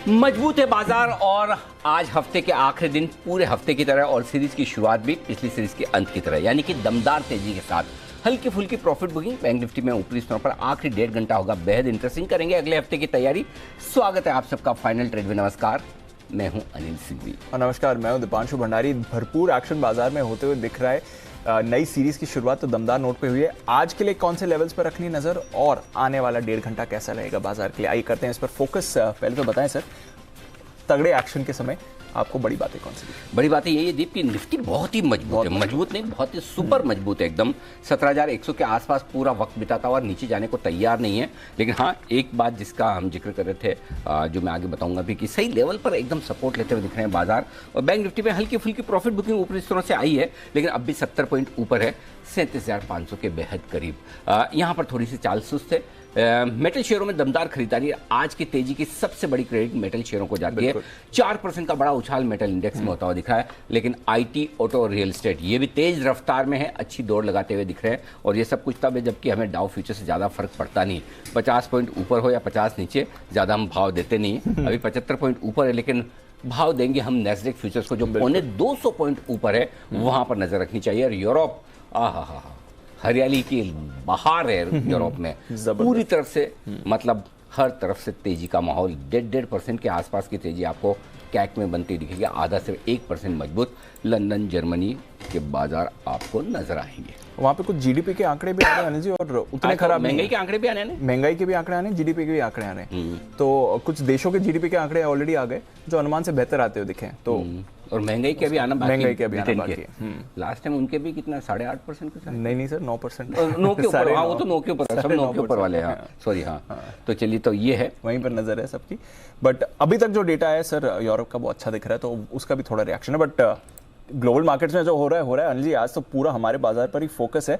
मजबूत है बाजार और आज हफ्ते के आखिरी दिन पूरे हफ्ते की तरह और सीरीज की शुरुआत भी पिछली सीरीज के अंत की तरह, यानी कि दमदार तेजी के साथ हल्की फुल्की प्रॉफिट बुकिंग। बैंक निफ्टी में ऊपरी स्तरों पर आखिरी 1.5 घंटा होगा बेहद इंटरेस्टिंग। करेंगे अगले हफ्ते की तैयारी। स्वागत है आप सबका फाइनल ट्रेड में। नमस्कार, मैं हूं अनिल सिंघवी। नमस्कार, मैं हूं दीपांशु भंडारी। भरपूर एक्शन बाजार में होते हुए दिख रहा है। नई सीरीज की शुरुआत तो दमदार नोट पे हुई है। आज के लिए कौन से लेवल्स पर रखनी नजर और आने वाला 1.5 घंटा कैसा रहेगा बाजार के लिए, आइए करते हैं इस पर फोकस। पहले तो बताएं सर, तगड़े एक्शन के समय आपको बड़ी बातें कौन सी दिखी? बड़ी बात यही है दीप की निफ्टी बहुत ही मजबूत है। मजबूत नहीं, बहुत ही सुपर मजबूत है एकदम। 17,100 के आसपास पूरा वक्त बिताता हुआ नीचे जाने को तैयार नहीं है। लेकिन हाँ, एक बात जिसका हम जिक्र कर रहे थे, जो मैं आगे बताऊंगा भी, कि सही लेवल पर एकदम सपोर्ट लेते हुए दिख रहे हैं बाजार। और बैंक निफ्टी में हल्की फुल्की प्रॉफिट बुकिंग ऊपरी स्तरों से आई है, लेकिन अब भी 70 पॉइंट ऊपर है, 37,500 के बेहद करीब। यहाँ पर थोड़ी सी चाल सुस्त है। मेटल शेयरों में दमदार खरीदारी। आज की तेजी की सबसे बड़ी क्रेडिट मेटल शेयरों को जाती है। 4% का बड़ा उछाल मेटल इंडेक्स में होता हुआ दिखा है। लेकिन आईटी, ऑटो और रियल एस्टेट ये भी तेज रफ्तार में है, अच्छी दौड़ लगाते हुए दिख रहे हैं। और ये सब कुछ तब है जबकि हमें डाउ फ्यूचर से ज़्यादा फर्क पड़ता नहीं। 50 पॉइंट ऊपर हो या 50 नीचे, ज़्यादा हम भाव देते नहीं। अभी 75 पॉइंट ऊपर है, लेकिन भाव देंगे हम नैस्डैक फ्यूचर्स को जो पौने 200 पॉइंट ऊपर है, वहाँ पर नजर रखनी चाहिए। और यूरोप, हरियाली की बहार है यूरोप में पूरी तरफ से, मतलब हर तरफ से तेजी का माहौल। 1.5% के आसपास की तेजी आपको कैक में बनती दिखेगी। आधा से 1% मजबूत लंदन, जर्मनी के बाजार आपको नजर आएंगे। वहाँ पे कुछ जीडीपी के आंकड़े भी आ रहे हैं जी, और उतने खराब महंगाई के आंकड़े भी आने हैं। महंगाई के भी आंकड़े आने, जीडीपी के भी आंकड़े आ रहे हैं। तो कुछ देशों के जीडीपी के आंकड़े ऑलरेडी आ गए जो अनुमान से बेहतर आते हुए दिखे। तो और महंगाई के भी आना बाकी, महंगाई के भी आना बाकी है। लास्ट टाइम उनके भी कितना 8.5% कुछ? नहीं सर, 9%। 9 के ऊपर। हाँ, वो तो 9 के ऊपर है, सब 9 के ऊपर वाले। हाँ सॉरी, हाँ। तो चलिए, तो ये है, वहीं पर नजर है सबकी। बट अभी तक जो डेटा है सर यूरोप का वो अच्छा दिख रहा है, तो उसका भी थोड़ा रिएक्शन है। बट ग्लोबल मार्केट्स में जो हो रहा है अनिल जी, आज तो पूरा हमारे बाजार पर ही फोकस है।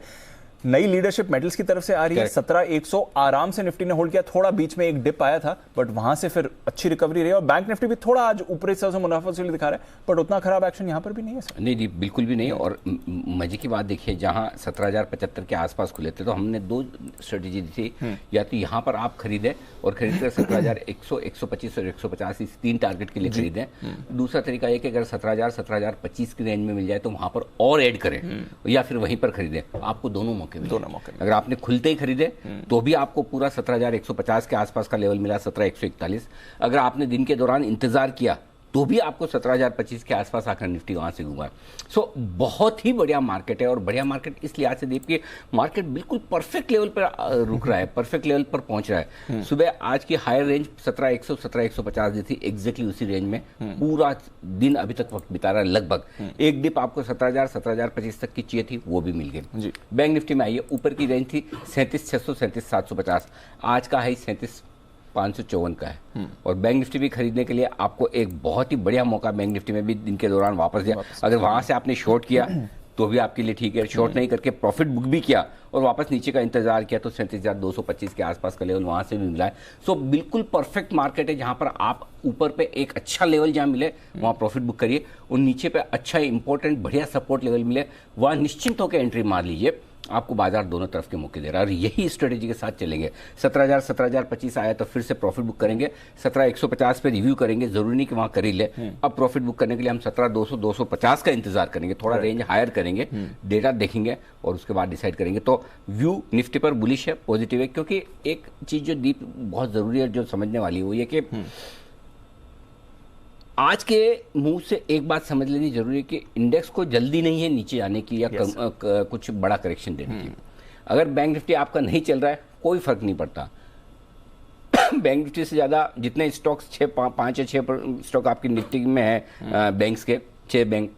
नई लीडरशिप मेटल्स की तरफ से आ रही है। 17,100 आराम से निफ्टी ने होल्ड किया। थोड़ा बीच में एक डिप आया था, बट वहां से फिर अच्छी रिकवरी रही। और बैंक निफ्टी भी थोड़ा आज ऊपरी से मुनाफा दिखा रहा है, बट उतना खराब एक्शन यहां पर भी नहीं है सर। नहीं, बिल्कुल भी नहीं। और मजे की बात देखिए, जहां 17,075 के आसपास खुले थे तो हमने 2 स्ट्रेटेजी दी थी। या तो यहां पर आप खरीदें और खरीदकर 17,100, 125 और 150 इस 3 टारगेट के लिए खरीदें। दूसरा तरीका है कि अगर 17,000, 17,025 की रेंज में मिल जाए तो वहां पर और ऐड करें, या फिर वहीं पर खरीदें। आपको दोनों मौके। अगर आपने खुलते ही खरीदे तो भी आपको पूरा 17,150 के आसपास का लेवल मिला, 17,141। अगर आपने दिन के दौरान इंतजार किया तो भी आपको 17,025 के आसपास आकर निफ्टी वहां से घूमा। सो बहुत ही बढ़िया मार्केट है। और बढ़िया मार्केट इस लिहाज से देखिए, मार्केट बिल्कुल परफेक्ट लेवल पर रुक रहा है, परफेक्ट लेवल पर पहुंच रहा है। सुबह आज की हायर रेंज 17,100, 17,150 दी थी, एग्जैक्टली उसी रेंज में पूरा दिन अभी तक वक्त बिता रहा है लगभग। एक डिप आपको 17,000, 17,025 तक की चाहिए थी, वो भी मिल गई। बैंक निफ्टी में आइए, ऊपर की रेंज थी 37,600, 37,750। आज का हाई 37,554 का है। और बैंक निफ्टी भी खरीदने के लिए आपको एक बहुत ही बढ़िया मौका बैंक निफ्टी में भी दिन के दौरान वापस दिया। अगर वहां से आपने शॉर्ट किया तो भी आपके लिए ठीक है, शॉर्ट नहीं करके प्रॉफिट बुक भी किया और वापस नीचे का इंतजार किया तो 37,225 के आसपास का लेवल वहां से भी मिला है। सो बिल्कुल परफेक्ट मार्केट है, जहां पर आप ऊपर पे एक अच्छा लेवल जहां मिले वहां प्रॉफिट बुक करिए, और नीचे पे अच्छा इंपॉर्टेंट बढ़िया सपोर्ट लेवल मिले वहां निश्चिंत होकर एंट्री मार लीजिए। आपको बाजार दोनों तरफ के मौके दे रहा है और यही स्ट्रेटेजी के साथ चलेंगे। 17,000, 17,025 आया तो फिर से प्रॉफिट बुक करेंगे। 17,150 पे रिव्यू करेंगे, जरूरी नहीं कि वहां कर ही ले। अब प्रॉफिट बुक करने के लिए हम 17,200, 250 का इंतजार करेंगे, थोड़ा रेंज हायर करेंगे, डेटा देखेंगे और उसके बाद डिसाइड करेंगे। तो व्यू निफ्टी पर बुलिश है, पॉजिटिव है। क्योंकि एक चीज जो दीप बहुत जरूरी है, जो समझने वाली है, वो ये कि आज के मुंह से एक बात समझ लेनी जरूरी है कि इंडेक्स को जल्दी नहीं है नीचे जाने की या कुछ बड़ा करेक्शन देने की। अगर बैंक निफ्टी आपका नहीं चल रहा है, कोई फर्क नहीं पड़ता। बैंक निफ्टी से ज्यादा जितने स्टॉक्स 5 या 6 स्टॉक आपकी निफ्टी में है, बैंक्स के 6 बैंक,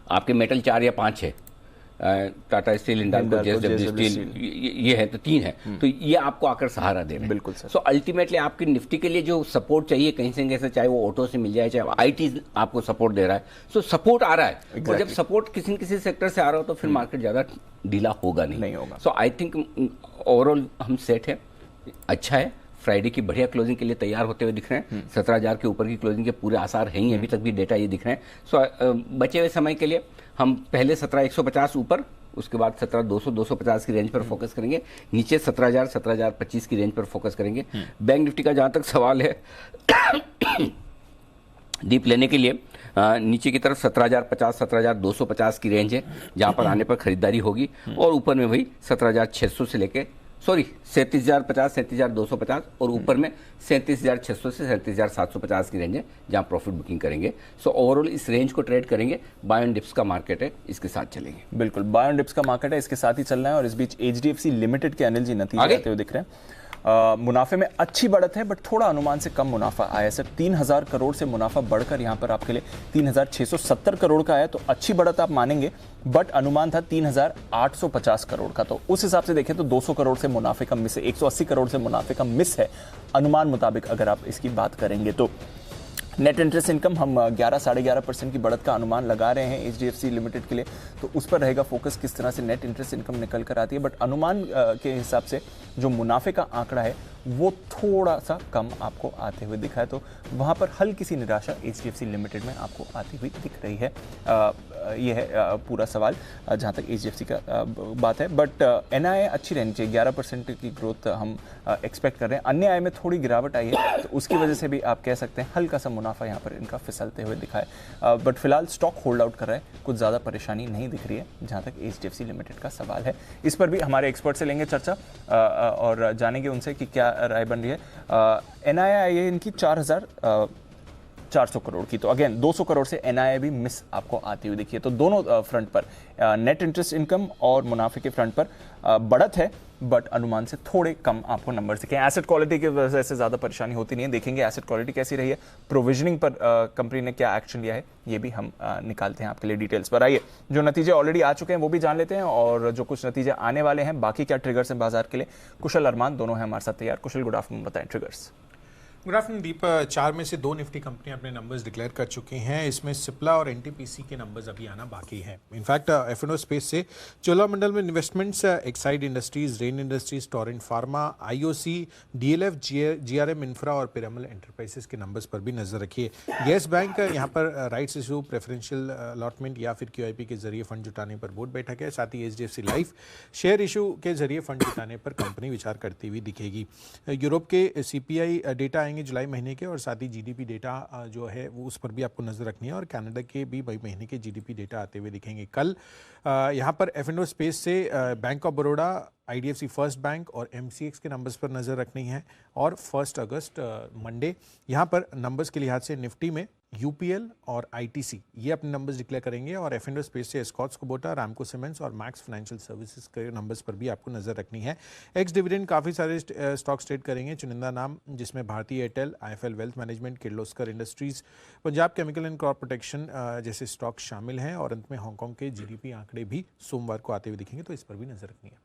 आपके मेटल 4 या 5 है, Tata steel, Hindalco, JSW steel, ये है तो 3 है। तो ये आपको आकर सहारा दे रहे हैं। बिल्कुल सर। सो अल्टीमेटली आपकी निफ्टी के लिए जो सपोर्ट चाहिए कहीं से कैसे, चाहे वो ऑटो से मिल जाए, चाहे आईटी आपको सपोर्ट दे रहा है, सो सपोर्ट आ रहा है। और जब सपोर्ट किसी न किसी सेक्टर से आ रहा हो तो फिर मार्केट ज्यादा ढीला होगा नहीं होगा। सो आई थिंक ओवरऑल हम सेट है, अच्छा है। फ्राइडे की बढ़िया क्लोजिंग के लिए तैयार होते हुए दिख रहे हैं। 17,000 के ऊपर की क्लोजिंग के पूरे आसार हैं ही, अभी तक भी डेटा ये दिख रहे हैं। सो बचे हुए समय के लिए हम पहले 17,150 ऊपर उसके बाद 17,200-250 की रेंज पर फोकस करेंगे, नीचे 17,000 17,025 की रेंज पर फोकस करेंगे। बैंक निफ्टी का जहां तक सवाल है डीप लेने के लिए नीचे की तरफ 17,050 17,250 की रेंज है जहां पर आने पर खरीदारी होगी, और ऊपर में वही 17,600 से लेके 37,050 37,250 और ऊपर में 37,600 से 37,750 की रेंज है जहां प्रॉफिट बुकिंग करेंगे। सो ओवरऑल इस रेंज को ट्रेड करेंगे। बाय ऑन डिप्स का मार्केट है, इसके साथ चलेंगे। बिल्कुल, बाय ऑन डिप्स का मार्केट है, इसके साथ ही चलना है। और इस बीच एचडीएफसी लिमिटेड के अनिल जी नतीजे आते हुए दिख रहे हैं। मुनाफे में अच्छी बढ़त है, बट थोड़ा अनुमान से कम मुनाफा आया सर। 3,000 करोड़ से मुनाफा बढ़कर यहां पर आपके लिए 3,670 करोड़ का आया, तो अच्छी बढ़त आप मानेंगे, बट अनुमान था 3,850 करोड़ का। तो उस हिसाब से देखें तो 200 करोड़ से मुनाफे का मिस है, 180 करोड़ से मुनाफे का मिस है अनुमान मुताबिक अगर आप इसकी बात करेंगे तो। नेट इंटरेस्ट इनकम हम 11-11.5% की बढ़त का अनुमान लगा रहे हैं एचडीएफसी लिमिटेड के लिए, तो उस पर रहेगा फोकस किस तरह से नेट इंटरेस्ट इनकम निकल कर आती है। बट अनुमान के हिसाब से जो मुनाफे का आंकड़ा है वो थोड़ा सा कम आपको आते हुए दिखा है, तो वहाँ पर हल्की सी निराशा एचडीएफसी लिमिटेड में आपको आती हुई दिख रही है। ये है पूरा सवाल जहाँ तक एचडीएफसी का बात है। बट एनआईए अच्छी रहनी चाहिए, 11% की ग्रोथ हम एक्सपेक्ट कर रहे हैं। अन्य आय में थोड़ी गिरावट आई है, तो उसकी वजह से भी आप कह सकते हैं हल्का सा मुनाफा यहाँ पर इनका फिसलते हुए दिखा है। बट फिलहाल स्टॉक होल्ड आउट कर रहा है, कुछ ज़्यादा परेशानी नहीं दिख रही है जहाँ तक एचडीएफसी लिमिटेड का सवाल है। इस पर भी हमारे एक्सपर्ट से लेंगे चर्चा और जानेंगे उनसे कि क्या राय बन रही है। एनआईए इनकी 4,400 करोड़ की, तो अगेन 200 करोड़ से एनआईए भी मिस आपको आती हुई दिखी है। तो दोनों फ्रंट पर नेट इंटरेस्ट इनकम और मुनाफे के फ्रंट पर बढ़त है, बट अनुमान से थोड़े कम आपको नंबर दिखे। एसेट क्वालिटी की वजह से ज़्यादा परेशानी होती नहीं है, देखेंगे एसेट क्वालिटी कैसी रही है, प्रोविजनिंग पर कंपनी ने क्या एक्शन लिया है, ये भी हम निकालते हैं आपके लिए डिटेल्स पर। आइए जो नतीजे ऑलरेडी आ चुके हैं वो भी जान लेते हैं, और जो कुछ नतीजे आने वाले हैं, बाकी क्या ट्रिगर्स हैं बाजार के लिए। कुशल अरमान दोनों हैं हमारे साथ तैयार। कुशल, गुड आफ्टरनून, बताएं ट्रिगर्स। गुड आफ्टरनून दीप। 4 में से 2 निफ्टी कंपनियां अपने नंबर्स डिक्लेयर कर चुकी हैं। इसमें सिप्ला और एनटीपीसी के नंबर्स अभी आना बाकी हैं। इनफैक्ट एफ&ओ स्पेस से Cholamandalam investments, Exide industries, rain industries, Torrent pharma, IOC, DLF, GRM infra और पिरामल एंटरप्राइजेस के नंबर्स पर भी नजर रखिए। येस बैंक यहाँ पर राइट्स इशू, प्रेफरेंशियल अलॉटमेंट या फिर क्यूआईपी के जरिए फंड जुटाने पर बोर्ड बैठक है। साथ ही एचडीएफसी लाइफ शेयर इशू के जरिए फंड जुटाने पर कंपनी विचार करती हुई दिखेगी। यूरोप के सीपीआई डेटा जुलाई महीने के, और साथ ही जीडीपी डेटा जो है वो उस पर भी आपको नजर रखनी है, और कनाडा के भी मई महीने के जीडीपी डेटा आते हुए दिखेंगे। कल यहाँ पर एफ&ओ स्पेस से bank of Baroda, IDFC first bank और एमसीएक्स के नंबर्स पर नजर रखनी है। और 1 अगस्त मंडे यहाँ पर नंबर्स के लिहाज से निफ्टी में यूपीएल और आईटीसी ये अपने नंबर्स डिक्लेयर करेंगे, और एफ&ओ स्पेस से एस्कॉर्ट्स कुबोटा, रामको सीमेंट्स और मैक्स फाइनेंशियल सर्विसेज के नंबर्स पर भी आपको नजर रखनी है। एक्स डिविडेंड काफ़ी सारे स्टॉक्स ट्रेड करेंगे, चुनिंदा नाम जिसमें भारतीय Airtel, IFL wealth management, Kirloskar industries, Punjab chemical and crop protection जैसे स्टॉक शामिल हैं। और अंत में हांगकांग के जीडीपी आंकड़े भी सोमवार को आते हुए दिखेंगे, तो इस पर भी नजर रखनी है।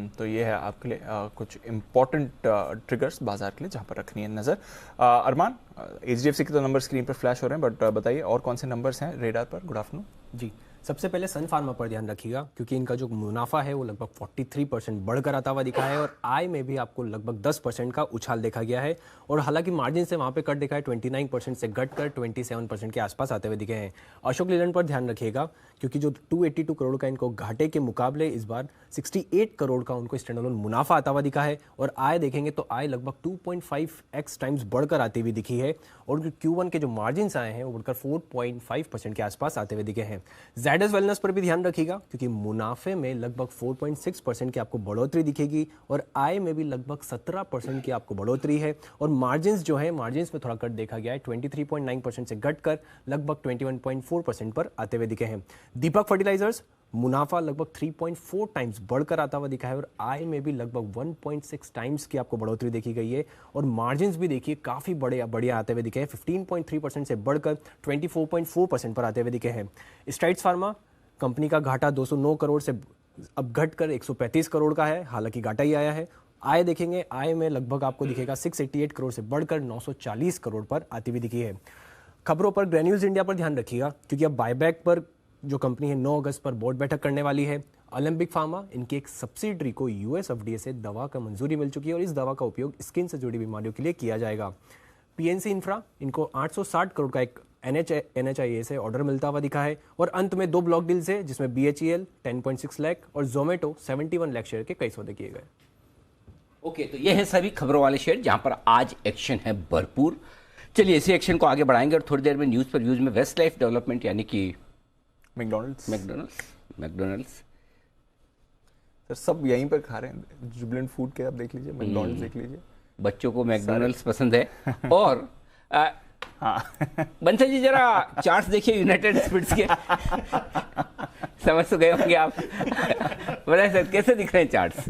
तो ये है आपके लिए कुछ इंपॉर्टेंट ट्रिगर्स बाजार के लिए जहां पर रखनी है नजर। अरमान, एचडीएफसी के तो नंबर स्क्रीन पर फ्लैश हो रहे हैं, बट बताइए और कौन से नंबर्स हैं रेडार पर। गुड आफ्टरनून जी। सबसे पहले सन फार्मा पर ध्यान रखिएगा, क्योंकि इनका जो मुनाफा है वो लगभग 43% बढ़कर आता हुआ दिखा है, और आय में भी आपको लगभग 10% का उछाल देखा गया है। और हालांकि मार्जिन से वहाँ पे कट देखा है, 29% से घटकर 27% के आसपास आते हुए दिखे हैं। अशोक लीलैंड पर ध्यान रखिएगा, क्योंकि जो 282 करोड़ का इनको घाटे के मुकाबले इस बार 68 करोड़ का उनको स्टैंडअलोन मुनाफा आता हुआ दिखा है। और आय देखेंगे तो आय लगभग 2.5x टाइम्स बढ़कर आती हुई दिखी है, और Q1 के जो मार्जिन आए हैं वो बढ़कर 4.5% के आसपास आते हुए दिखे हैं। ज़ायडस वेलनेस पर भी ध्यान रखिएगा, क्योंकि मुनाफे में लगभग 4.6% की आपको बढ़ोतरी दिखेगी, और आय में भी लगभग 17% की आपको बढ़ोतरी है। और मार्जिन्स जो है, मार्जिन्स में थोड़ा कट देखा गया है, 23.9% से घटकर लगभग 21.4% पर आते हुए दिखे हैं। दीपक फर्टिलाइजर्स मुनाफा लगभग 3.4 टाइम्स बढ़कर आता हुआ दिखा है, और आय में भी लगभग 1.6 टाइम्स की आपको बढ़ोतरी देखी गई है। और मार्जिन्स भी देखिए काफ़ी बढ़िया आते हुए दिखे हैं, 15.3% से बढ़कर 24.4% पर आते हुए दिखे हैं। स्ट्राइड्स फार्मा कंपनी का घाटा 209 करोड़ से अब घटकर 135 करोड़ का है, हालांकि घाटा ही आया है। आय देखेंगे, आय में लगभग आपको दिखेगा 688 करोड़ से बढ़कर 940 करोड़ पर आती हुई दिखी है। खबरों पर ग्रैन्यूल्स इंडिया पर ध्यान रखिएगा, क्योंकि अब बायबैक पर जो कंपनी है 9 अगस्त पर बोर्ड बैठक करने वाली है। ओलंपिक फार्मा, इनकी एक सब्सिडरी को यूएस एफडीए से दवा का मंजूरी मिल चुकी है, और इस दवा का उपयोग स्किन से जुड़ी बीमारियों के लिए किया जाएगा। पीएनसी इंफ्रा, इनको 860 करोड़ का एक NHIA से ऑर्डर मिलता हुआ दिखा है। और अंत में 2 ब्लॉक डील्स है जिसमें BHEL 10.6 लाख और जोमेटो 71 लाख शेयर के कई सौदे किए गए। ओके, तो ये है सभी खबरों वाले शेयर जहां पर आज एक्शन है भरपूर। चलिए इसी एक्शन को आगे बढ़ाएंगे और थोड़ी देर में न्यूज़ पर व्यूज में वेस्ट लाइफ डेवलपमेंट यानी कि मैकडोनल्ड्स सर सब यहीं पर खा रहे हैं, जुबिलेंट फूड के आप देख लीजिए, मैकडोनल्ड्स देख लीजिए। बच्चों को मैकडोनल्ड्स पसंद है। और हाँ बंसल जी जरा चार्ट्स देखिए यूनाइटेड स्पिरिट्स के। समझ तो गए होंगे आप। बताइए सर कैसे दिख रहे हैं चार्ट्स?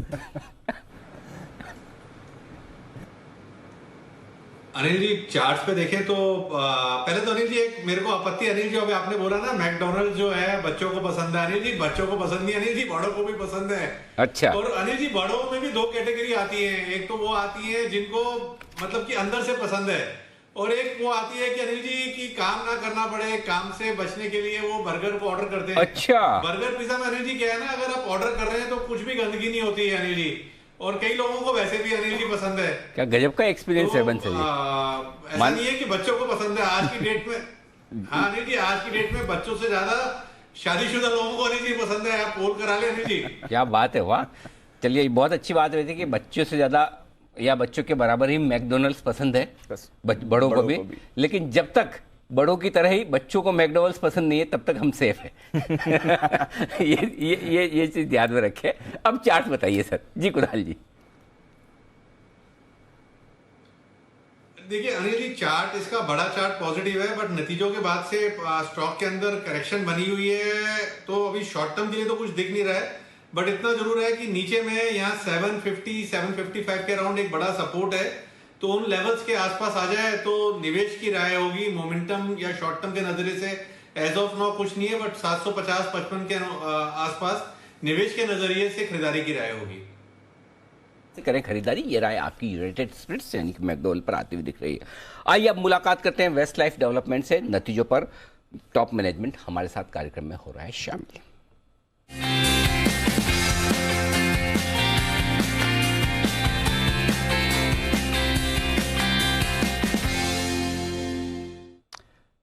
अनिल जी चार्ट्स पे देखें तो पहले तो अनिल जी एक मेरे को आपत्ति, अनिल जी अभी आपने बोला ना मैकडोनल्ड जो है बच्चों को पसंद है। अनिल जी बच्चों को पसंद नहीं, अनिल जी बड़ों को भी पसंद है। अच्छा। और अनिल जी बड़ों में भी 2 कैटेगरी आती है, एक तो वो आती है जिनको मतलब कि अंदर से पसंद है, और एक वो आती है कि अनिल जी की काम ना करना पड़े, काम से बचने के लिए वो बर्गर को ऑर्डर करते हैं। अच्छा। बर्गर पिज्जा में अनिल जी क्या है ना, अगर आप ऑर्डर कर रहे हैं तो कुछ भी गंदगी नहीं होती है अनिल जी, और कई लोगों को वैसे भी अनिल जी पसंद है। क्या गजब का एक्सपीरियंस है बंसल जी। ऐसा नहीं है कि बच्चों को पसंद है आज की डेट में। हाँ अनिल जी आज की डेट में बच्चों से ज्यादा शादीशुदा लोगों को अनिल जी पसंद है। आप पोल करा ले अनिल जी। क्या बात है, वाह। चलिए ये बहुत अच्छी बात हुई थी कि बच्चों से ज्यादा या बच्चों के बराबर ही मैकडोनल्ड्स पसंद है बड़ों को भी। लेकिन जब तक बड़ों की तरह ही बच्चों को मैकडोनल्ड्स पसंद नहीं है तब तक हम सेफ है। ये चीज ध्यान में रखें। अब चार्ट बताइए सर जी, कुणाल जी। देखिए अनिल जी चार्ट इसका बड़ा चार्ट पॉजिटिव है, बट नतीजों के बाद से स्टॉक के अंदर करेक्शन बनी हुई है, तो अभी शॉर्ट टर्म के लिए तो कुछ दिख नहीं रहा है, बट इतना जरूर है कि नीचे में यहाँ 750 755 के अराउंड एक बड़ा सपोर्ट है, तो उन लेवल्स के आसपास आ जाए तो निवेश की राय होगी। मोमेंटम या शॉर्ट टर्म के नजरिए से एज ऑफ नाउ कुछ नहीं है, बट 750-55 के आसपास निवेश के नजरिए से खरीदारी की राय होगी। करें खरीदारी, ये राय आपकी यूनाइटेड स्पिरिट्स यानी कि मैकडोनल्ड पर आती हुई दिख रही है। आइए अब मुलाकात करते हैं वेस्ट लाइफ डेवलपमेंट से। नतीजों पर टॉप मैनेजमेंट हमारे साथ कार्यक्रम में हो रहा है शामिल।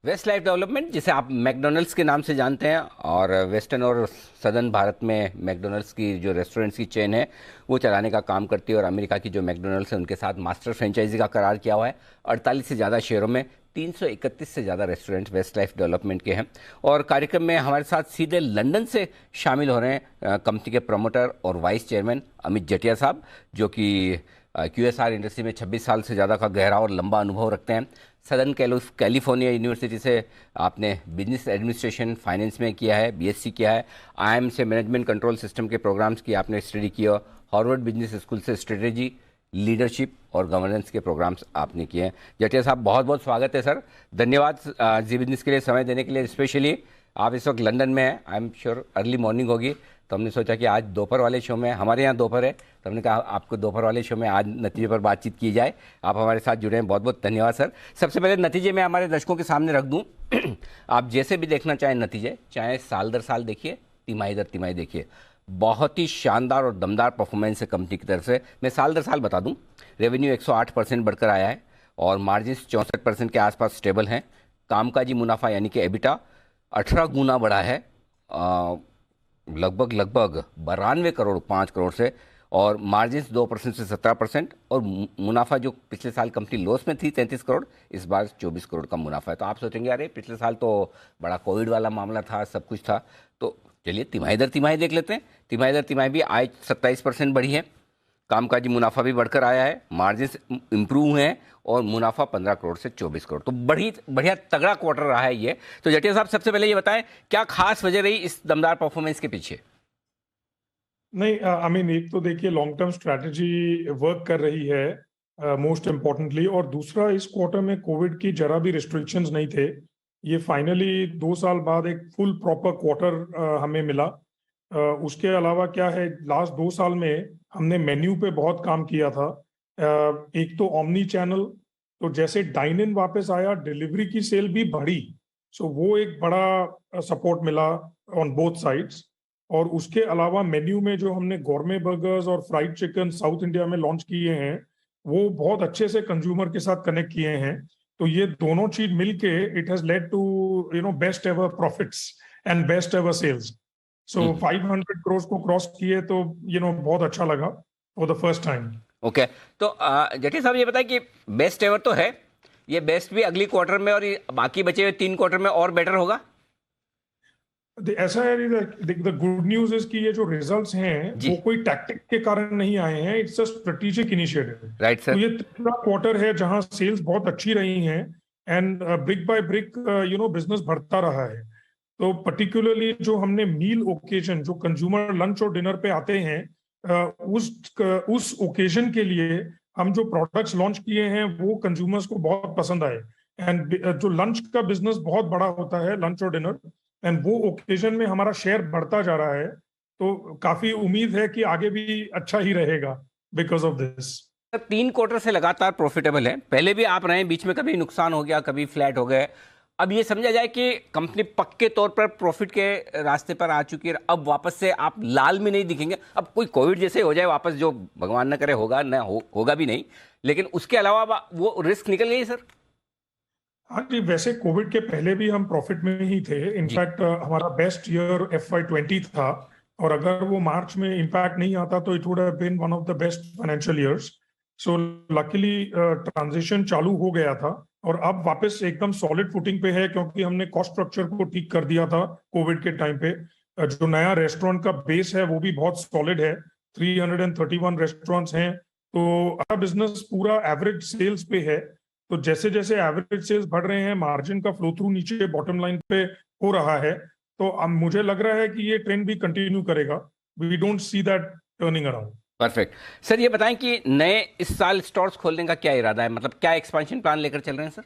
वेस्ट लाइफ डेवलपमेंट जिसे आप मैकडोनल्ड्स के नाम से जानते हैं, और वेस्टर्न और सदर्न भारत में मैकडोनल्ड्स की जो रेस्टोरेंट्स की चेन है वो चलाने का काम करती है, और अमेरिका की जो मैकडोनल्ड्स है उनके साथ मास्टर फ्रेंचाइजी का करार किया हुआ है। 48 से ज़्यादा शहरों में 331 से ज़्यादा रेस्टोरेंट वेस्ट लाइफ डेवलपमेंट के हैं। और कार्यक्रम में हमारे साथ सीधे लंदन से शामिल हो रहे हैं कंपनी के प्रमोटर और वाइस चेयरमैन अमित जटिया साहब, जो कि QSR इंडस्ट्री में 26 साल से ज़्यादा का गहरा और लंबा अनुभव रखते हैं। सदर्न कैलिफोर्निया यूनिवर्सिटी से आपने बिजनेस एडमिनिस्ट्रेशन फाइनेंस में किया है, BSc किया है। IIM से मैनेजमेंट कंट्रोल सिस्टम के प्रोग्राम्स की आपने स्टडी किया। हार्वर्ड बिजनेस स्कूल से स्ट्रेटेजी, लीडरशिप और गवर्नेंस के प्रोग्राम्स आपने किए हैं। जटिया साहब बहुत बहुत स्वागत है सर, धन्यवाद जी बिजनेस के लिए समय देने के लिए। स्पेशली आप इस वक्त लंदन में हैं, I am sure early morning होगी, तो हमने सोचा कि आज दोपहर वाले शो में, हमारे यहाँ दोपहर है, तो हमने कहा आपको दोपहर वाले शो में आज नतीजे पर बातचीत की जाए। आप हमारे साथ जुड़े हैं, बहुत बहुत धन्यवाद सर। सबसे पहले नतीजे मैं हमारे दर्शकों के सामने रख दूं। आप जैसे भी देखना चाहें नतीजे, चाहे साल दर साल देखिए, तिमाही दर तिमाही देखिए, बहुत ही शानदार और दमदार परफॉर्मेंस है कंपनी की तरफ से। मैं साल दर साल बता दूं, रेवेन्यू 108% बढ़कर आया है और मार्जिन 64% के आसपास स्टेबल हैं। कामकाजी मुनाफा यानी कि एबिटा 18 गुना बढ़ा है, लगभग 92 करोड़ 5 करोड़ से, और मार्जिन 2% से 17%, और मुनाफा जो पिछले साल कंपनी लॉस में थी 33 करोड़, इस बार 24 करोड़ का मुनाफा है। तो आप सोचेंगे अरे पिछले साल तो बड़ा कोविड वाला मामला था, सब कुछ था। तो चलिए तिमाही दर तिमाही देख लेते हैं। तिमाही दर तिमाही भी आय 27% बढ़ी है, कामकाजी मुनाफा भी बढ़कर आया है, मार्जिन इंप्रूव हुए हैं, और मुनाफा 15 करोड़ से 24 करोड़। तो बढ़िया तगड़ा क्वार्टर रहा है ये। तो जटिया साहब सबसे पहले ये बताएं क्या खास वजह रही इस दमदार परफॉर्मेंस के पीछे? नहीं, आई मीन एक तो देखिए लॉन्ग टर्म स्ट्रैटेजी वर्क कर रही है मोस्ट इम्पोर्टेंटली, और दूसरा इस क्वार्टर में कोविड की जरा भी रिस्ट्रिक्शंस नहीं थे। ये फाइनली 2 साल बाद एक फुल प्रॉपर क्वार्टर हमें मिला। उसके अलावा क्या है, लास्ट 2 साल में हमने मेन्यू पे बहुत काम किया था। एक तो ओमनी चैनल, तो जैसे डाइन इन वापस आया, डिलीवरी की सेल भी बढ़ी, सो वो एक बड़ा सपोर्ट मिला ऑन बोथ साइड्स। और उसके अलावा मेन्यू में जो हमने गोरमे बर्गर्स और फ्राइड चिकन साउथ इंडिया में लॉन्च किए हैं, वो बहुत अच्छे से कंज्यूमर के साथ कनेक्ट किए हैं। तो ये दोनों चीज मिलके it has led to best ever profits and best ever sales. So 500 crore को क्रॉस किए तो बहुत अच्छा लगा for the first time. Okay, तो जेठे साहब ये बताएं कि बेस्ट एवर तो है, ये बेस्ट भी अगली क्वार्टर में और ये बाकी बचे हुए 3 क्वार्टर में और बेटर होगा? ऐसा है, द गुड न्यूज इज कि ये जो रिजल्ट्स हैं वो कोई टैक्टिक के कारण नहीं आए हैं, it's a strategic initiative. Right sir. तो ये तीसरा क्वार्टर है जहां सेल्स बहुत अच्छी रही हैं and brick by brick business बढ़ता रहा है। तो पर्टिकुलरली जो हमने मील ओकेजन, जो कंज्यूमर लंच और डिनर पे आते हैं, उस ओकेजन के लिए हम जो प्रोडक्ट्स लॉन्च किए हैं वो कंज्यूमर्स को बहुत पसंद आए। एंड जो लंच का बिजनेस बहुत बड़ा होता है, लंच और डिनर, एंड वो ओकेजन में हमारा शेयर बढ़ता जा रहा है। तो काफी उम्मीद है कि आगे भी अच्छा ही रहेगा बिकॉज ऑफ दिस। 3 क्वार्टर से लगातार प्रॉफिटेबल है, पहले भी आप रहे, बीच में कभी नुकसान हो गया, कभी फ्लैट हो गए। अब ये समझा जाए कि कंपनी पक्के तौर पर प्रॉफिट के रास्ते पर आ चुकी है, अब वापस से आप लाल में नहीं दिखेंगे। अब कोई कोविड जैसे हो जाए वापस, जो भगवान न करे होगा, न होगा भी नहीं, लेकिन उसके अलावा वो रिस्क निकल गई सर? हाँ जी, वैसे कोविड के पहले भी हम प्रॉफिट में ही थे। इनफैक्ट हमारा बेस्ट ईयर FY20 था, और अगर वो मार्च में इम्पैक्ट नहीं आता तो it would have been one of the best financial years. So luckily transition चालू हो गया था और अब वापस एकदम सॉलिड फुटिंग पे है, क्योंकि हमने कॉस्ट स्ट्रक्चर को ठीक कर दिया था कोविड के टाइम पे। जो नया रेस्टोरेंट का बेस है वो भी बहुत सॉलिड है, 331 रेस्टोरेंट्स हैं। तो बिजनेस पूरा एवरेज सेल्स पे है। तो जैसे जैसे एवरेज सेल्स बढ़ रहे हैं, मार्जिन का फ्लो थ्रू नीचे बॉटम लाइन पे हो रहा है। तो अब मुझे लग रहा है कि ये ट्रेंड भी कंटिन्यू करेगा। We don't see that turning around. Perfect sir, ये बताएं कि नए इस साल स्टोर्स खोलने का क्या इरादा है, मतलब क्या एक्सपेंशन प्लान लेकर चल रहे हैं सर?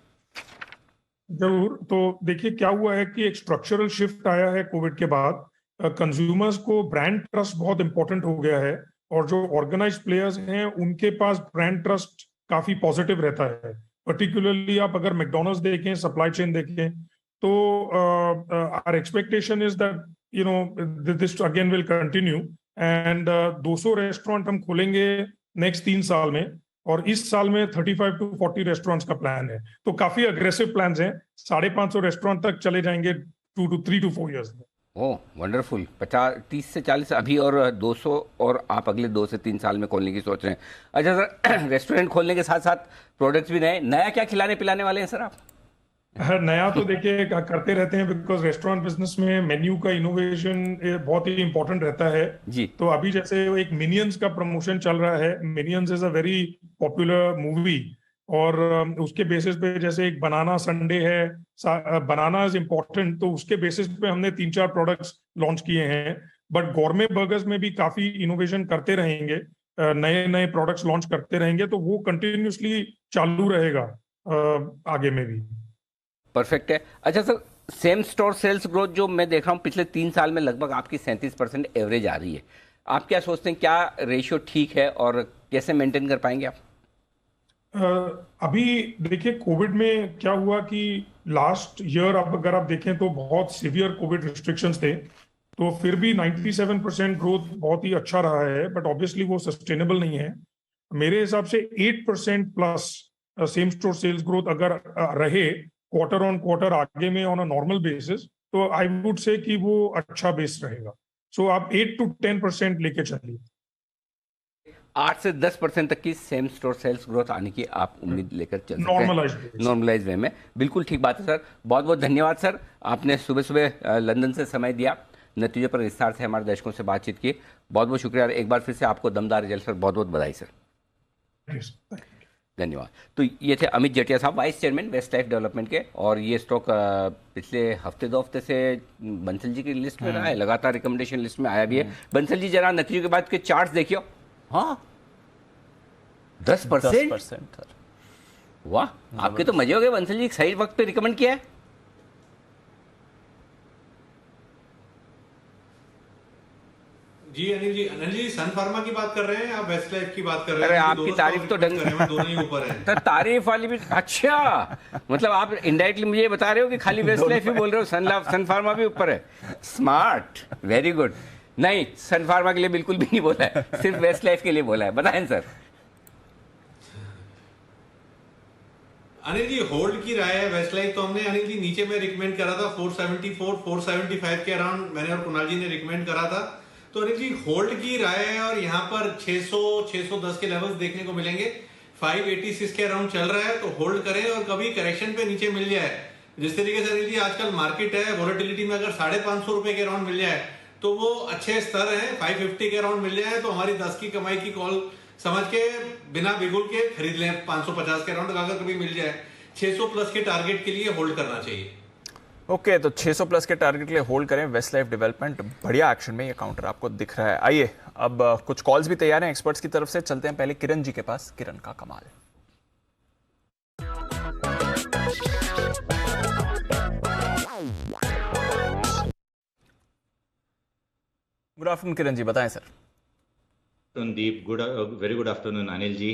जरूर। तो देखिए क्या हुआ है कि एक स्ट्रक्चरल शिफ्ट आया है कोविड के बाद। कंज्यूमर्स को ब्रांड ट्रस्ट बहुत इंपॉर्टेंट हो गया है, और जो ऑर्गेनाइज्ड प्लेयर्स हैं उनके पास ब्रांड ट्रस्ट काफी पॉजिटिव रहता है। पर्टिकुलरली आप अगर मैकडॉनल्ड्स देखें, सप्लाई चेन देखें, तो our expectation is that this again will continue. And 200 restaurant हम खोलेंगे नेक्स्ट 3 साल में, और इस साल में 35 to 40 रेस्टोरेंट्स का प्लान है। तो काफी अग्रेसिव प्लान्स हैं, 550 रेस्टोरेंट तक चले जाएंगे 3 to 4 years में। ओह वंडरफुल, 30 से 40 अभी और 200, और आप अगले 2 से 3 साल में खोलने की सोच रहे हैं। अच्छा सर, रेस्टोरेंट खोलने के साथ साथ प्रोडक्ट्स भी नया क्या खिलाने पिलाने वाले हैं सर आप? नया तो देखिए करते रहते हैं, बिकॉज रेस्टोरेंट बिजनेस में मेन्यू का इनोवेशन बहुत ही इंपॉर्टेंट रहता है जी। तो अभी जैसे एक मिनियंस का प्रमोशन चल रहा है। Minions is a very popular movie, और उसके बेसिस पे जैसे एक बनाना संडे है, बनाना इज इम्पोर्टेंट, तो उसके बेसिस पे हमने 3-4 प्रोडक्ट्स लॉन्च किए हैं। बट गौरमे बर्गर्स में भी काफी इनोवेशन करते रहेंगे, नए नए प्रोडक्ट्स लॉन्च करते रहेंगे, तो वो कंटिन्यूसली चालू रहेगा आगे में भी। परफेक्ट है। अच्छा sir, same store sales growth जो मैं देख रहा हूँ पिछले 3 साल में लगभग आपकी 37% एवरेज आ रही है, आप क्या सोचते हैं, क्या रेशियो ठीक है और कैसे मेंटेन कर पाएंगे आप? अभी देखिए कोविड में क्या हुआ कि लास्ट ईयर अगर आप देखें तो बहुत सीवियर कोविड रिस्ट्रिक्शंस थे, तो फिर भी 97% ग्रोथ बहुत ही अच्छा रहा है, बट ऑब्वियसली वो सस्टेनेबल नहीं है। मेरे हिसाब से 8% plus same store sales growth अगर रहे क्वार्टर ऑन क्वार्टर आगे में ऑन अ नॉर्मल बेसिस, तो आई वुड से कि वो अच्छा बेस रहेगा। सो आप 8 to 10% लेके चलिए। 8 से 10% तक की सेम स्टोर सेल्स ग्रोथ आने की आप उम्मीद लेकर चल सकते हैं नॉर्मलाइज वे में। बिल्कुल ठीक बात है सर, बहुत बहुत धन्यवाद सर, आपने सुबह सुबह लंदन से समय दिया, नतीजे पर विस्तार से हमारे दर्शकों से बातचीत की। बहुत बहुत शुक्रिया, एक बार फिर से आपको दमदार रिजल्ट पर बहुत बहुत बधाई सर। धन्यवाद। तो ये थे अमित जेठिया साहब, vice chairman Westlife Development के, और ये स्टॉक पिछले हफ्ते 2 हफ्ते से बंसल जी की लिस्ट में रहा है, लगातार रिकमेंडेशन लिस्ट में आया भी है। बंसल जी जरा नतीजों के बाद के चार्ट्स देखियो। हाँ 10%। वाह, आपके तो मजे हो गए, बंसल जी सही वक्त पे रिकमेंड किया है। जी अनिल जी सन फार्मा की बात कर रहे हैं, आप वेस्ट लाइफ की बात कर रहे हैं? अरे आपकी तारीफ तो ढंग से, दोनों ही ऊपर है। तो तारीफ वाली भी अच्छा, मतलब आप इनडायरेक्टली मुझे ये बता रहे हो कि खाली वेस्ट लाइफ ही बोल रहे हो, सन फार्मा भी ऊपर है। Smart, very good. नहीं, सन फार्मा के लिए बिल्कुल भी नहीं बोला है, सिर्फ वेस्ट लाइफ के लिए बोला है। बताएं सर। अनिल जी होल्ड की राय है वेस्टलाइफ, तो हमने अनिल जी नीचे में रिकमेंड करा था 474 475 के अराउंड, मैंने और कुणाल जी ने रिकमेंड करा था। तो अनिल जी होल्ड की राय है और यहाँ पर 600 610 के लेवल्स देखने को मिलेंगे। 586 के अराउंड चल रहा है तो होल्ड करें और कभी करेक्शन पे नीचे मिल जाए, जिस तरीके से अनिल जी आजकल मार्केट है वोलेटिलिटी में, अगर 550 रुपए के अराउंड मिल जाए तो वो अच्छे स्तर है। 550 के अराउंड मिल जाए तो हमारी 10 की कमाई की कॉल समझ के बिना बिगुल के खरीद लें। 550 के अराउंड अगर कभी मिल जाए, 600 प्लस के टारगेट के लिए होल्ड करना चाहिए। ओके, तो 600 प्लस के टारगेट के लिए होल्ड करें। वेस्टलाइफ डेवलपमेंट बढ़िया एक्शन में ये काउंटर आपको दिख रहा है। आइए अब कुछ कॉल्स भी तैयार हैं एक्सपर्ट्स की तरफ से, चलते हैं पहले किरण जी के पास। किरण का कमाल। गुड आफ्टरनून किरण जी, बताएं सर। दीप, very good afternoon Anil ji.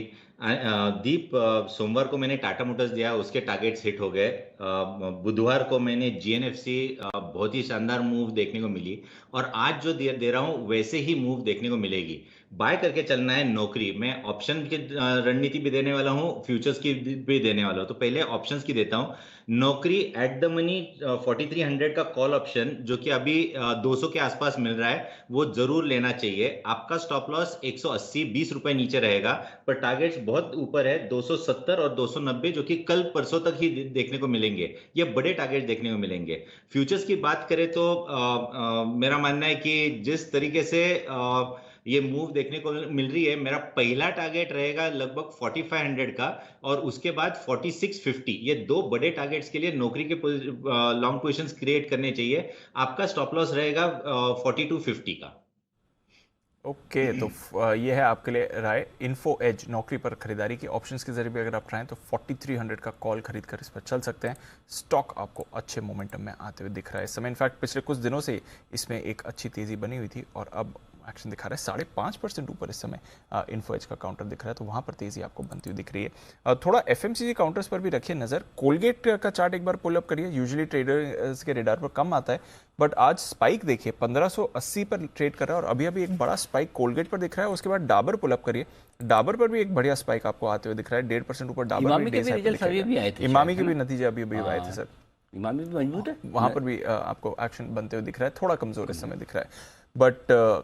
दीप, सोमवार को मैंने टाटा मोटर्स दिया, उसके टारगेट्स हिट हो गए। बुधवार को मैंने जीएनएफसी, बहुत ही शानदार मूव देखने को मिली, और आज जो दे रहा हूं वैसे ही मूव देखने को मिलेगी। बाय करके चलना है नौकरी। मैं ऑप्शन की रणनीति भी देने वाला हूं, फ्यूचर्स की भी देने वाला हूं। तो पहले ऑप्शंस की देता हूं। नौकरी एट द मनी 4300 का कॉल ऑप्शन, जो कि अभी 200 के आसपास मिल रहा है, वो जरूर लेना चाहिए। आपका स्टॉप लॉस 180, 20 रुपए नीचे रहेगा, पर टारगेट्स बहुत ऊपर है, 270 और 290, जो कि कल परसों तक ही देखने को मिलेंगे। ये बड़े टारगेट देखने को मिलेंगे। फ्यूचर्स की बात करें तो मेरा मानना है कि जिस तरीके से ये मूव देखने को मिल रही है, मेरा पहला टारगेट रहेगा लगभग 4500 का, और उसके बाद 4650। ये दो बड़े टारगेट्स के लिए नौकरी के लॉन्ग पोजीशंस क्रिएट करने चाहिए। आपका स्टॉप लॉस रहेगा 4250 का। ओके, तो ये है आपके लिए राय। इन्फो एज नौकरी पर खरीदारी की ऑप्शंस के जरिए भी अगर आप चाहें तो 4300 का कॉल खरीद कर इस पर चल सकते हैं। स्टॉक आपको अच्छे मोमेंटम में आते हुए दिख रहा है इस समय। इनफैक्ट पिछले कुछ दिनों से इसमें एक अच्छी तेजी बनी हुई थी और अब एक्शन दिखा रहा है 5.5% ऊपर इस समय इन्फो एज का काउंटर दिख रहा है, तो वहाँ पर तेजी आपको बनती हुई दिख रही है। थोड़ा एफएमसीजी काउंटर्स पर भी रखिए नज़र। कोलगेट का चार्ट एक बार पुल अप करिए। यूजुअली ट्रेडर्स के रेडार पर कम आता है, बट आज स्पाइक देखिए 1580 पर ट्रेड कर रहा है और अभी अभी एक बड़ा स्पाइक कोलगेट पर दिख रहा है। उसके बाद डाबर पुल अप करिए। डाबर पर भी एक बढ़िया स्पाइक आपको आते हुए दिख रहा है, 1.5% ऊपर डाबर। इमामी के भी रिजल्ट अभी आए थे, इमामी के भी नतीजे अभी अभी आए थे सर। इमामी भी मजबूत है, वहां पर भी आपको एक्शन बनते हुए दिख रहा है। थोड़ा कमजोर इस समय दिख रहा है, but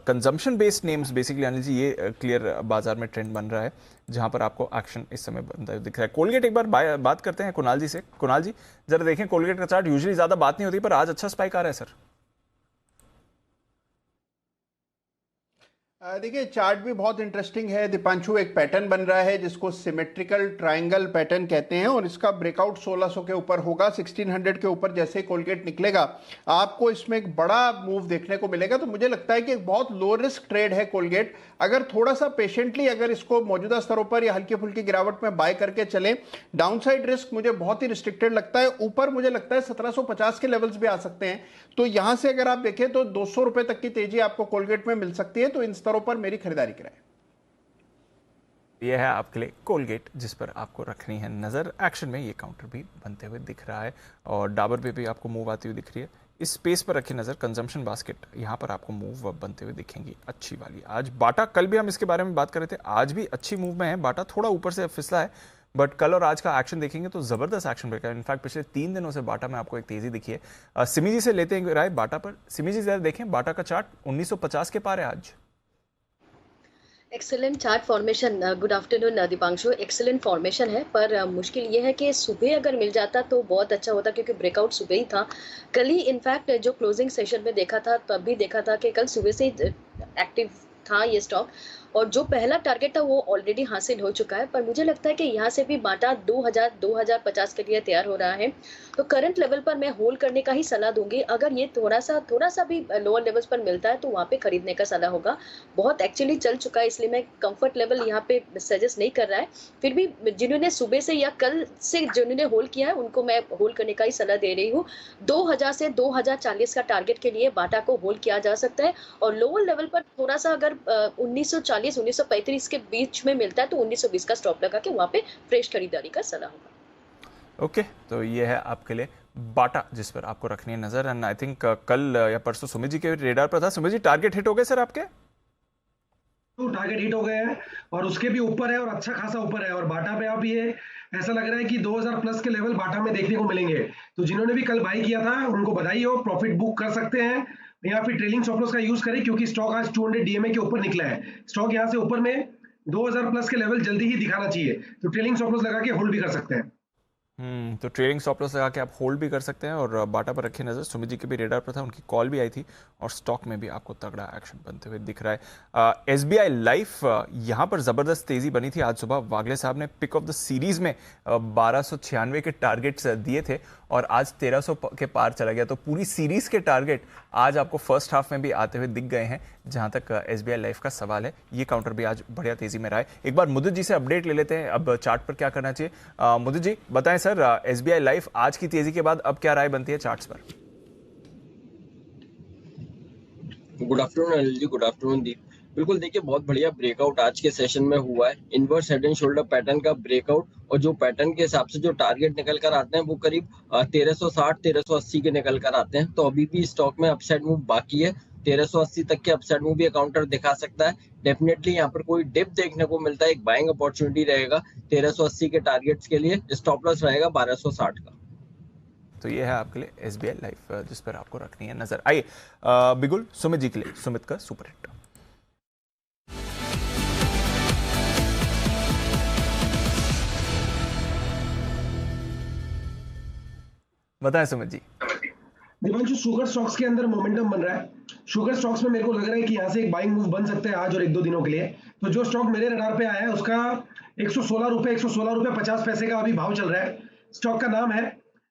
consumption based names basically Anil ji ये क्लियर बाजार में ट्रेंड बन रहा है जहां पर आपको एक्शन इस समय बनता हुआ दिख रहा है। कोलगेट एक बार बात करते हैं कुणाल जी से। कुणाल जी जरा देखें कोलगेट का चार्ट। यूजुअली ज्यादा बात नहीं होती पर आज अच्छा स्पाइक आ रहा है सर। देखिए चार्ट भी बहुत इंटरेस्टिंग है दीपांशु। एक पैटर्न बन रहा है जिसको सिमेट्रिकल ट्रायंगल पैटर्न कहते हैं और इसका ब्रेकआउट 1600 के ऊपर होगा। 1600 के ऊपर जैसे ही कोलगेट निकलेगा आपको इसमें एक बड़ा मूव देखने को मिलेगा। तो मुझे लगता है कि एक बहुत लो रिस्क ट्रेड है कोलगेट। अगर थोड़ा सा पेशेंटली अगर इसको मौजूदा स्तरों पर या हल्की फुल्की गिरावट में बाय करके चलें, डाउनसाइड रिस्क मुझे बहुत ही रिस्ट्रिक्टेड लगता है। ऊपर मुझे लगता है 1750 के लेवल्स भी आ सकते हैं। तो यहां से अगर आप देखें तो 200 रुपए तक की तेजी आपको कोलगेट में मिल सकती है। तो इन स्तरों पर मेरी खरीदारी कराएं। यह है आपके लिए कोलगेट जिस पर आपको रखनी है नजर। एक्शन में ये काउंटर भी बनते हुए दिख रहा है और डाबर पे भी आपको मूव आती हुई दिख रही है। इस स्पेस पर रखिए नजर। कंजम्पशन बास्केट यहाँ पर आपको मूव बनते हुए दिखेंगी अच्छी वाली। आज बाटा, कल भी हम इसके बारे में बात कर रहे थे, आज भी अच्छी मूव में है बाटा। थोड़ा ऊपर से फिसला है बट कल और आज का एक्शन देखेंगे तो जबरदस्त एक्शन ब्रेक है। इनफैक्ट पिछले 3 दिनों से बाटा में आपको एक तेजी दिखी है। सिमी जी से लेते हैं राय बाटा पर। सिमी जी जरा देखें बाटा का चार्ट 1950 के पार है आज। Excellent chart formation. Good afternoon Deepanshu. Excellent formation है पर मुश्किल ये है कि सुबह अगर मिल जाता तो बहुत अच्छा होता क्योंकि ब्रेकआउट सुबह ही था। कल ही इनफैक्ट जो क्लोजिंग सेशन में देखा था तब भी देखा था कि कल सुबह से ही एक्टिव था ये स्टॉक और जो पहला टारगेट था वो ऑलरेडी हासिल हो चुका है। पर मुझे लगता है कि यहाँ से भी बाटा 2050 के लिए तैयार हो रहा है। तो करंट लेवल पर मैं होल्ड करने का ही सलाह दूंगी। अगर ये थोड़ा सा भी लोअर लेवल्स पर मिलता है तो वहाँ पे खरीदने का सलाह होगा। बहुत एक्चुअली चल चुका है इसलिए मैं कंफर्ट लेवल यहाँ पे सजेस्ट नहीं कर रहा है। फिर भी जिन्होंने सुबह से या कल से जिन्होंने होल्ड किया है उनको मैं होल्ड करने का ही सलाह दे रही हूँ। 2000 से 2040 का टारगेट के लिए बाटा को होल्ड किया जा सकता है और लोअर लेवल पर थोड़ा सा अगर 1940-1935 के बीच में मिलता है तो 1920 का स्टॉप लगा के वहाँ पे फ्रेश खरीदारी का सलाह होगा। ओके, तो ये है आपके लिए बाटा जिस पर आपको रखनी है नजर। एंड आई थिंक कल या परसों सुमित जी के रेडार पर था। सुमित जी टारगेट हिट हो गए सर आपके? तो टारगेट हिट हो गए हैं और उसके भी ऊपर है और अच्छा खासा ऊपर है। और बाटा पे आप ये ऐसा लग रहा है कि 2000 प्लस के लेवल बाटा में देखने को मिलेंगे। तो जिन्होंने भी कल बाई किया था उनको बधाई हो, प्रॉफिट बुक कर सकते हैं या फिर ट्रेलिंग स्टॉप लॉस का यूज करें, क्योंकि स्टॉक आज 200 डीएमए के ऊपर निकला है। स्टॉक यहाँ से ऊपर में 2000 प्लस के लेवल जल्दी ही दिखाना चाहिए, तो ट्रेलिंग स्टॉप लॉस लगा के होल्ड भी कर सकते हैं। तो ट्रेलिंग स्टॉप लॉस लगा के आप होल्ड भी कर सकते हैं और बाटा पर रखिए नजर। सुमित जी के भी रेडार पर था, उनकी कॉल भी आई थी और स्टॉक में भी आपको तगड़ा एक्शन बनते हुए दिख रहा है। एसबीआई लाइफ यहाँ पर जबरदस्त तेजी बनी थी आज सुबह। वागले साहब ने पिक ऑफ द सीरीज में 1296 के टारगेट्स दिए थे और आज 1300 के पार चला गया। तो पूरी सीरीज के टारगेट आज आपको फर्स्ट हाफ में भी आते हुए दिख गए हैं। जहां तक एसबीआई लाइफ का सवाल है, ये काउंटर भी आज बढ़िया तेजी में रहा है। एक बार मुदित जी से अपडेट ले लेते हैं, अब चार्ट पर क्या करना चाहिए। मुदित जी बताएं सर, एसबीआई लाइफ आज की तेजी के बाद अब क्या राय बनती है चार्ट्स पर? Good afternoon Anil ji, good afternoon दीप। बिल्कुल देखिए, बहुत बढ़िया ब्रेकआउट आज के सेशन में हुआ है। Inverse head and shoulder pattern का ब्रेकआउट, और जो पैटर्न के हिसाब से जो टारगेट निकल कर आते हैं वो करीब 1360 1380 के निकल कर आते हैं। तो अभी भी स्टॉक में अपसाइड मूव बाकी है। 1380 तक के अपसाइड मूव भी काउंटर दिखा सकता है। डेफिनेटली यहाँ पर कोई डिप देखने को मिलता है, एक बाइंग अपॉर्चुनिटी रहेगा 1380 के टारगेट्स के लिए। स्टॉप लॉस रहेगा 1260 का। तो ये है आपके लिए एसबीआई लाइफ जिस पर आपको रखनी है नजर। आइए बिगुल सुमित जी के लिए सुमित का सुपर हिट। बताएं सुमित जी। दिवांशु, शुगर स्टॉक्स के अंदर मोमेंटम बन रहा है। शुगर स्टॉक्स में मेरे को लग रहा है कि यहाँ से एक बाइंग मूव बन सकता है आज और 1-2 दिनों के लिए। तो जो स्टॉक मेरे रडार पे आया है उसका 116 रुपए 50 पैसे का अभी भाव चल रहा है। स्टॉक का नाम है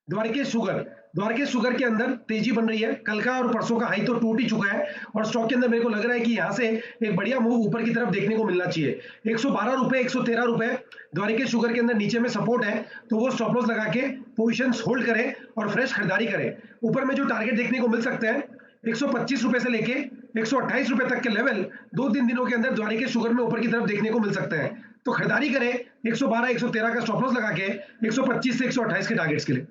द्वारकेश शुगर। द्वारकेश शुगर के अंदर तेजी बन रही है। कल का और परसों का हाई तो टूट ही चुका है और स्टॉक के अंदर मेरे को लग रहा है कि यहाँ से एक बढ़िया मूव ऊपर की तरफ देखने को मिलना चाहिए। 112 रुपए 113 रुपए द्वारकेश शुगर के अंदर नीचे में सपोर्ट है, तो वो स्टॉप लॉस लगा के पोजीशंस होल्ड करें और फ्रेश खरीदारी करें। ऊपर में जो टारगेट देखने को मिल सकते हैं 125 रुपए से लेके 128 रुपए तक के लेवल 2-3 दिनों के अंदर द्वारकेश शुगर में ऊपर की तरफ देखने को मिल सकते हैं। तो खरीदारी करें 112 113 का स्टॉप लॉस लगा के 125 से 128 के टारगेट्स के लिए।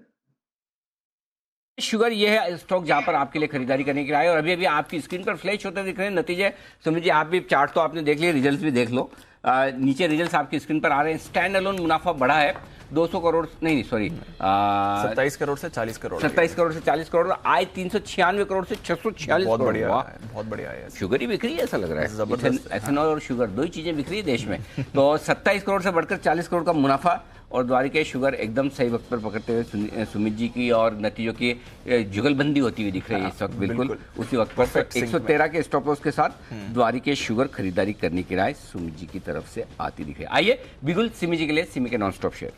शुगर ये है स्टॉक जहां पर आपके लिए खरीदारी करने के लिए आए और अभी अभी आपकी स्क्रीन पर फ्लैश होते दिख रहे हैं नतीजे। सुमित जी, आप भी चार्ट तो आपने देख लिया, रिजल्ट्स भी देख लो। नीचे रिजल्ट्स आपकी स्क्रीन पर आ रहे हैं। स्टैंड अलोन मुनाफा बढ़ा है 200 करोड़ नहीं सॉरी 27 करोड़ से 40 करोड़ 27 करोड़ से 40 करोड़ आय 396 करोड़ से 646 बहुत करोड़। बढ़िया है, बहुत बढ़िया है। शुगर ही बिक्री है ऐसा लग रहा है। जबरदस्त। एथेनॉल और शुगर दो ही चीजें बिक्री है देश में। तो 27 करोड़ से बढ़कर 40 करोड़ का मुनाफा और द्वारकेश शुगर एकदम सही वक्त पर पकड़ते हुए सुमित जी की और नतीजों की जुगलबंदी होती हुई दिख रही है इस वक्त। बिल्कुल उसी वक्त पर 113 के स्टॉप लॉस के साथ द्वारकेश शुगर खरीदारी करने की राय सुमित जी की तरफ से आती दिख रही है। आइए बिगुल सिमी जी के लिए सिमी के नॉन स्टॉप शेयर।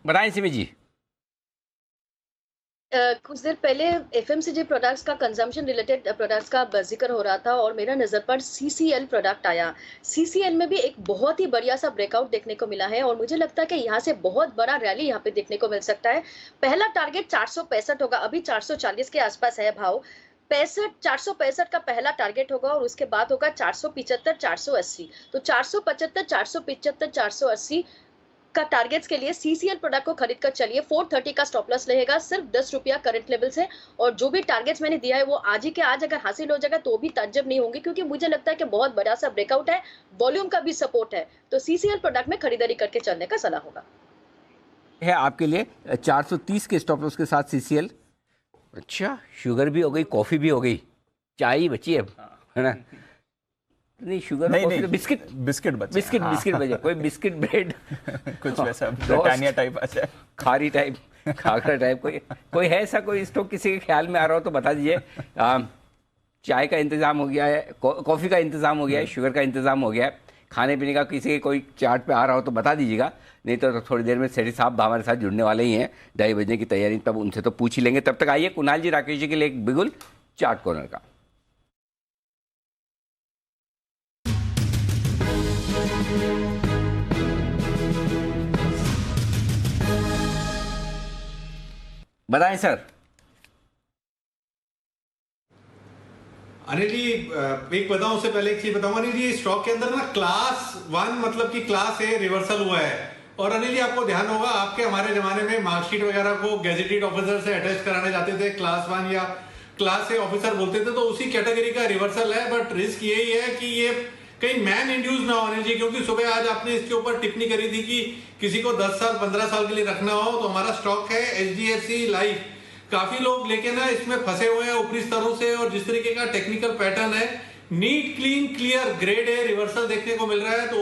बताएं सिमी जी। कुछ देर पहले एफएमसीजी प्रोडक्ट्स का कंजम्पशन रिलेटेड प्रोडक्ट्स का जिक्र हो रहा था और मेरा नज़र पर सीसीएल प्रोडक्ट आया। सीसीएल में भी एक बहुत ही बढ़िया सा ब्रेकआउट देखने को मिला है और मुझे लगता है कि यहाँ से बहुत बड़ा रैली यहाँ पे देखने को मिल सकता है। पहला टारगेट 465 होगा, अभी 440 के आसपास है भाव। 465 का पहला टारगेट होगा और उसके बाद होगा 475 480। तो 475 475 480 का टारगेट्स के लिए सीसीएल प्रोडक्ट को खरीद कर चलिए। 430 का स्टॉप लॉस रहेगा, सिर्फ 10 रुपया करंट लेवल से। और जो भी टारगेट्स मैंने दिया है वो आज ही के आज अगर हासिल हो जाएगा तो भी ताज्जुब नहीं होंगे, क्योंकि मुझे लगता है कि बहुत बड़ा सा ब्रेकआउट है, वॉल्यूम का भी सपोर्ट है। तो सीसीएल प्रोडक्ट में खरीदारी करके चलने का सलाह होगा है आपके लिए 430 के स्टॉप लॉस के साथ सीसीएल। अच्छा, शुगर भी हो गई, कॉफी भी हो गई, चाय ही बची है ना? नहीं शुगर नहीं, बिस्किट बचे कोई बिस्किट ब्रेड कुछ वैसा ब्रिटानिया टाइप, अच्छा खारी टाइप, खाखरा टाइप कोई है ऐसा कोई स्टॉक किसी के ख्याल में आ रहा हो तो बता दीजिए। चाय का इंतजाम हो गया है, कॉफी का इंतजाम हो गया है, शुगर का इंतजाम हो गया है, खाने पीने का किसी के कोई चार्ट पे आ रहा हो तो बता दीजिएगा। नहीं तो थोड़ी देर में सेठी साहब हमारे साथ जुड़ने वाले ही हैं, 2:30 बजने की तैयारी, तब उनसे तो पूछ ही लेंगे। तब तक आइए कुणाल जी राकेश जी के लिए एक बिगुल चार्ट कॉर्नर का। बताएं सर। अनिल जी, एक बताऊं उससे पहले एक चीज बताऊंगा। अनिल जी, स्टॉक के अंदर ना क्लास 1 मतलब कि क्लास ए रिवर्सल हुआ है और अनिल जी आपको ध्यान होगा, आपके हमारे जमाने में मार्कशीट वगैरह को गैजेटेड ऑफिसर से अटैच कराने जाते थे, क्लास 1 या क्लास ए ऑफिसर बोलते थे, तो उसी कैटेगरी का रिवर्सल है। बट रिस्क यही है कि ये कहीं मैन इंड्यूस ना हो अनिल जी, क्योंकि सुबह आज आपने इसके ऊपर टिप्पणी करी थी कि किसी को 10 साल 15 साल के लिए रखना हो, तो हमारा स्टॉक है HDFC लाइफ। काफी लोग लेकिन ना इसमें फंसे हुए हैं ऊपरी स्तरों से, और जिस तरीके का टेक्निकल पैटर्न है, neat clean clear grade A reversal देखने को मिल रहा है, तो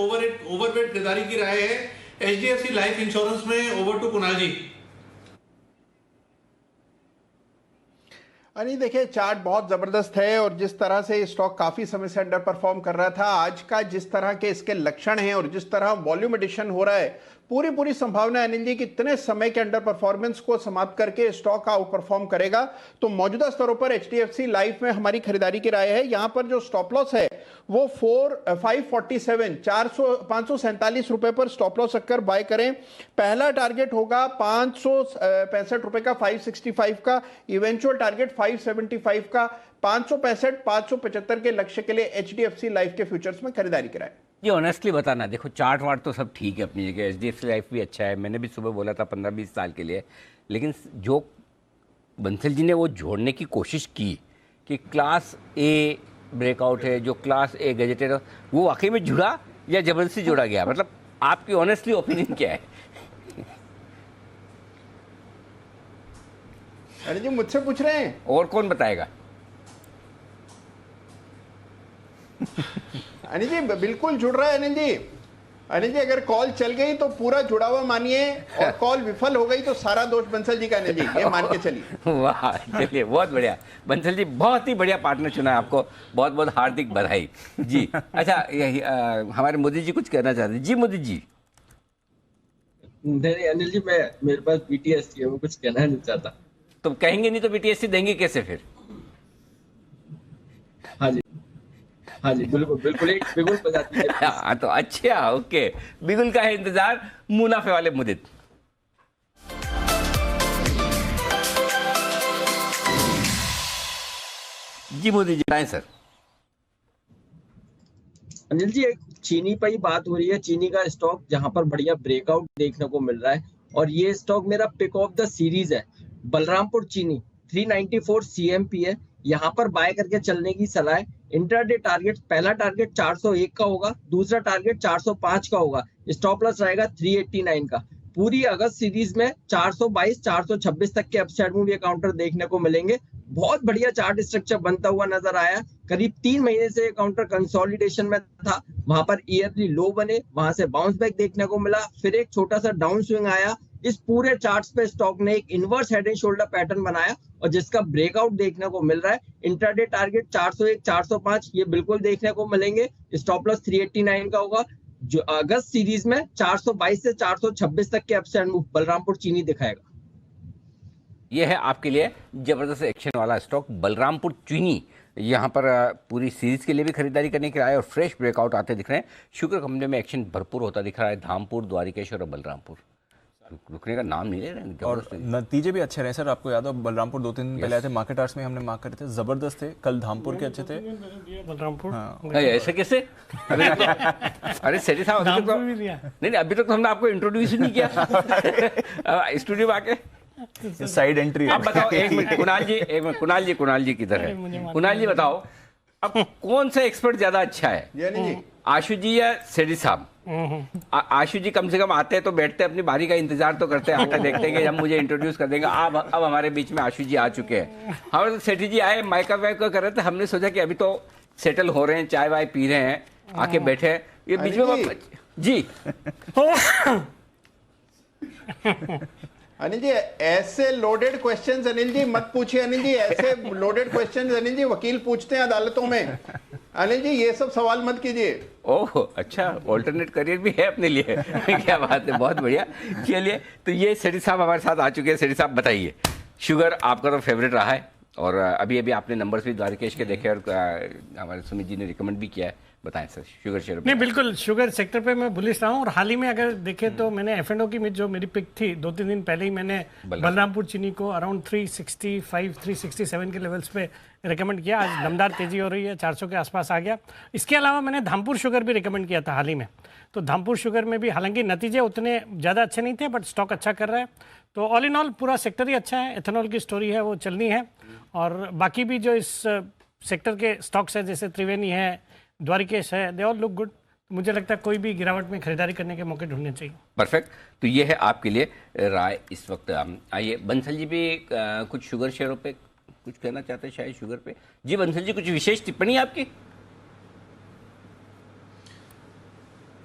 ओवरवेट खरीदारी की राय है HDFC लाइफ इंश्योरेंस में। ओवर टू कुणाल जी। अनिल देखिए, चार्ट बहुत जबरदस्त है और जिस तरह से स्टॉक काफी समय से अंडर परफॉर्म कर रहा था, आज का जिस तरह के इसके लक्षण हैं और जिस तरह वॉल्यूम एडिशन हो रहा है, पूरी संभावना है अनिल जी कि इतने समय के अंडर परफॉर्मेंस को समाप्त करके स्टॉक आउट परफॉर्म करेगा। तो मौजूदा स्तरों पर HDFC लाइफ में हमारी खरीदारी की राय है। यहां पर जो स्टॉप लॉस है वो 547 547 रुपए पर स्टॉप लॉस रखकर बाय करें। पहला टारगेट होगा 565 रुपए का, 565 का, इवेंचुअल टारगेट 575 का, 565 575 के लक्ष्य के लिए HDFC लाइफ के फ्यूचर्स में खरीदारी कराएं। ये ऑनेस्टली बताना, देखो चार्ट वार्ट तो सब ठीक है अपनी जगह, HDFC लाइफ भी अच्छा है, मैंने भी सुबह बोला था 15-20 साल के लिए, लेकिन जो बंसल जी ने वो जोड़ने की कोशिश की कि क्लास ए ब्रेकआउट है, जो क्लास ए गजेटेड, वो वाकई में जुड़ा या जबरदस्ती जोड़ा गया? मतलब आपकी ऑनेस्टली ओपिनियन क्या है? अरे जी मुझसे पूछ रहे हैं, और कौन बताएगा? अनिल जी बिल्कुल जुड़ रहा है अनिल जी। अनिल जी अगर कॉल चल गई तो पूरा जुड़ा हुआ मानिए, और कॉल विफल हो गई तो सारा दोष बंसल जी का अनिल जी, ये मान के चलिए। वाह, चलिए बहुत बढ़िया बंसल जी, बहुत ही बढ़िया पार्टनर चुना है, आपको बहुत बहुत हार्दिक बधाई जी। अच्छा, हमारे मोदी जी कुछ कहना चाहते हैं? जी मोदी जी। नहीं अनिल जी, मेरे पास BTSC है, मैं कुछ कहना नहीं चाहता। तो कहेंगे नहीं तो BTSC देंगे कैसे फिर? हाँ जी बिल्कुल बिल्कुल, एक बिगुल बजाती है। हाँ तो अच्छा, ओके, बिगुल का है इंतजार, मुनाफे वाले मुदित। जी मोदी जी बताएं सर। अनिल जी, एक चीनी पर ही बात हो रही है, चीनी का स्टॉक जहां पर बढ़िया ब्रेकआउट देखने को मिल रहा है, और ये स्टॉक मेरा पिक ऑफ द सीरीज है। बलरामपुर चीनी 394 CMP है, यहाँ पर बाय करके चलने की सलाह है। इंट्राडे टारगेट, पहला टारगेट 401 का होगा, दूसरा टारगेट 405 का होगा, स्टॉप लॉस रहेगा 389 का। पूरी अगस्त सीरीज में 422 426 तक के अपसाइड मूव ये काउंटर देखने को मिलेंगे। बहुत बढ़िया चार्ट स्ट्रक्चर बनता हुआ नजर आया। करीब 3 महीने से काउंटर कंसोलिडेशन में था, वहां पर ईयरली लो बने, वहां से बाउंस बैक देखने को मिला, फिर एक छोटा सा डाउन स्विंग आया। इस पूरे चार्ट्स पे स्टॉक ने एक inverse head and shoulder pattern बनाया, और जिसका ब्रेकआउट देखने को मिल रहा है। इंट्राडे टारगेट 401 405 ये बिल्कुल देखने को मिलेंगे, स्टॉप लॉस 389 का होगा। जो अगस्त सीरीज में 422 से 426 तक के अपसाइड मूव बलरामपुर चीनी दिखाएगा। यह है आपके लिए जबरदस्त एक्शन वाला स्टॉक बलरामपुर चीनी। यहाँ पर पूरी सीरीज के लिए भी खरीदारी करने के लिए आए और फ्रेश ब्रेकआउट आते दिख रहे हैं। शुक्र कंपनी में एक्शन भरपूर होता दिख रहा है। धामपुर, द्वारिकेश्वर और बलरामपुर रुकने का नाम नहीं ले रहे हैं, और नतीजे भी अच्छे रहे सर। आपको याद हो बलरामपुर 2-3 दिन पहले आए थे, मार्केट आवर्स में हमने मार्क करे थे, जबरदस्त थे। कल धामपुर के अच्छे थे। बलरामपुर ऐसे कैसे? अरे सेठी साहब नहीं, अभी तक तो हमने आपको इंट्रोड्यूस ही नहीं किया स्टूडियो में आके। Side entry. अब बताओ, एक मिनट कुणाल जी किधर है? कुणाल जी बताओ, अब कौन सा एक्सपर्ट ज्यादा अच्छा है, आशु जी या सेठी साहब? आशु जी कम से कम आते हैं तो बैठते हैं, अपनी बारी का इंतजार तो करते हैं, आकर देखते हैं कि हम मुझे इंट्रोड्यूस कर देंगे। अब हमारे बीच में आशु जी आ चुके हैं। हमारे तो सेठी जी आए, माइका वाइका कर रहे थे, हमने सोचा कि अभी तो सेटल हो रहे हैं, चाय वाय पी रहे हैं, आके बैठे हैं। ये बीच में जी अनिल जी ऐसे लोडेड क्वेश्चंस अनिल जी मत पूछिए। अनिल जी ऐसे लोडेड क्वेश्चंस अनिल जी वकील पूछते हैं अदालतों में। अनिल जी ये सब सवाल मत कीजिए। ओह अच्छा, ऑल्टरनेट करियर भी है अपने लिए। क्या बात है, बहुत बढ़िया। चलिए, तो ये सेठी साहब हमारे साथ आ चुके हैं। सेठी साहब बताइए, शुगर आपका तो फेवरेट रहा है, और अभी अभी आपने नंबर्स भी द्वारकेश के देखे और हमारे सुमित जी ने रिकमेंड भी किया है। बताएं सर शुगर शेयर नहीं, बिल्कुल शुगर सेक्टर पे मैं बुलिश रहा हूँ। और हाल ही में अगर देखें तो मैंने F&O की जो मेरी पिक थी 2-3 दिन पहले ही मैंने बलरामपुर चीनी को अराउंड 365 367 के लेवल्स पे रिकमेंड किया। आज दमदार तेजी हो रही है, 400 के आसपास आ गया। इसके अलावा मैंने धामपुर शुगर भी रिकमेंड किया था हाल ही में। तो धामपुर शुगर में भी हालांकि नतीजे उतने ज़्यादा अच्छे नहीं थे, बट स्टॉक अच्छा कर रहा है। तो ऑल इन ऑल पूरा सेक्टर ही अच्छा है। एथेनॉल की स्टोरी है वो चलनी है। और बाकी भी जो इस सेक्टर के स्टॉक्स हैं जैसे त्रिवेणी है, द्वारिकेश है, दे ऑल लुक गुड। मुझे लगता है कोई भी गिरावट में खरीदारी करने के मौके ढूंढने चाहिए। परफेक्ट। तो ये है आपके लिए राय इस वक्त। आइए बंसल जी भी कुछ शुगर शेयरों पे कुछ कहना चाहते हैं शायद शुगर पे। जी बंसल जी, कुछ विशेष टिप्पणी आपकी?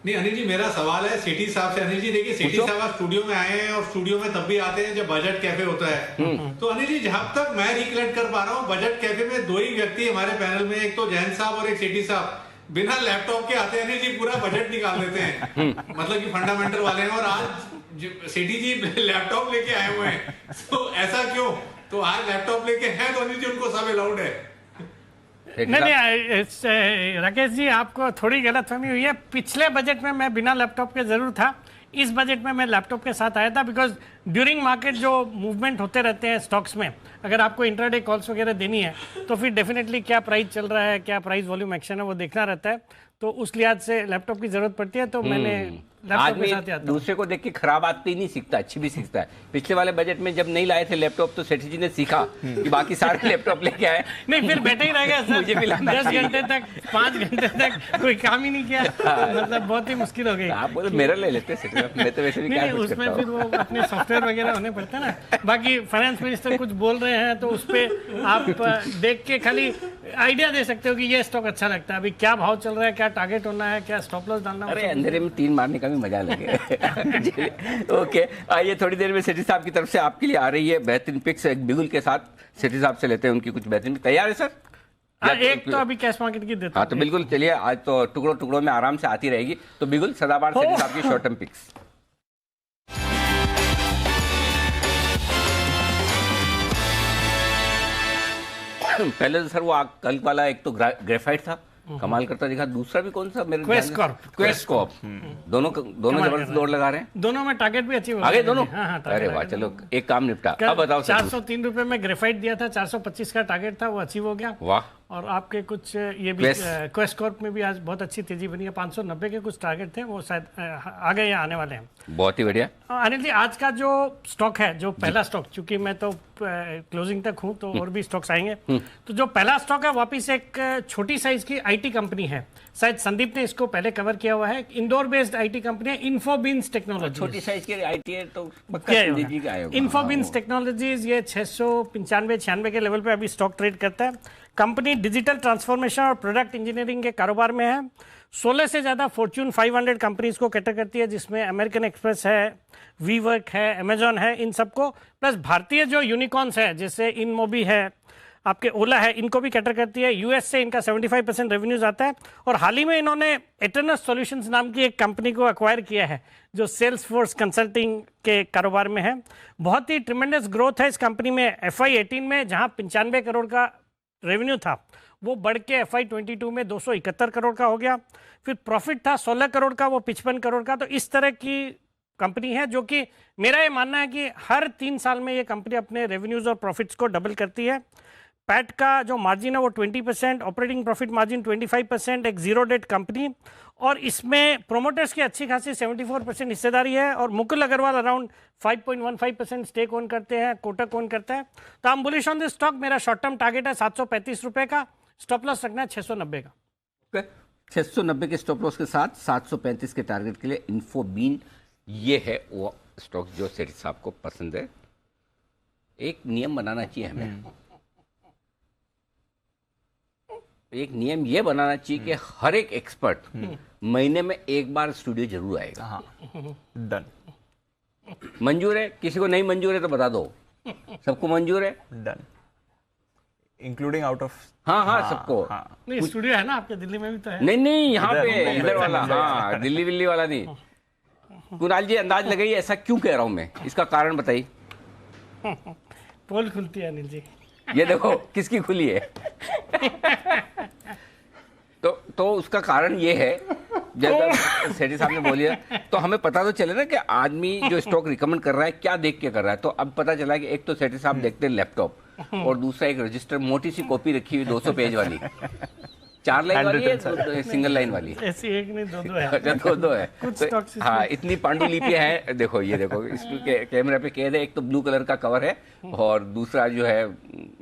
नहीं अनिल जी, मेरा सवाल है सेठी साहब से। अनिल जी देखिए, सेठी साहब आज स्टूडियो में आए हैं और स्टूडियो में तब भी आते हैं जब बजट कैफे होता है। तो अनिल जी, जहां तक मैं रिकलेक्ट कर पा रहा हूँ, बजट कैफे में 2 ही व्यक्ति हमारे पैनल में, एक तो जैन साहब और एक सेठी साहब, बिना लैपटॉप के आते हैं अनिल जी, पूरा बजट निकाल देते हैं। मतलब कि फंडामेंटल वाले हैं। और आज सेठी जी लैपटॉप लेके आए हुए हैं, तो ऐसा क्यों? तो आज लैपटॉप लेके हैं तो अनिल जी उनको सब अलाउड है। नहीं राकेश जी, आपको थोड़ी गलतफहमी हुई है। पिछले बजट में मैं बिना लैपटॉप के जरूर था, इस बजट में मैं लैपटॉप के साथ आया था। बिकॉज ड्यूरिंग मार्केट जो मूवमेंट होते रहते हैं स्टॉक्स में, अगर आपको इंट्राडे कॉल्स वगैरह देनी है तो फिर डेफिनेटली क्या प्राइस चल रहा है, क्या प्राइस वॉल्यूम एक्शन है, वो देखना रहता है। तो उस लिहाज से लैपटॉप की जरूरत पड़ती है। तो मैंने लैपटॉप के साथ आता हूं। दूसरे को देख के खराब आदतें नहीं सीखता, अच्छी भी सीखता है। पिछले वाले बजट में जब नहीं लाए थे लैपटॉप तो सेठी जी ने सीखा कि बाकी सारे लैपटॉप लेके आए। नहीं, फिर बैठे ही रह गया सर। मुझे भी 10 घंटे तक, 5 घंटे तक कोई काम ही नहीं किया। मतलब बहुत ही मुश्किल हो गई। आप बोले मेरा ले लेते सेठी, मैं तो वैसे भी क्या कुछ उसमें फिर वो अपने सॉफ्टवेयर वगैरह होने पड़ते हैं ना। बाकी फाइनेंस मिनिस्टर कुछ बोल रहे हैं तो उस पर आप देख के खाली आइडिया दे सकते हो कि ये स्टॉक अच्छा लगता है, अभी क्या भाव चल रहा है, क्या टारगेट होना है, क्या स्टॉप लॉस डालना है। अरे अंधेरे में 3 मारने का भी मजा लगे। ओके, आइए थोड़ी देर में सेठी साहब की तरफ से आपके लिए आ रही है बेहतरीन पिक्स एक बिगुल के साथ। सेठी साहब से लेते हैं उनकी कुछ बेहतरीन। तैयार है सर? एक तो अभी कैश मार्केट की देता हूं। हाँ तो बिल्कुल, चलिए आज तो टुकड़ों टुकड़ों में आराम से आती रहेगी। तो बिगुल सदाबहार सेठी साहब की शॉर्ट टर्म पिक्स। पहले तो सर वो कल वाला एक तो ग्रेफाइट था, कमाल करता दिखा। दूसरा भी कौन सा मेरे क्वेस्ट कॉर्प। दोनों जबरदस्त दौड़ लगा रहे हैं। दोनों में टारगेट भी अच्छी आगे दोनों। अरे वाह, चलो एक काम निपटा। अब बताओ। 403 रुपए में ग्रेफाइट दिया था, 425 का टारगेट था, वो अचीव हो गया। वाह। और आपके कुछ ये भी क्वेस्ट कॉर्प में भी आज बहुत अच्छी तेजी बनी है। 590 के कुछ टारगेट थे, वो शायद आगे या आने वाले हैं। बहुत ही बढ़िया। अनिल जी, आज का जो स्टॉक है, जो पहला स्टॉक, चूंकि मैं तो क्लोजिंग तक हूं तो और भी स्टॉक्स आएंगे। तो जो पहला स्टॉक है वापिस एक छोटी साइज की आईटी कंपनी है। शायद संदीप ने इसको पहले कवर किया हुआ है। इंदौर बेस्ड आईटी कंपनी है, इन्फोबिन्स टेक्नोलॉजी। छोटी साइज की आईटी है तो इन्फोबिन्स टेक्नोलॉजीज ये 695-96 के लेवल पे अभी स्टॉक ट्रेड करता है। कंपनी डिजिटल ट्रांसफॉर्मेशन और प्रोडक्ट इंजीनियरिंग के कारोबार में है। 16 से ज़्यादा फॉर्च्यून 500 कंपनीज को कैटर करती है, जिसमें अमेरिकन एक्सप्रेस है, वीवर्क है, अमेजॉन है, इन सबको, प्लस भारतीय जो यूनिकॉर्न्स है जैसे इनमोबी है, आपके ओला है, इनको भी कैटर करती है। यूएस से इनका 75% रेवेन्यूज आता है। और हाल ही में इन्होंने एटर्नस सॉल्यूशंस नाम की एक कंपनी को एक्वायर किया है जो सेल्स फोर्स कंसल्टिंग के कारोबार में है। बहुत ही ट्रिमेंडस ग्रोथ है इस कंपनी में। FY18 में जहां 95 करोड़ का रेवेन्यू था, वो बढ़ के FY22 में 271 करोड़ का हो गया। फिर प्रॉफिट था 16 करोड़ का, वो 55 करोड़ का। तो इस तरह की कंपनी है जो कि मेरा ये मानना है कि हर 3 साल में ये कंपनी अपने रेवेन्यूज और प्रॉफिट्स को डबल करती है। पैट का जो मार्जिन है वो 20%, ऑपरेटिंग प्रॉफिट मार्जिन 25%, एक जीरो डेट कंपनी। और इसमें प्रोमोटर्स की अच्छी खासी 74% हिस्सेदारी है। और Mukul Agrawal around 5.15% stake own करते हैं, कोटक ओन करता है। तो हम बुलिश ऑन दिस स्टॉक। मेरा शॉर्ट टर्म टारगेट है 735 रुपए का, स्टॉप लॉस रखना है 690 का। 690 के स्टॉप लॉस के साथ 735 के टारगेट के लिए इन्फोबीन, ये है वो स्टॉक जो सेठी साहब को पसंद है। एक नियम बनाना चाहिए हमें, एक नियम ये बनाना चाहिए कि हर एक एक्सपर्ट महीने में एक बार स्टूडियो जरूर आएगा। हाँ, डन। मंजूर है? किसी को नहीं मंजूर है तो बता दो। सबको मंजूर है? Done, including out of. हाँ, सबको। नहीं, स्टूडियो है ना आपके दिल्ली में भी तो है। नहीं, यहाँ पे इधर वाला। हाँ, दिल्ली विल्ली वाला नहीं। कुणाल जी, अंदाज लगाइए ऐसा क्यों कह रहा हूं मैं, इसका कारण बताइए। पोल खुलती है अनिल जी। ये देखो किसकी खुली है। तो उसका कारण ये है, जब सेठी साहब ने बोलिया तो हमें पता तो चले ना कि आदमी जो स्टॉक रिकमेंड कर रहा है क्या देख के कर रहा है। तो अब पता चला कि एक तो सेठी साहब देखते हैं लैपटॉप, और दूसरा एक रजिस्टर, मोटी सी कॉपी रखी हुई 200 पेज वाली, 4 लाइन वाली है, सिंगल लाइन वाली ऐसी एक नहीं, दो है। अच्छा, दो है। तो, हाँ, इतनी पांडुलिपियां हैं। देखो ये देखो, इसके कैमरे पे कैद है। एक तो ब्लू कलर का कवर है और दूसरा जो है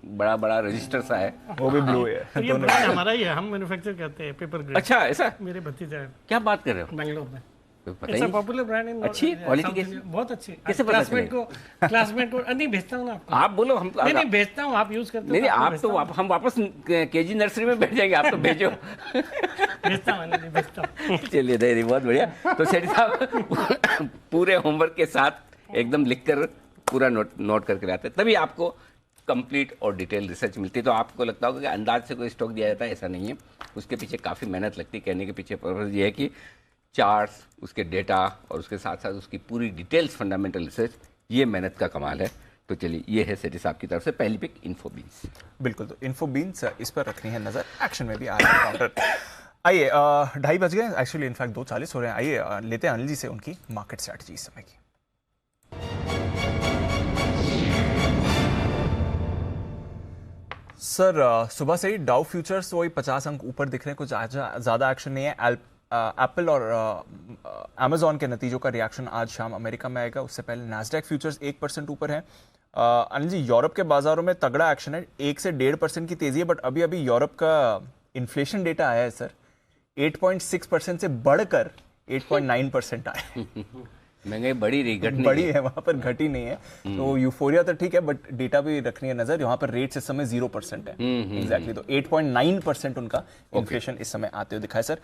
बड़ा बड़ा रजिस्टर सा है, वो भी ब्लू है। ये ब्रांड हमारा ही है, हम मैन्युफैक्चर करते हैं पेपर ग्रेड। अच्छा, ऐसा? मेरे भतीजा है। क्या बात कर रहे हो? बेंगलोर में। पता ही पॉपुलर ब्रांड है। अच्छी क्वालिटी कैसी? बहुत अच्छी। कैसे पता चले? क्लासमेट को नहीं भेजता हूँ ना आपको। आप बोलो, हम नहीं भेजता हूँ, आप यूज करते हो। नहीं, आप तो हम वापस केजी नर्सरी में बैठ जाएंगे, आप तो भेजो। भेजता हूँ। चलिए, धैर्य, बहुत बढ़िया। तो सेठी साहब पूरे होमवर्क के साथ एकदम लिखकर पूरा नोट करके लाते, तभी आपको कंप्लीट और डिटेल रिसर्च मिलती है। तो आपको लगता होगा कि अंदाज से कोई स्टॉक दिया जाता है, ऐसा नहीं है। उसके पीछे काफ़ी मेहनत लगती है। कहने के पीछे पर्पस ये है कि चार्ट्स, उसके डेटा और उसके साथ साथ उसकी पूरी डिटेल्स, फंडामेंटल रिसर्च, ये मेहनत का कमाल है। तो चलिए, ये है सेठी साहब की तरफ से पहली पिक इन्फोबीन्स। बिल्कुल, तो इन्फोबीन्स इस पर रखनी है नजर। एक्शन में भी आ रहा है काउंटर। आइए, 2:30 बज गए, एक्चुअली इनफैक्ट 2:40 हो रहे हैं। आइए लेते हैं अनिल जी से उनकी मार्केट स्ट्रैटेजी इस समय की। सर, सुबह से ही डाउ फ्यूचर्स वही 50 अंक ऊपर दिख रहे हैं, कुछ ज़्यादा एक्शन नहीं है। एप्पल और अमेजॉन के नतीजों का रिएक्शन आज शाम अमेरिका में आएगा। उससे पहले नैस्डैक फ्यूचर्स 1% ऊपर है। अनिल जी, यूरोप के बाजारों में तगड़ा एक्शन है, 1 से 1.5% की तेजी है। बट अभी अभी यूरोप का इन्फ्लेशन डेटा आया है सर, 8.6% से बढ़कर 8.9% आया है। महंगाई बढ़ी रही, घट नहीं बड़ी है, वहां पर घटी नहीं है। तो यूफोरिया तो ठीक है, बट डेटा भी रखनी है नजर। यहाँ पर रेट इस समय 0% है एग्जैक्टली। तो 8.9% उनका इन्फ्लेशन इस समय आते हुए दिखा है सर।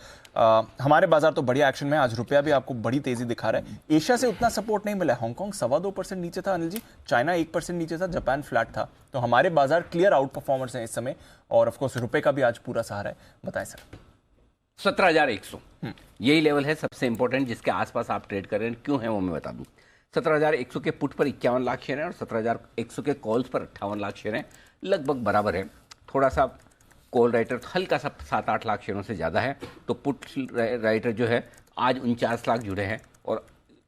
हमारे बाजार तो बढ़िया एक्शन में, आज रुपया भी आपको बड़ी तेजी दिखा रहा है। एशिया से उतना सपोर्ट नहीं मिला है। हांगकांग 2.25% नीचे था अनिल जी, चाइना 1% नीचे था, जापान फ्लैट था। तो हमारे बाजार क्लियर आउट परफॉर्मर्स हैं इस समय, और ऑफकोर्स रुपए का भी आज पूरा सहारा है। बताएं सर। 17,100 यही लेवल है सबसे इंपॉर्टेंट, जिसके आसपास आप ट्रेड कर रहे हैं। क्यों है वो मैं बता दूं। 17,100 के पुट पर 51 लाख शेयर हैं और 17,100 के कॉल्स पर 58 लाख शेयर हैं, लगभग बराबर है। थोड़ा सा कॉल राइटर हल्का सा 7-8 लाख शेयरों से ज़्यादा है। तो पुट राइटर जो है आज 49 लाख जुड़े हैं और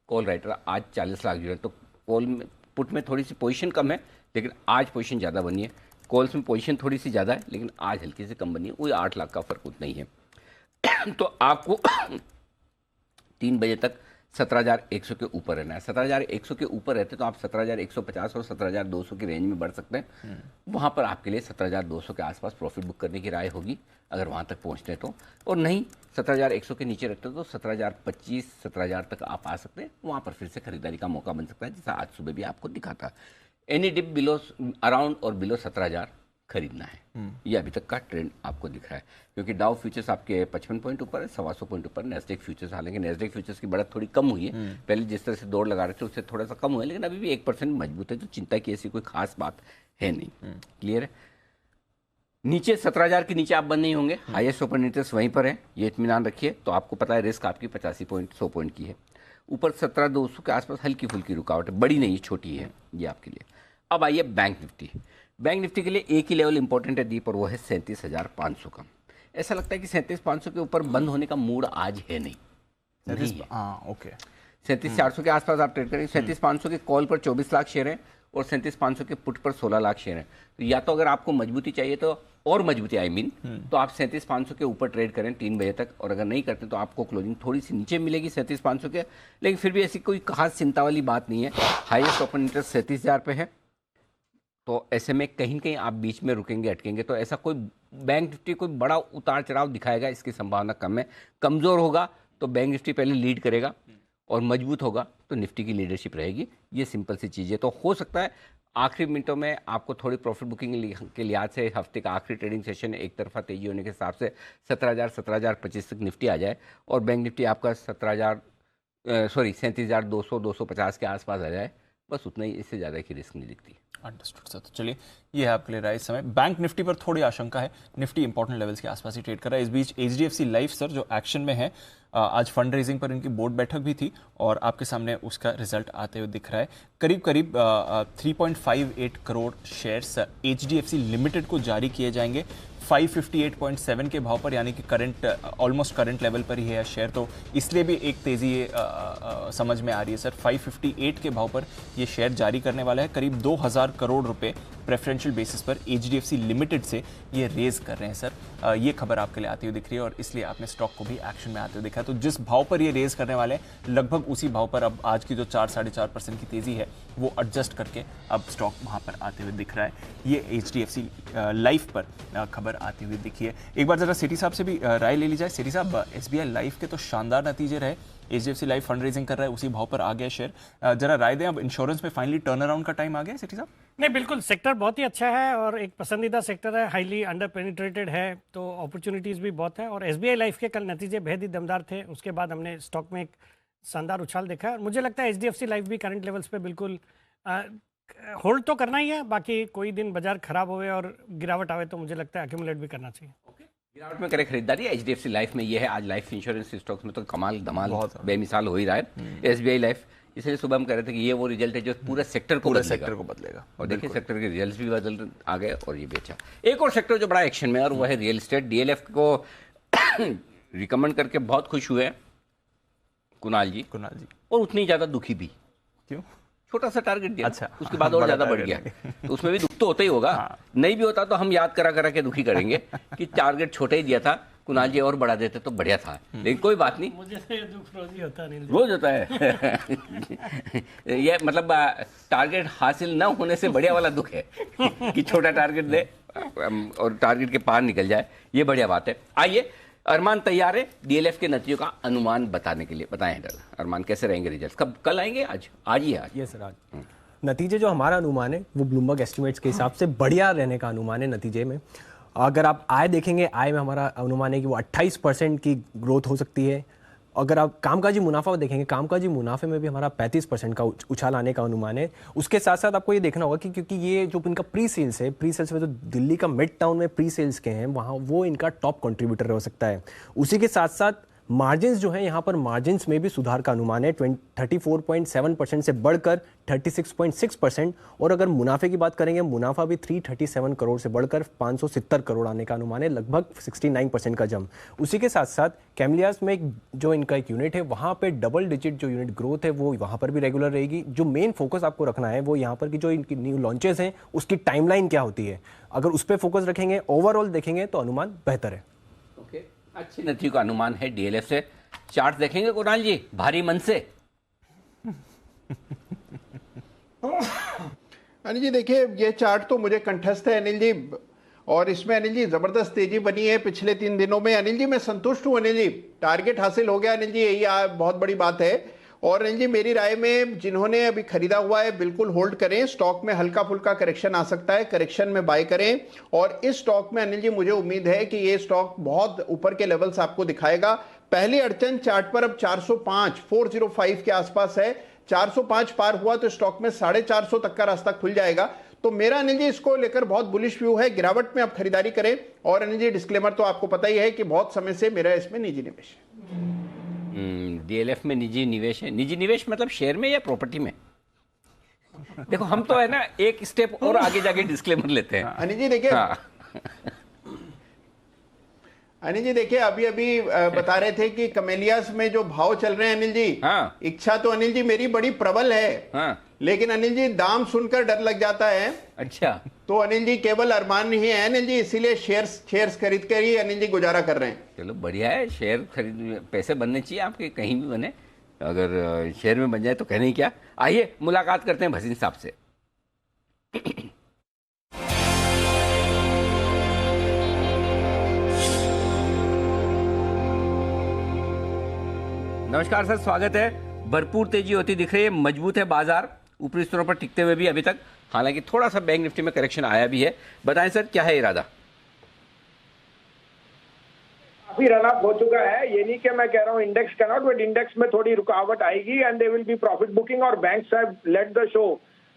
कॉल राइटर आज 40 लाख जुड़े हैं। तो कॉल में, पुट में थोड़ी सी पोजीशन कम है, लेकिन आज पोजीशन ज़्यादा बनी है। कॉल्स में पोजीशन थोड़ी सी ज़्यादा है, लेकिन आज हल्की से कम बनी है। वही 8 लाख का फर्क उतना ही है। तो आपको 3 बजे तक 17,100 के ऊपर रहना है। 17,100 के ऊपर रहते तो आप 17,150 और 17,200 की रेंज में बढ़ सकते हैं। वहां पर आपके लिए 17,200 के आसपास प्रॉफिट बुक करने की राय होगी, अगर वहां तक पहुंचते तो। और नहीं, 17,100 के नीचे रखते तो 17,025, 17,000 तक आप आ सकते हैं। वहां पर फिर से खरीदारी का मौका बन सकता है, जैसा आज सुबह भी आपको दिखा था। एनी डिप बिलो, अराउंड और बिलो 17,000 खरीदना है। ये अभी तक का ट्रेंड आपको दिख रहा है, क्योंकि डाउ फ्यूचर्स आपके 55 पॉइंट ऊपर है, 125 पॉइंट ऊपर। नेस्डेक फ्यूचर्स, हालांकि नेस्डेक फ्यूचर्स की बढ़त थोड़ी कम हुई है, पहले जिस तरह से दौड़ लगा रहे थे उससे थोड़ा सा कम हुआ है, लेकिन अभी भी 1% मजबूत है। तो चिंता की ऐसी कोई खास बात है नहीं। क्लियर है। नीचे 17,000 के नीचे आप बंद नहीं होंगे। हाईएस्ट ओपन इंटरेस्ट वहीं पर है, ये इत्मीनान रखिए। तो आपको पता है रिस्क आपकी 85 पॉइंट 100 पॉइंट की है। ऊपर 17,200 के आसपास हल्की फुल्की रुकावट है, बड़ी नहीं, छोटी है ये आपके लिए। अब आइए बैंक निफ्टी। बैंक निफ्टी के लिए एक ही लेवल इंपॉर्टेंट है दीप, और वो है 37,500 का। ऐसा लगता है कि 37,500 के ऊपर बंद होने का मूड आज है नहीं। 37,400 के आसपास आप ट्रेड करेंगे। 37,500 के कॉल पर 24 लाख शेयर हैं और 37,500 के पुट पर 16 लाख शेयर हैं। तो या तो अगर आपको मजबूती चाहिए तो, और मजबूती तो आप 37,500 के ऊपर ट्रेड करें 3 बजे तक, और अगर नहीं करते तो आपको क्लोजिंग थोड़ी सी नीचे मिलेगी 37,500 के, लेकिन फिर भी ऐसी कोई खास चिंता वाली बात नहीं है। हाईएस्ट ओपन इंटरेस्ट 37,000 पे है। तो ऐसे में कहीं कहीं आप बीच में रुकेंगे, अटकेंगे, तो ऐसा कोई बैंक निफ्टी कोई बड़ा उतार चढ़ाव दिखाएगा इसकी संभावना कम है। कमज़ोर होगा तो बैंक निफ्टी पहले लीड करेगा, और मजबूत होगा तो निफ्टी की लीडरशिप रहेगी। ये सिंपल सी चीज़ है। तो हो सकता है आखिरी मिनटों में आपको थोड़ी प्रॉफिट बुकिंग के लिहाज से हफ्ते का आखिरी ट्रेडिंग सेशन एक तरफा तेजी होने के हिसाब से 17,000, 17,025 तक निफ्टी आ जाए, और बैंक निफ्टी आपका 37,200, 250 के आसपास आ जाए। बस उतना ही, इससे ज़्यादा की रिस्क नहीं दिखती। Understood sir. तो चलिए, ये है आपके लिए राइट समय। बैंक निफ्टी पर थोड़ी आशंका है, निफ्टी इंपॉर्टेंट लेवल्स के आसपास ही ट्रेड कर रहा है। इस बीच HDFC लाइफ सर जो एक्शन में है, आज फंड रेजिंग पर इनकी बोर्ड बैठक भी थी और आपके सामने उसका रिजल्ट आते हुए दिख रहा है। करीब करीब 3.58 करोड़ शेयर्स HDFC लिमिटेड को जारी किए जाएंगे 558.7 के भाव पर, यानी कि करंट ऑलमोस्ट करंट लेवल पर ही है शेयर, तो इसलिए भी एक तेज़ी समझ में आ रही है सर। 558 के भाव पर ये शेयर जारी करने वाला है। करीब 2000 करोड़ रुपए प्रेफरेंशियल बेसिस पर HDFC लिमिटेड से ये रेज कर रहे हैं सर। ये खबर आपके लिए आती हुई दिख रही है और इसलिए आपने स्टॉक को भी एक्शन में आते हुए देखा। तो जिस भाव पर ये रेज करने वाले हैं लगभग उसी भाव पर अब आज की जो 4-4.5% की तेज़ी है वो एडजस्ट करके अब स्टॉक वहाँ पर आते हुए दिख रहा है। ये HDFC लाइफ पर खबर आती हुई दिखी है। एक बार जरा सेठी साहब से भी राय ले ली जाए। सेठी साहब, SBI लाइफ के तो शानदार नतीजे रहे, HDFC लाइफ फंड रेजिंग कर रहा है, उसी भाव पर आ गया शेयर। जरा राय दें, अब इंश्योरेंस में फाइनली टर्न अराउंड का टाइम आ गया सेठी साहब? नहीं, बिल्कुल सेक्टर बहुत ही अच्छा है और एक पसंदीदा सेक्टर है, हाईली अंडर पेनिट्रेटेड है, तो अपॉर्चुनिटीज़ भी बहुत है। और SBI लाइफ के कल नतीजे बेहद ही दमदार थे, उसके बाद हमने स्टॉक में एक शानदार उछाल देखा है और मुझे लगता है HDFC लाइफ भी करंट लेवल्स पे बिल्कुल होल्ड तो करना ही है। बाकी कोई दिन बाजार खराब होवे और गिरावट आवे तो मुझे लगता है एक्यूमुलेट भी करना चाहिए। गिरावट में करे खरीदारी HDFC लाइफ में ये है। आज लाइफ इंश्योरेंस स्टॉक्स में तो कमाल धमाल बेमिसाल हो ही रहा है SBI लाइफ। इसलिए सुबह हम कह रहे थे कि ये वो रिजल्ट है जो पूरे सेक्टर को बदलेगा। और देखिए सेक्टर के रिजल्ट्स भी बदल आ गए और ये भी अच्छा। एक और सेक्टर जो बड़ा एक्शन में है और वो है रियल एस्टेट। DLF को रिकमेंड करके बहुत खुश हुए कुणाल जी और उतनी ज्यादा दुखी भी। क्यों? छोटा सा टारगेट दिया, अच्छा, उसके बाद और ज्यादा बढ़ गया, तो उसमें भी दुख तो होता ही होगा। नहीं भी होता तो हम याद करा के दुखी करेंगे कि टारगेट छोटा ही दिया था, कुणाल जी और बढ़ा देते तो बढ़िया था, लेकिन कोई बात नहीं, मुझे तो दुख रोज ही होता नहीं, रोज होता है। ये मतलब टारगेट हासिल न होने से बढ़िया वाला दुख है कि छोटा टारगेट दे और टारगेट के पार निकल जाए, ये बढ़िया बात है। आइए, अरमान तैयार है DLF के नतीजों का अनुमान बताने के लिए। बताएं अरमान, कैसे रहेंगे रिजल्ट्स? कब कल आएंगे? आज ही है। ये सर आज नतीजे जो हमारा अनुमान है वो ब्लूमबर्ग एस्टिमेट्स के हिसाब से बढ़िया रहने का अनुमान है नतीजे में। अगर आप आय देखेंगे, आय में हमारा अनुमान है कि वो 28% की ग्रोथ हो सकती है। अगर आप कामकाजी मुनाफा देखेंगे, कामकाजी मुनाफे में भी हमारा 35% का उछाल आने का अनुमान है। उसके साथ साथ आपको ये देखना होगा कि क्योंकि ये जो इनका प्री सेल्स है, प्री सेल्स में जो दिल्ली का मिड टाउन में प्री सेल्स के हैं वहाँ वो इनका टॉप कंट्रीब्यूटर हो सकता है। उसी के साथ साथ मार्जिन्स जो हैं, यहाँ पर मार्जिन्स में भी सुधार का अनुमान है 34.7% से बढ़कर 36.6%। और अगर मुनाफे की बात करेंगे, मुनाफा भी 337 करोड़ से बढ़कर 570 करोड़ आने का अनुमान है, लगभग 69% का जंप। उसी के साथ साथ कैमलियास में जो इनका एक यूनिट है वहाँ पे डबल डिजिट जो यूनिट ग्रोथ है वो वहाँ पर भी रेगुलर रहेगी। जो मेन फोकस आपको रखना है वो यहाँ पर की जो इनकी न्यू लॉन्चेस हैं उसकी टाइमलाइन क्या होती है, अगर उस पर फोकस रखेंगे, ओवरऑल देखेंगे तो अनुमान बेहतर है। अच्छी नतीजों का अनुमान है DLF से। चार्ट देखेंगे कुणाल जी भारी मन से? अनिल जी देखिए, ये चार्ट तो मुझे कंठस्थ है अनिल जी, और इसमें अनिल जी जबरदस्त तेजी बनी है पिछले 3 दिनों में। अनिल जी मैं संतुष्ट हूं अनिल जी, टारगेट हासिल हो गया अनिल जी, यही बहुत बड़ी बात है। और अनिल जी मेरी राय में जिन्होंने अभी खरीदा हुआ है बिल्कुल होल्ड करें, स्टॉक में हल्का फुल्का करेक्शन आ सकता है, करेक्शन में बाय करें। और इस स्टॉक में अनिल जी मुझे उम्मीद है कि ये स्टॉक बहुत ऊपर के लेवल्स आपको दिखाएगा। पहली अड़चन चार्ट पर अब 405 के आसपास है, 405 पार हुआ तो स्टॉक में 450 तक का रास्ता खुल जाएगा। तो मेरा अनिल जी इसको लेकर बहुत बुलिश व्यू है, गिरावट में आप खरीदारी करें। और अनिल जी डिस्क्लेमर तो आपको पता ही है कि बहुत समय से मेरा इसमें निजी निवेश है। DLF में निजी निवेश है। निजी निवेश मतलब शेयर में या प्रॉपर्टी में? देखो हम तो है ना एक स्टेप और आगे जाके डिस्क्लेमर लेते हैं। अनिल जी देखिए, अनिल जी देखिए अभी बता रहे थे कि कमेलियास में जो भाव चल रहे हैं अनिल जी, इच्छा तो अनिल जी मेरी बड़ी प्रबल है, लेकिन अनिल जी दाम सुनकर डर लग जाता है। अच्छा, तो अनिल जी केवल अरमान नहीं है अनिल जी, इसीलिए शेयर्स खरीद कर ही अनिल जी गुजारा कर रहे हैं। चलो बढ़िया है, शेयर खरीद, पैसे बनने चाहिए आपके, कहीं भी बने, अगर शेयर में बन जाए तो कहने क्या। आइए मुलाकात करते हैं भसीन साहब से। नमस्कार सर, स्वागत है। भरपूर तेजी होती दिख रही है, मजबूत है बाजार, ऊपरी स्तरों पर टिकते हुए भी अभी तक, हालांकि थोड़ा सा बैंक निफ्टी में करेक्शन आया भी है। बताएं सर क्या है इरादा? काफी रन अप हो चुका है, ये नहीं कि मैं कह रहा हूँ इंडेक्स कैनॉट, बट इंडेक्स में थोड़ी रुकावट आएगी and they will be profit booking और banks have led the show.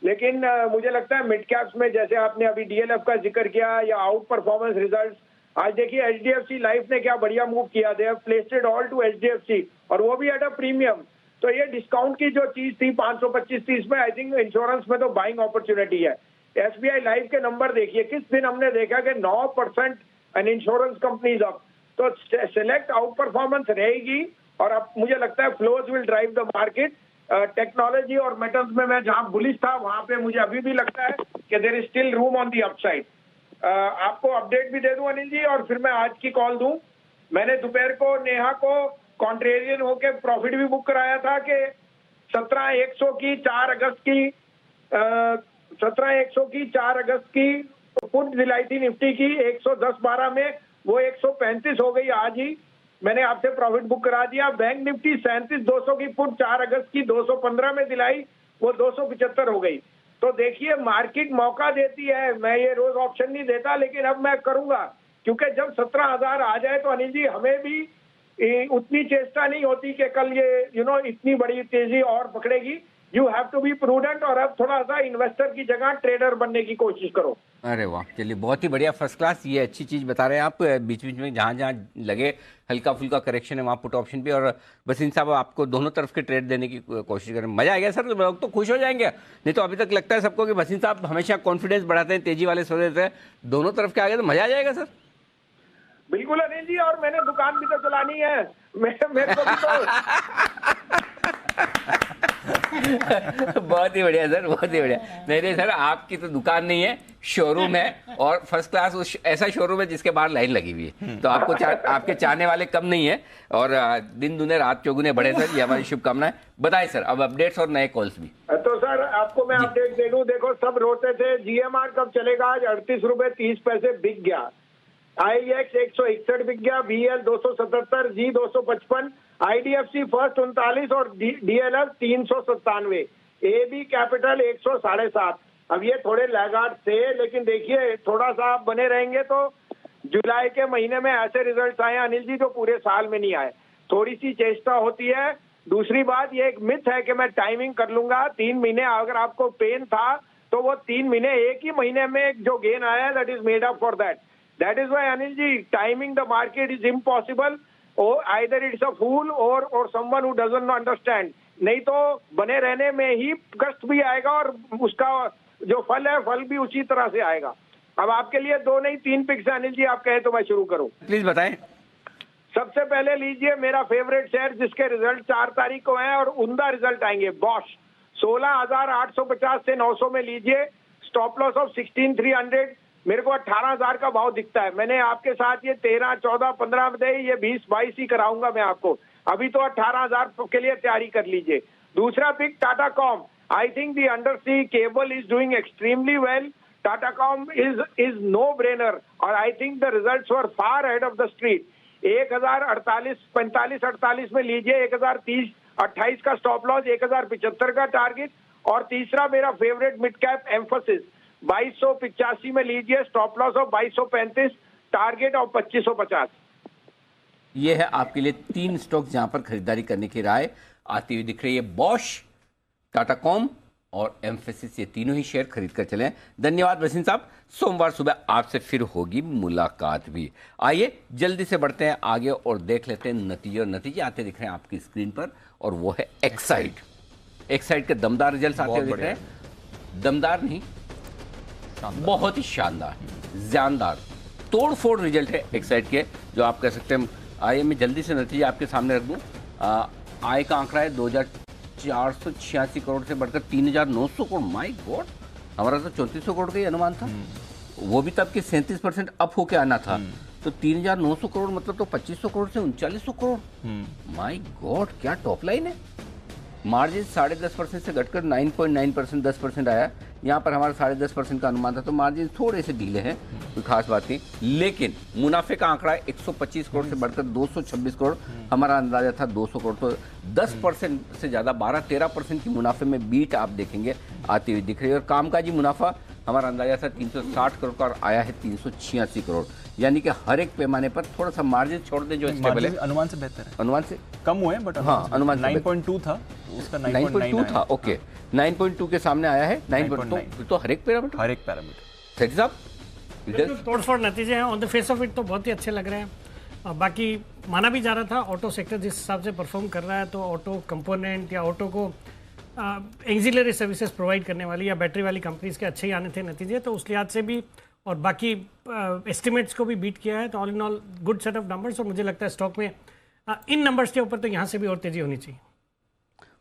लेकिन मुझे लगता है मिड कैप्स में, जैसे आपने अभी DLF का जिक्र किया या आउट परफॉर्मेंस रिजल्ट्स, आज देखिए HDFC लाइफ ने क्या बढ़िया मूव किया, they have placed it all to HDFC और वो भी एट अ प्रीमियम। तो ये डिस्काउंट की जो चीज थी 525-30 में, आई थिंक इंश्योरेंस में तो बाइंग अपॉर्चुनिटी है। SBI लाइफ के नंबर देखिए, किस दिन हमने देखा कि 9% एंड इंश्योरेंस कंपनीज अप, तो सेलेक्ट आउट परफॉर्मेंस रहेगी और अब मुझे लगता है flows will drive the market. Technology और मेटल्स में मैं जहां बुलिश था वहां पे मुझे अभी भी लगता है कि there is still room on the upside. आपको अपडेट भी दे दूं अनिल जी और फिर मैं आज की कॉल दूं। मैंने दोपहर को नेहा को कॉन्ट्रेरियन होके प्रॉफिट भी बुक कराया था कि 17,100 की 4 अगस्त की 17,100 की 4 अगस्त की पुट दिलाई थी निफ्टी की 110.12 में, वो 135 हो गई आज ही, मैंने आपसे प्रॉफिट बुक करा दिया। बैंक निफ्टी 37,200 की पुट 4 अगस्त की 215 में दिलाई, वो 275 हो गई। तो देखिए मार्केट मौका देती है, मैं ये रोज ऑप्शन नहीं देता लेकिन अब मैं करूंगा, क्योंकि जब 17,000 आ जाए तो अनिल जी हमें भी उतनी चेष्टा नहीं होती कि कल ये इतनी बड़ी तेजी और पकड़ेगी। You have to be prudent और अब थोड़ा सा इन्वेस्टर की जगह ट्रेडर बनने की कोशिश करो। अरे वाह, चलिए बहुत ही बढ़िया, फर्स्ट क्लास, ये अच्छी चीज़ बता रहे हैं आप। बीच बीच में जहाँ जहाँ लगे हल्का फुल्का करेक्शन है वहाँ पुट ऑप्शन पे, और वसीम साहब आपको दोनों तरफ के ट्रेड देने की कोशिश करें। मजा आ गया सर, लोग तो खुश हो जाएंगे। नहीं तो अभी तक लगता है सबको कि वसीम साहब हमेशा कॉन्फिडेंस बढ़ाते हैं, तेजी वाले सौदे देते हैं, दोनों तरफ के आगे तो मजा आ जाएगा सर। बिल्कुल अनिल जी, और मैंने दुकान भी तो चलानी है, मेरे को भी तो बहुत ही बढ़िया सर, बहुत ही बढ़िया। नहीं सर, आपकी तो दुकान नहीं है, शोरूम है, और फर्स्ट क्लास उस ऐसा शोरूम है जिसके बाहर लाइन लगी हुई है। तो आपको आपके चाहने वाले कम नहीं है, और दिन दुने रात चौगुने बढ़े सर, ये हमारी शुभकामनाएं। बताएं सर अब अपडेट्स और नए कॉल्स भी। तो सर आपको मैं अपडेट दे दूं, देखो सब रोते थे GMR कब चलेगा, आज 38 रुपए 30 पैसे बिक गया। IEX 161 बिक गया, BL 277, G 255, IDFC फर्स्ट 39 और DLF 397, AB कैपिटल 100.7। अब ये थोड़े लैगार्ड थे, लेकिन देखिए थोड़ा सा आप बने रहेंगे तो जुलाई के महीने में ऐसे रिजल्ट आए अनिल जी जो पूरे साल में नहीं आए। थोड़ी सी चेष्टा होती है। दूसरी बात, ये एक मिथ है कि मैं टाइमिंग कर लूंगा 3 महीने, अगर आपको पेन था तो वो 3 महीने, एक ही महीने में जो गेन आया that is made up for that. That is why Anil ji, timing the market is impossible. Or either it's a fool or someone who doesn't understand. नहीं तो बने रहने में ही कष्ट भी आएगा और उसका जो फल है फल भी उसी तरह से आएगा। अब आपके लिए 2 नहीं 3 पिक्स है अनिल जी, आप कहें तो मैं शुरू करूं। प्लीज बताएं। सबसे पहले लीजिए मेरा फेवरेट शेयर जिसके रिजल्ट 4 तारीख को है और उम्दा रिजल्ट आएंगे, बॉश 16,850 से 900 में लीजिए, स्टॉप लॉस ऑफ 16,300। मेरे को 18,000 का भाव दिखता है। मैंने आपके साथ ये 13, 14, 15 दे, ये 20, 22 ही कराऊंगा मैं आपको। अभी तो 18,000 के लिए तैयारी कर लीजिए। दूसरा pick Tata comm, I think the under sea cable is doing extremely well. Tata comm is no brainer और I think the results were far head of the street. 1,048, 45, 48 में लीजिए, 1,030, 28 का स्टॉप लॉस, 1,075 का टारगेट। और तीसरा मेरा फेवरेट मिड कैप एम्फोसिस 2285 में लीजिए, stop loss of 2235, target of 2550। ये है आपके लिए 3 स्टॉक जहां पर खरीदारी करने की राय आती हुई दिख रही है, बॉश, टाटा कॉम और एम्फेसिस, ये तीनों ही शेयर खरीद कर चलें। धन्यवाद वसीम साहब, सोमवार सुबह आपसे फिर होगी मुलाकात भी। आइए जल्दी से बढ़ते हैं आगे और देख लेते हैं नतीजे, और नतीजे आते दिख रहे हैं आपकी स्क्रीन पर, और वो है एक्साइड। एक्साइड के दमदार रिजल्ट आते हुए दिख रहे हैं। दमदार नहीं, बहुत ही शानदार, जानदार, तोड़फोड़ रिजल्ट है एक्साइड के, जो आप कह सकते हैं। आइए मैं जल्दी से नतीजे आपके सामने रख दूं। आय का आंकड़ा है 2,486 करोड़ से बढ़कर 3,900 करोड़। माय गॉड, हमारा तो 3400 करोड़ का ही अनुमान था, वो भी तब कि 37% अप होके आना था। तो 3,900 करोड़ मतलब तो 2,500 करोड़ से 3,900 करोड़। माय गॉड, क्या टॉप लाइन है। मार्जिन 10.5% से घटकर 9.9%, 10% आया। यहाँ पर हमारा 10.5% का अनुमान था, तो मार्जिन थोड़े से ढीले हैं, कोई खास बात नहीं। लेकिन मुनाफे का आंकड़ा 125 करोड़ से बढ़कर 226 करोड़, हमारा अंदाजा था 200 करोड़। तो 10% से ज़्यादा 12-13% की मुनाफे में बीट आप देखेंगे आती हुई दिख रही है। और कामकाजी मुनाफा हमारा अंदाजा था 360 करोड़ का और आया है 386 करोड़, यानी कि हर एक पैमाने पर थोड़ा सा मार्जिन छोड़ दें जो स्टेबल है, अनुमान से बेहतर है, अनुमान से कम हुए बट हाँ, अनुमान 9.2 था उसका, 9.2 था। ओके, 9.2 के सामने आया है 9.2, तो हर एक पैरामीटर सही साहब बिल्कुल तोड़फोड़ नतीजे हैं, on the face of it तो बहुत ही अच्छे लग रहे हैं। और बाकी माना भी जा रहा था ऑटो सेक्टर जिस हिसाब से परफॉर्म कर रहा है, तो ऑटो कंपोनेंट या ऑटो को एक्सिलरी सर्विसेज प्रोवाइड करने वाली या बैटरी वाली कंपनीज के अच्छे ही आने थे नतीजे, तो उस लिहाज से भी और बाकी एस्टिमेट्स को भी बीट किया है। तो all in all good set of numbers, और मुझे लगता है स्टॉक में इन नंबर्स के ऊपर तो यहाँ से भी और तेजी होनी चाहिए।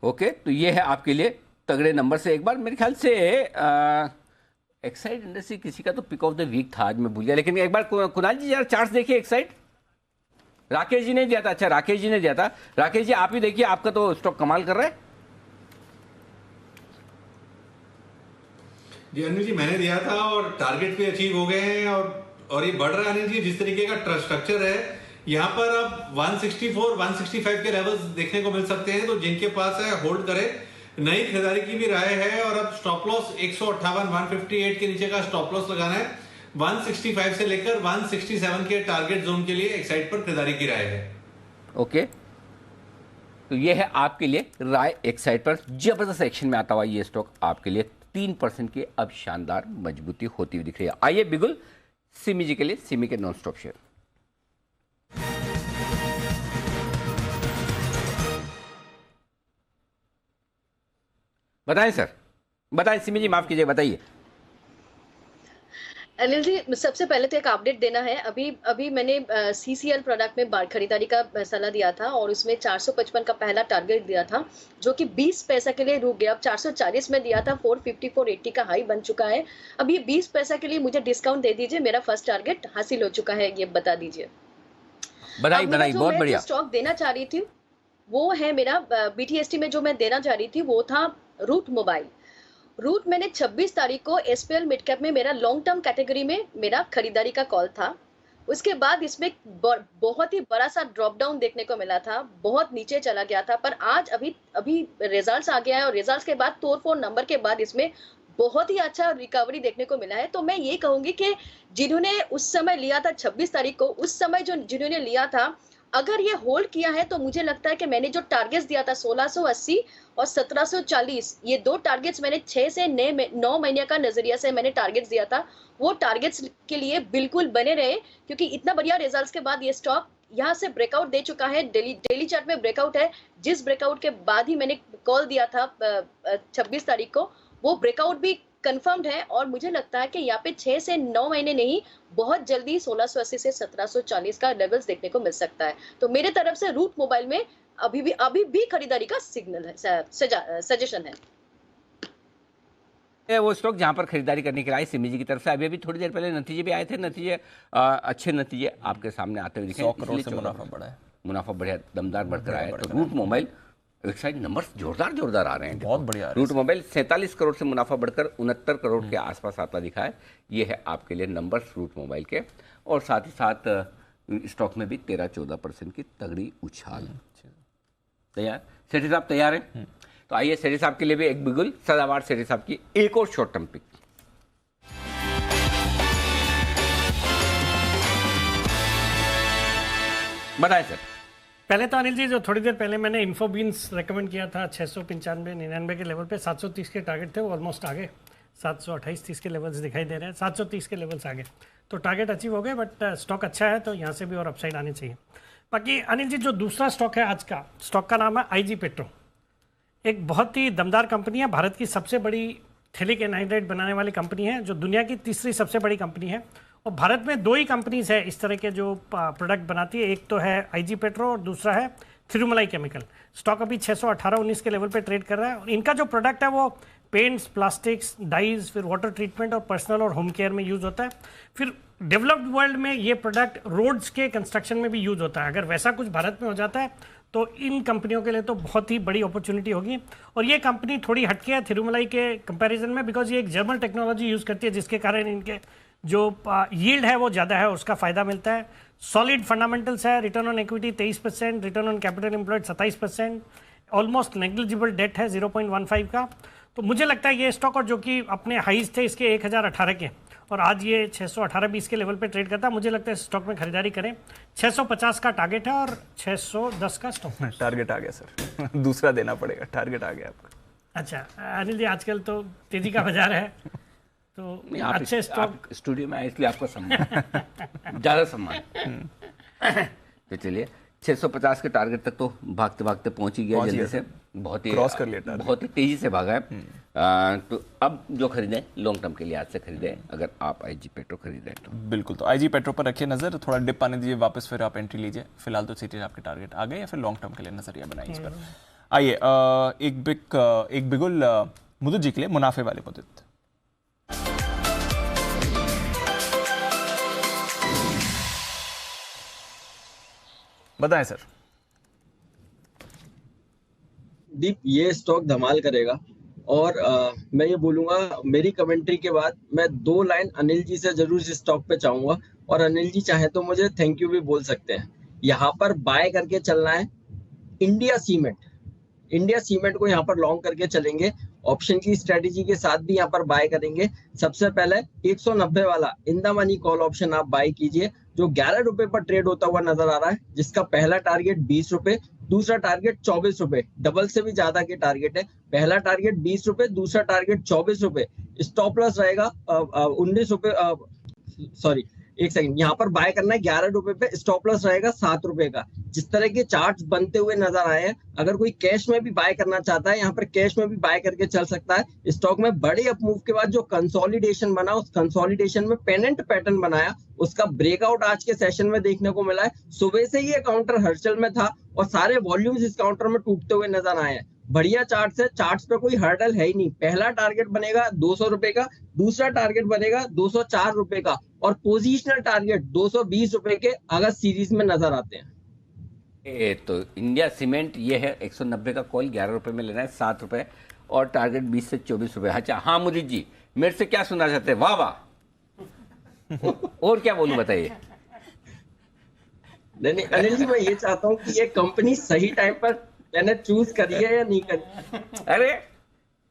ओके, तो ये है आपके लिए तगड़े नंबर से। एक बार मेरे ख्याल से एक्साइड इंडस्ट्री किसी का तो पिक ऑफ द वीक था, आज मैं भूल गया, लेकिन एक बार कुणाल जी यार चार्ट देखिए एक्साइड। राकेश जी ने दिया था, अच्छा राकेश जी ने दिया था। राकेश जी आप ही देखिए, आपका तो स्टॉक कमाल कर रहा है। जी अनिल जी मैंने दिया था और टारगेट भी अचीव हो गए हैं, और ये बढ़ रहा है अनिल जी। जिस तरीके का स्ट्रक्चर है यहाँ पर अब 164 165 के लेवल्स देखने को मिल सकते हैं, तो जिनके पास है होल्ड करे। नई खरीदारी की भी राय है, और अब स्टॉप लॉस 158 158 के नीचे का स्टॉप लॉस लगाना है। 165 से लेकर 167 के टारगेट जोन के लिए एक्साइड पर खरीदारी की राय है। ओके, तो ये है आपके लिए राय एक्साइड पर। जबरदस्त एक्शन में आता हुआ ये स्टॉक आपके लिए 3% की अब शानदार मजबूती होती हुई दिख रही है। आइए बिगुल सिमी जी के लिए, सिमी के नॉन स्टॉप शेयर। बताएं सर, बताएं सिमी जी, माफ कीजिए, बताइए। अनिल जी सबसे पहले तो एक अपडेट देना है। अभी मैंने CCL प्रोडक्ट में खरीदारी का सलाह दिया था, और उसमें 455 का पहला टारगेट दिया था, जो कि 20 पैसा के लिए रुक गया। अब 440 में दिया था, 450 480 का हाई बन चुका है। अब ये 20 पैसा के लिए मुझे डिस्काउंट दे दीजिए, मेरा फर्स्ट टारगेट हासिल हो चुका है, ये बता दीजिए। बधाई बधाई, बहुत बढ़िया। स्टॉक देना चाह रही थी वो है मेरा BTST में जो मैं देना चाह रही थी वो था रूट मोबाइल। रूट मैंने 26 तारीख को SPL मिड कैप में मेरा लॉन्ग टर्म कैटेगरी में मेरा खरीदारी का कॉल था। उसके बाद इसमें बहुत ही बड़ा सा ड्रॉप डाउन देखने को मिला था, बहुत नीचे चला गया था, पर आज अभी रिजल्ट्स आ गया है, और रिजल्ट्स के बाद तोड़फोड़ नंबर के बाद इसमें बहुत ही अच्छा रिकवरी देखने को मिला है। तो मैं ये कहूंगी कि जिन्होंने उस समय लिया था 26 तारीख को, उस समय जिन्होंने लिया था, अगर ये होल्ड किया है तो मुझे लगता है कि मैंने जो टारगेट्स दिया था 1680 और 1740, ये दो टारगेट्स मैंने 6 से 9 महीने का नजरिया से मैंने टारगेट्स दिया था, वो टारगेट्स के लिए बिल्कुल बने रहे, क्योंकि इतना बढ़िया रिजल्ट्स के बाद ये स्टॉक यहाँ से ब्रेकआउट दे चुका है। डेली चार्ट में ब्रेकआउट है, जिस ब्रेकआउट के बाद ही मैंने कॉल दिया था 26 तारीख को, वो ब्रेकआउट भी कंफर्म्ड है, और मुझे लगता है कि यहाँ पे 6 से 9 महीने नहीं, बहुत जल्दी 1680 से 1740 का लेवल्स देखने को मिल सकता है। तो मेरे तरफ से रूट मोबाइल में अभी भी खरीदारी का सिग्नल है, सजेशन है। वो स्टॉक जहां पर खरीदारी करने के लिए सिमी जी की तरफ से अभी थोड़ी देर पहले नतीजे भी आए थे, नतीजे अच्छे नतीजे आपके सामने आते हुए दिखे। 100 करोड़ से मुनाफा बढ़ा है, मुनाफा बढ़िया दमदार बढ़कर आया है। तो रूट मोबाइल एक्साइड नंबर्स जोरदार आ रहे हैं, बहुत बढ़िया। रूट मोबाइल 47 करोड़ से मुनाफा बढ़कर 69 करोड़ के आसपास आता दिखा है। ये है आपके लिए नंबर्स रूट मोबाइल के, और साथ ही साथ स्टॉक में भी 13-14% की तगड़ी उछाल। तैयार सेठी साहब, तैयार हैं? तो आइए सेठी साहब के लिए भी एक बिगुल सदाबहार सेठी साहब की एक और शॉर्ट टर्म पिक। बताएं सर। पहले तो अनिल जी, जो थोड़ी देर पहले मैंने इन्फोबीन्स रेकमेंड किया था 695-99 के लेवल पे, 730 के टारगेट थे, वो ऑलमोस्ट आ गए। 728-30 के लेवल्स दिखाई दे रहे हैं, 730 के लेवल्स आ गए, तो टारगेट अचीव हो गए। बट स्टॉक अच्छा है, तो यहाँ से भी और अपसाइड आनी चाहिए। बाकी अनिल जी, जो दूसरा स्टॉक है आज का, स्टॉक का नाम है IG पेट्रो। एक बहुत ही दमदार कंपनी है, भारत की सबसे बड़ी थैलिक एनहाइड्राइड बनाने वाली कंपनी है, जो दुनिया की तीसरी सबसे बड़ी कंपनी है। और भारत में 2 ही कंपनीज है इस तरह के जो प्रोडक्ट बनाती है, एक तो है IG पेट्रो और दूसरा है थिरुमलाई केमिकल। स्टॉक अभी 618-19 के लेवल पे ट्रेड कर रहा है, और इनका जो प्रोडक्ट है वो पेंट्स, प्लास्टिक्स, डाइज, फिर वाटर ट्रीटमेंट और पर्सनल और होम केयर में यूज़ होता है। फिर डेवलप्ड वर्ल्ड में ये प्रोडक्ट रोड्स के कंस्ट्रक्शन में भी यूज़ होता है। अगर वैसा कुछ भारत में हो जाता है तो इन कंपनियों के लिए तो बहुत ही बड़ी अपॉर्चुनिटी होगी। और ये कंपनी थोड़ी हटके है थिरुमलाई के कंपैरिजन में, बिकॉज ये एक जर्मन टेक्नोलॉजी यूज़ करती है, जिसके कारण इनके जो यील्ड है वो ज़्यादा है, उसका फ़ायदा मिलता है। सॉलिड फंडामेंटल्स है, return on equity 23%, return on capital employed 27%, almost negligible debt है 0.15 का। तो मुझे लगता है ये स्टॉक, और जो कि अपने हाईज थे इसके 1018 के, और आज ये 618-20 के लेवल पे ट्रेड करता है, मुझे लगता है स्टॉक में खरीदारी करें। 650 का टारगेट है और 610 का स्टॉक है। टारगेट आ गया सर, दूसरा देना पड़ेगा, टारगेट आ गया आपका। अच्छा अनिल जी, आजकल तो तेजी का बाजार है, तो आप अच्छे स्टॉक आप स्टूडियो में आए इसलिए आपका सम्मान ज्यादा सम्मान। तो चलिए 650 के टारगेट तक तो भागते भागते पहुंच ही गया जल्दी से, बहुत ही क्रॉस कर लिया टारगेट, बहुत ही तेजी से भागा है। तो अब जो खरीदें लॉन्ग टर्म के लिए आज से खरीदें अगर आप आईजी पेट्रो खरीदें तो। बिल्कुल, तो आईजी पेट्रो पर रखिए नजर, थोड़ा डिप आने दीजिए वापस, फिर आप एंट्री लीजिए। फिलहाल तो सिटी आपके टारगेट आ गए या फिर लॉन्ग टर्म के लिए नजरिया बनाइए इस पर। आइए एक बिगुल मुदुत जी के लिए मुनाफे वाले मुदुत। बताएं सर। दीप, ये स्टॉक धमाल करेगा और मैं ये बोलूंगा, मेरी कमेंट्री के बाद मैं 2 लाइन अनिल जी से जरूर इस स्टॉक पे चाहूंगा, और अनिल जी चाहे तो मुझे थैंक यू भी बोल सकते हैं। यहाँ पर बाय करके चलना है इंडिया सीमेंट को यहाँ पर लॉन्ग करके चलेंगे, ऑप्शन की स्ट्रेटेजी के साथ भी यहाँ पर बाय करेंगे। सबसे पहले 190 वाला in the money call option आप बाय कीजिए, जो 11 रुपए पर ट्रेड होता हुआ नजर आ रहा है, जिसका पहला टारगेट 20 रुपए, दूसरा टारगेट 24 रुपए, डबल से भी ज्यादा के टारगेट है। पहला टारगेट 20 रुपए, दूसरा टारगेट 24 रुपए, स्टॉप लॉस रहेगा 19 रुपए, सॉरी एक सेकंड, यहाँ पर बाय करना है 11 रुपए पे, स्टॉप लॉस रहेगा 7 रुपए का। जिस तरह के चार्ट्स बनते हुए नजर आए हैं, अगर कोई कैश में भी बाय करना चाहता है, यहाँ पर कैश में भी बाय करके चल सकता है। स्टॉक में बड़े अप मूव के बाद जो कंसोलिडेशन बना, उस कंसोलिडेशन में पेनेंट पैटर्न बनाया, उसका ब्रेकआउट आज के सेशन में देखने को मिला है। सुबह से ही ये काउंटर हलचल में था और सारे वॉल्यूम्स इस काउंटर में टूटते हुए नजर आए हैं। बढ़िया चार्ट्स है, चार्ट्स पे कोई हर्डल है ही नहीं। पहला टारगेट बनेगा 200 रुपए का, दूसरा टारगेट बनेगा 204 रुपए का, और पोजीशनल टारगेट 220 रुपए के अगस्त सीरीज में नजर आते हैं। तो इंडिया सीमेंट ये है 190 का कॉल, 11 रुपए में लेना है, 7 रुपए, और टारगेट 20 से 24 रुपए। अच्छा हाँ मुदुत जी, मेरे से क्या सुनना चाहते हैं? वाह वाह, और क्या बोलूं बताइए। नहीं अनिल जी, मैं ये चाहता हूँ कि ये कंपनी सही टाइम पर मैंने चूज करी है या नहीं करी। अरे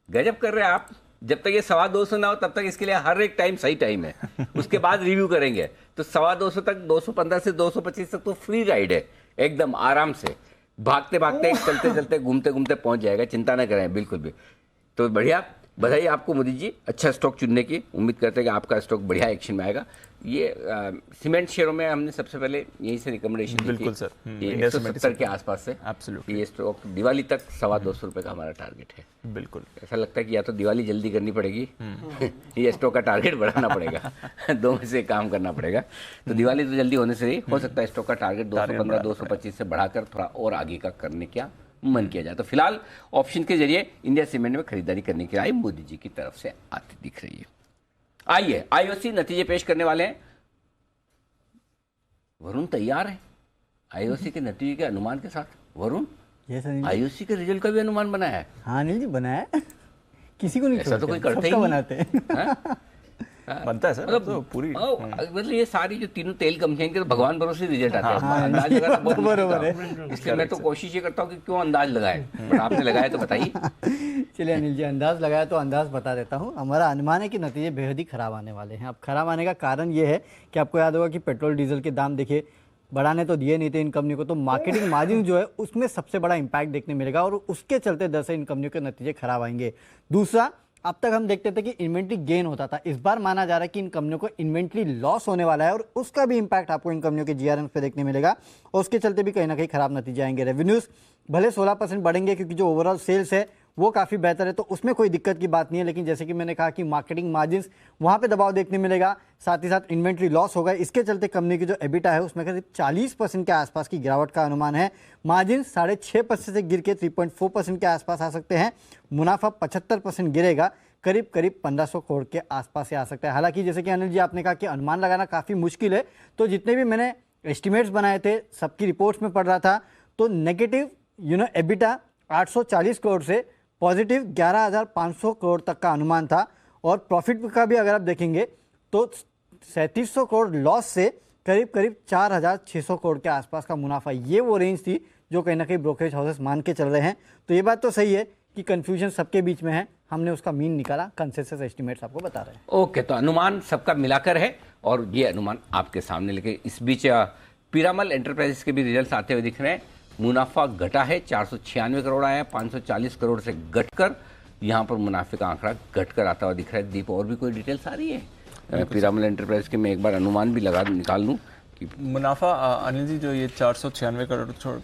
गजब कर रहे हैं आप। जब तक ये 225 ना हो तब तक इसके लिए हर एक टाइम सही टाइम है, उसके बाद रिव्यू करेंगे। तो 225 तक, 215 से 225 तक तो फ्री राइड है, एकदम आराम से भागते भागते चलते चलते घूमते घूमते पहुंच जाएगा, चिंता ना करें बिल्कुल भी। तो बढ़िया, बधाई आपको मुदुत जी, अच्छा स्टॉक चुनने की। उम्मीद करते हैं कि आपका स्टॉक बढ़िया एक्शन में आएगा। ये सीमेंट शेयरों में हमने सबसे पहले यही से रिकमेंडेशन दी, बिल्कुल सर, 170 के आसपास से। एब्सोल्युटली, ये स्टॉक दिवाली तक 225 रुपए का हमारा टारगेट है। बिल्कुल, ऐसा लगता है कि या तो दिवाली जल्दी करनी पड़ेगी ये स्टॉक का टारगेट बढ़ाना पड़ेगा, दो में से काम करना पड़ेगा। तो दिवाली तो जल्दी होने से ही हो सकता है स्टॉक का टारगेट 215 225 से बढ़ाकर थोड़ा और आगे का करने का मन किया जाए। तो फिलहाल ऑप्शन के जरिए इंडिया सीमेंट में खरीदारी करने की राय मोदी जी की तरफ से आती दिख रही है। आइए आईओसी नतीजे पेश करने वाले हैं। वरुण तैयार है आईओसी के नतीजे के अनुमान के साथ। वरुण, आईओसी के रिजल्ट का भी अनुमान बनाया है? हाँ अनिल जी, बनाया है। किसी को नहीं, ऐसा तो कोई करते ही बनाते हैं। बनता है सर, तो पूरी मतलब ये सारी जो तीनों तेल कंपनियां के तो भगवान भरोसे रिजल्ट आते हैं, अंदाज लगाना बहुत बरोबर है। इसलिए मैं तो कोशिश ये करता हूँ कि क्यों अंदाज लगाए, बट आपने लगाया तो बताइए। चलिए अनिल जी, अंदाज लगाया तो अंदाज बता देता हूँ। हमारा अनुमान है कि नतीजे बेहद ही खराब आने वाले हैं। अब खराब आने का कारण ये है कि आपको याद होगा कि पेट्रोल डीजल के दाम देखिए बढ़ाने तो दिए नहीं थे इन कंपनियों को, तो मार्केटिंग मार्जिन जो है उसमें सबसे बड़ा इंपैक्ट देखने मिलेगा और उसके चलते दर से इन कंपनियों के नतीजे खराब आएंगे। दूसरा, अब तक हम देखते थे कि इन्वेंट्री गेन होता था, इस बार माना जा रहा है कि इन कंपनियों को इन्वेंट्री लॉस होने वाला है और उसका भी इंपैक्ट आपको इन कंपनियों के जीआरएम पे देखने मिलेगा और उसके चलते भी कहीं ना कहीं खराब नतीजे आएंगे। रेवेन्यूज भले 16% बढ़ेंगे क्योंकि जो ओवरऑल सेल्स है वो काफ़ी बेहतर है, तो उसमें कोई दिक्कत की बात नहीं है, लेकिन जैसे कि मैंने कहा कि मार्केटिंग मार्जिन्स वहाँ पे दबाव देखने मिलेगा, साथ ही साथ इन्वेंट्री लॉस होगा। इसके चलते कंपनी की जो एबिटा है उसमें करीब 40% के आसपास की गिरावट का अनुमान है। मार्जिन 6.5% से गिर के 3.4% के आसपास आ सकते हैं। मुनाफा 75% गिरेगा, करीब 1500 करोड़ के आसपास से आ सकता है। हालांकि जैसे कि अनिल जी आपने कहा कि अनुमान लगाना काफ़ी मुश्किल है, तो जितने भी मैंने एस्टिमेट्स बनाए थे सबकी रिपोर्ट्स में पढ़ रहा था, तो नेगेटिव एबिटा 840 करोड़ से पॉजिटिव 11,500 करोड़ तक का अनुमान था और प्रॉफिट का भी अगर आप देखेंगे तो 3700 करोड़ लॉस से करीब 4,600 करोड़ के आसपास का मुनाफा। ये वो रेंज थी जो कहीं ना कहीं ब्रोकरेज हाउसेस मान के चल रहे हैं। तो ये बात तो सही है कि कंफ्यूजन सबके बीच में है, हमने उसका मीन निकाला, कंसेंसस एस्टिमेट्स आपको बता रहे हैं। ओके, तो अनुमान सबका मिलाकर है और ये अनुमान आपके सामने लेके इस बीच पीरामल एंटरप्राइजेस के भी रिजल्ट आते हुए दिख रहे हैं। मुनाफा घटा है, 496 करोड़ आया, 540 करोड़ से घटकर यहाँ पर मुनाफे का आंकड़ा घट कर आता हुआ दिख रहा है। दीप और भी कोई डिटेल्स आ रही है पिरामल एंटरप्राइज के? मैं एक बार अनुमान भी निकाल लूँ कि मुनाफा अनिल जी जो ये 496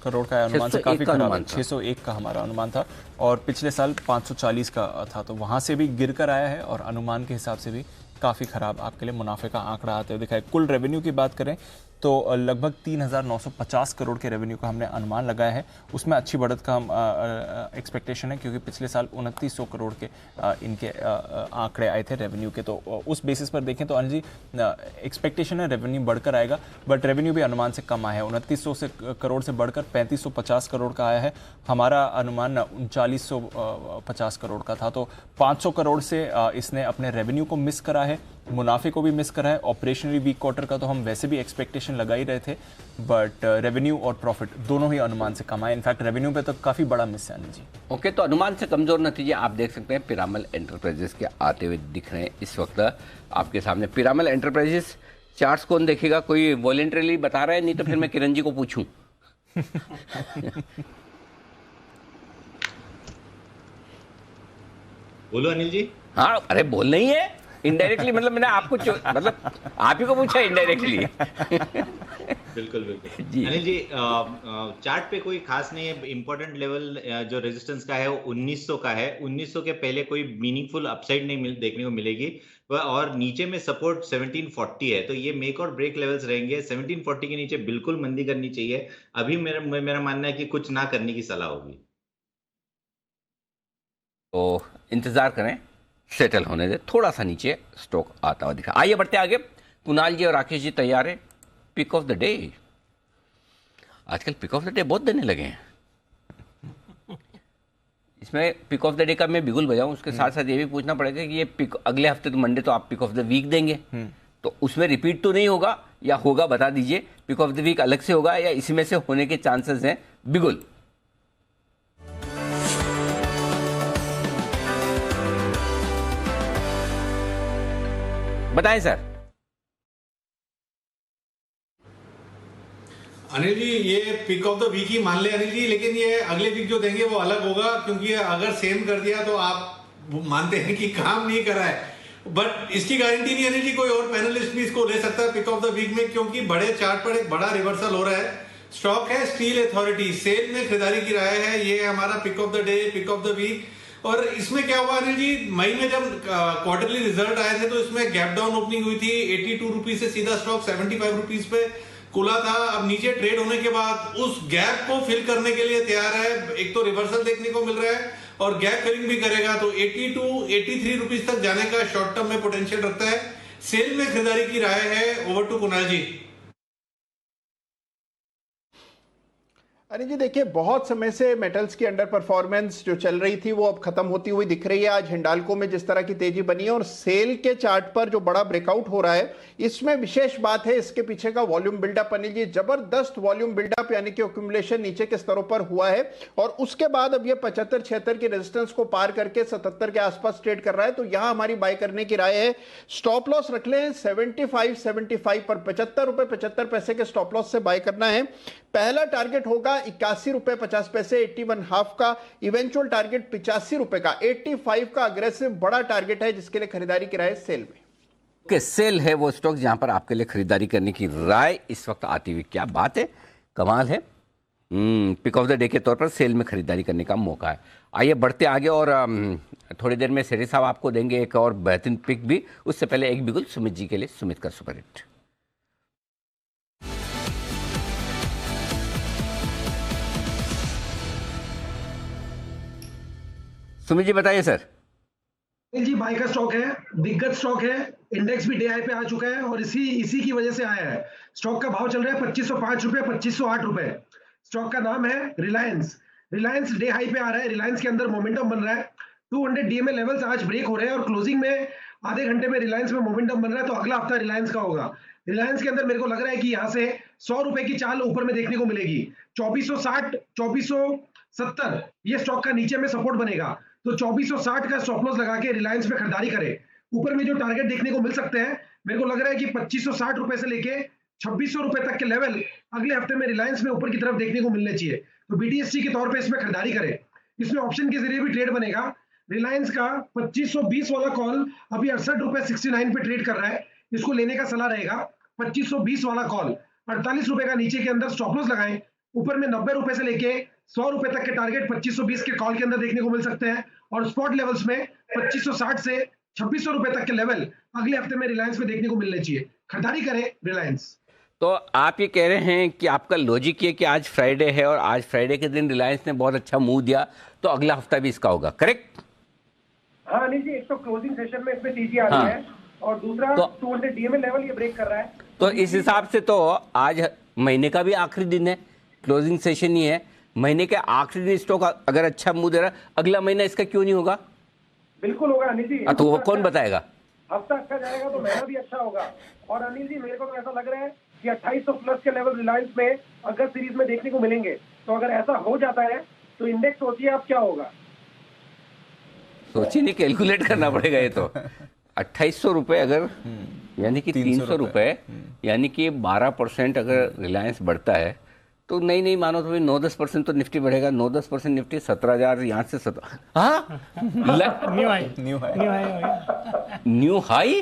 करोड़ का अनुमान से काफी खराब है। 601 का हमारा अनुमान था और पिछले साल 540 का था, तो वहां से भी गिर कर आया है और अनुमान के हिसाब से भी काफ़ी ख़राब आपके लिए मुनाफे का आंकड़ा आते हुए दिखा है। कुल रेवेन्यू की बात करें तो लगभग 3,950 करोड़ के रेवेन्यू का हमने अनुमान लगाया है। उसमें अच्छी बढ़त का हम एक्सपेक्टेशन है क्योंकि पिछले साल 2900 करोड़ के इनके आंकड़े आए थे रेवेन्यू के। तो उस बेसिस पर देखें तो अनिल जी एक्सपेक्टेशन है रेवेन्यू बढ़कर आएगा, बट रेवेन्यू भी अनुमान से कम आया है। 2900 करोड़ से बढ़कर 3550 करोड़ का आया है। हमारा अनुमान 3950 करोड़ का था, तो 500 करोड़ से इसने अपने रेवेन्यू को मिस करा है, मुनाफे को भी मिस करा है। ऑपरेशनली वीक क्वार्टर का तो हम वैसे भी एक्सपेक्टेशन लगा ही रहे थे, बट रेवेन्यू और प्रॉफिट दोनों ही अनुमान से कम आए। इनफैक्ट रेवेन्यू पे तो काफी बड़ा मिस है अनिल जी। ओके, तो अनुमान से कमजोर नतीजे आप देख सकते हैं पिरामल एंटरप्राइजेस के आते हुए दिख रहे हैं इस वक्त आपके सामने। पिरामल एंटरप्राइजेस चार्ट्स कौन देखेगा? कोई वॉलंटरीली बता रहा है? नहीं तो फिर मैं किरण जी को पूछूं। बोलो अनिल जी। हाँ, अरे बोलना ही है इनडायरेक्टली, मतलब मैंने आपको मतलब आप ही को पूछा इनडायरेक्टली। बिल्कुल बिल्कुल जी। अनिल जी चार्ट पे कोई खास नहीं है। इंपॉर्टेंट लेवल जो रेजिस्टेंस का है वो 1900 का है। 1900 के पहले कोई मीनिंगफुल अपसाइड नहीं देखने को मिलेगी, और नीचे में सपोर्ट 1740 है, तो ये मेक और ब्रेक लेवल्स रहेंगे। 1740 के नीचे बिल्कुल मंदी करनी चाहिए। अभी मेरा मानना है कि कुछ ना करने की सलाह होगी, तो इंतजार करें, सेटल होने दे, थोड़ा सा नीचे स्टॉक आता हुआ दिखा। आइए बढ़ते आगे। कुणाल जी और राकेश जी तैयार है? Pick of the day. आजकल पिक ऑफ द डे बहुत देने लगे हैं। इसमें पिक ऑफ द डे का मैं बिगुल बजाऊं, उसके साथ साथ ये भी पूछना पड़ेगा कि ये पिक अगले हफ्ते तो मंडे तो आप पिक ऑफ द वीक देंगे, तो उसमें रिपीट तो नहीं होगा या होगा? बता दीजिए। पिक ऑफ द वीक अलग से होगा या इसमें से होने के चांसेस हैं? बिगुल बताएं सर। अनिल जी ये पिक ऑफ द वीक ही मान ले अनिल जी, लेकिन ये अगले वीक जो देंगे वो अलग होगा, क्योंकि अगर सेम कर दिया तो आप मानते हैं कि काम नहीं करा है। बट इसकी गारंटी नहीं अनिल जी, कोई और पैनलिस्ट भी इसको ले सकता है पिक ऑफ द वीक में, क्योंकि बड़े चार्ट पर एक बड़ा रिवर्सल हो रहा है। स्टॉक है स्टील अथॉरिटी, सेल में खरीदारी की राय है। ये हमारा pick of the day, pick of the week. और इसमें क्या हुआ अनिल जी, मई में जब क्वार्टरली रिजल्ट आए थे तो इसमें गैप डाउन ओपनिंग हुई थी। 82 रुपीज से सीधा स्टॉक 75 रुपीज पे खुला था। अब नीचे ट्रेड होने के बाद उस गैप को फिल करने के लिए तैयार है। एक तो रिवर्सल देखने को मिल रहा है और गैप फिलिंग भी करेगा, तो 83 रुपीज तक जाने का शॉर्ट टर्म में पोटेंशियल रखता है। सेल में खरीदारी की राय है। ओवर टू कुणाल जी। अरे जी देखिए, बहुत समय से मेटल्स की अंडर परफॉर्मेंस जो चल रही थी वो अब खत्म होती हुई दिख रही है। आज हिंडाल्को में जिस तरह की तेजी बनी है और सेल के चार्ट पर जो बड़ा ब्रेकआउट हो रहा है, इसमें विशेष बात है इसके पीछे का वॉल्यूम बिल्डअप। अनिल जी जबरदस्त वॉल्यूम बिल्डअप यानी कि एक्यूमुलेशन नीचे के स्तरों पर हुआ है और उसके बाद अब ये 75-76 की रेजिस्टेंस को पार करके 77 के आसपास ट्रेड कर रहा है। तो यहां हमारी बाय करने की राय है। स्टॉप लॉस रख लें 75 पर 75 रुपए 75 पैसे के स्टॉप लॉस से बाय करना है। पहला टारगेट होगा 81 रुपए 50 पैसे, 81 हाफ का। इवेंचुअल टारगेट 85 रुपए का, 85 का अग्रेसिव बड़ा टारगेट है जिसके लिए खरीदारी की राय सेल में। ओके, सेल है वो स्टॉक जहां पर आपके लिए खरीदारी करने की राय इस वक्त आती हुई। क्या बात है, कमाल है। पिक ऑफ द डे के तौर पर सेल में खरीदारी करने का मौका है। आइए बढ़ते आगे और थोड़ी देर में सेठी साहब आपको देंगे एक और बेहतरीन पिक भी। उससे पहले एक बिगुल सुमित जी के लिए, सुमित का सुपरहिट। सुमित जी बताइए सर। जी बाई का स्टॉक है, दिग्गज स्टॉक है, इंडेक्स भी डे हाई पे आ चुका है और इसी की वजह से आया है। स्टॉक का भाव चल रहा है 2505 रुपए, 2508 रुपए। स्टॉक का नाम है रिलायंस। रिलायंस डे हाई पे आ रहा है। रिलायंस के अंदर मोमेंटम बन रहा है। 200 डीएमए लेवल्स आज ब्रेक हो रहे हैं और क्लोजिंग में आधे घंटे में रिलायंस में मोमेंटम बन रहा है। तो अगला हफ्ता रिलायंस का होगा। रिलायंस के अंदर मेरे को लग रहा है कि यहाँ से 100 रुपए की चाल ऊपर में देखने को मिलेगी। 2460, 2470 ये स्टॉक का नीचे में सपोर्ट बनेगा। तो 2460 का स्टॉप लॉस लगा के रिलायंस में खरीदारी करें। ऊपर में जो टारगेट देखने को मिल सकते हैं, मेरे को लग रहा है कि 2560 रुपए से लेके 2600 रुपए तक के लेवल अगले हफ्ते में रिलायंस में ऊपर की तरफ देखने को मिलने चाहिए। तो बीटीएससी के तौर पे इसमें खरीदारी करें। इसमें ऑप्शन के जरिए भी ट्रेड बनेगा। रिलायंस का 2520 वाला कॉल अभी 68.69 पे ट्रेड कर रहा है, इसको लेने का सलाह रहेगा। 2520 वाला कॉल 48 रुपए का नीचे के अंदर स्टॉप लॉस लगाएं। ऊपर में 90 रुपए से लेके 100 रुपए तक के टारगेट 2520 के कॉल के अंदर देखने को मिल सकते हैं, और स्पॉट लेवल्स में 2560 से 2600 रुपए तक के लेवल अगले हफ्ते में रिलायंस में देखने को मिलने चाहिए। खरीदारी करें रिलायंस। तो आप ये कह रहे हैं कि आपका लॉजिक ये कि आज फ्राइडे है और आज फ्राइडे के दिन रिलायंस ने बहुत अच्छा मूव दिया, तो अगला हफ्ता भी इसका होगा, करेक्ट? हाँ अनिल जी, एक तो क्लोजिंग सेशन में इसमें तेजी आ रही है, और दूसरा 200 डीएमए लेवल ये ब्रेक कर रहा है। तो इस हिसाब से तो आज महीने का भी आखिरी दिन है, क्लोजिंग सेशन ही है, महीने के आखिरी दिन स्टॉक अगर अच्छा मूव दे रहा है, अगला महीना इसका क्यों नहीं होगा? बिल्कुल होगा अनिल जी। तो वो कौन बताएगा? हफ्ता अच्छा जाएगा तो महीना भी अच्छा होगा। और अनिल जी मेरे को तो ऐसा लग रहा है कि 2800 प्लस के लेवल रिलायंस में अगस्त सीरीज में देखने को मिलेंगे। तो अगर ऐसा हो जाता है तो इंडेक्स सोचिए आप क्या होगा। सोचिए नहीं, कैलकुलेट करना पड़ेगा ये तो। 2800 रुपए अगर यानी कि 300 रुपए यानी कि 12% अगर रिलायंस बढ़ता है तो नहीं मानो तो भाई 9-10% तो निफ्टी बढ़ेगा। 9-10% निफ्टी 17,000 यहाँ से 17। हाँ न्यू हाई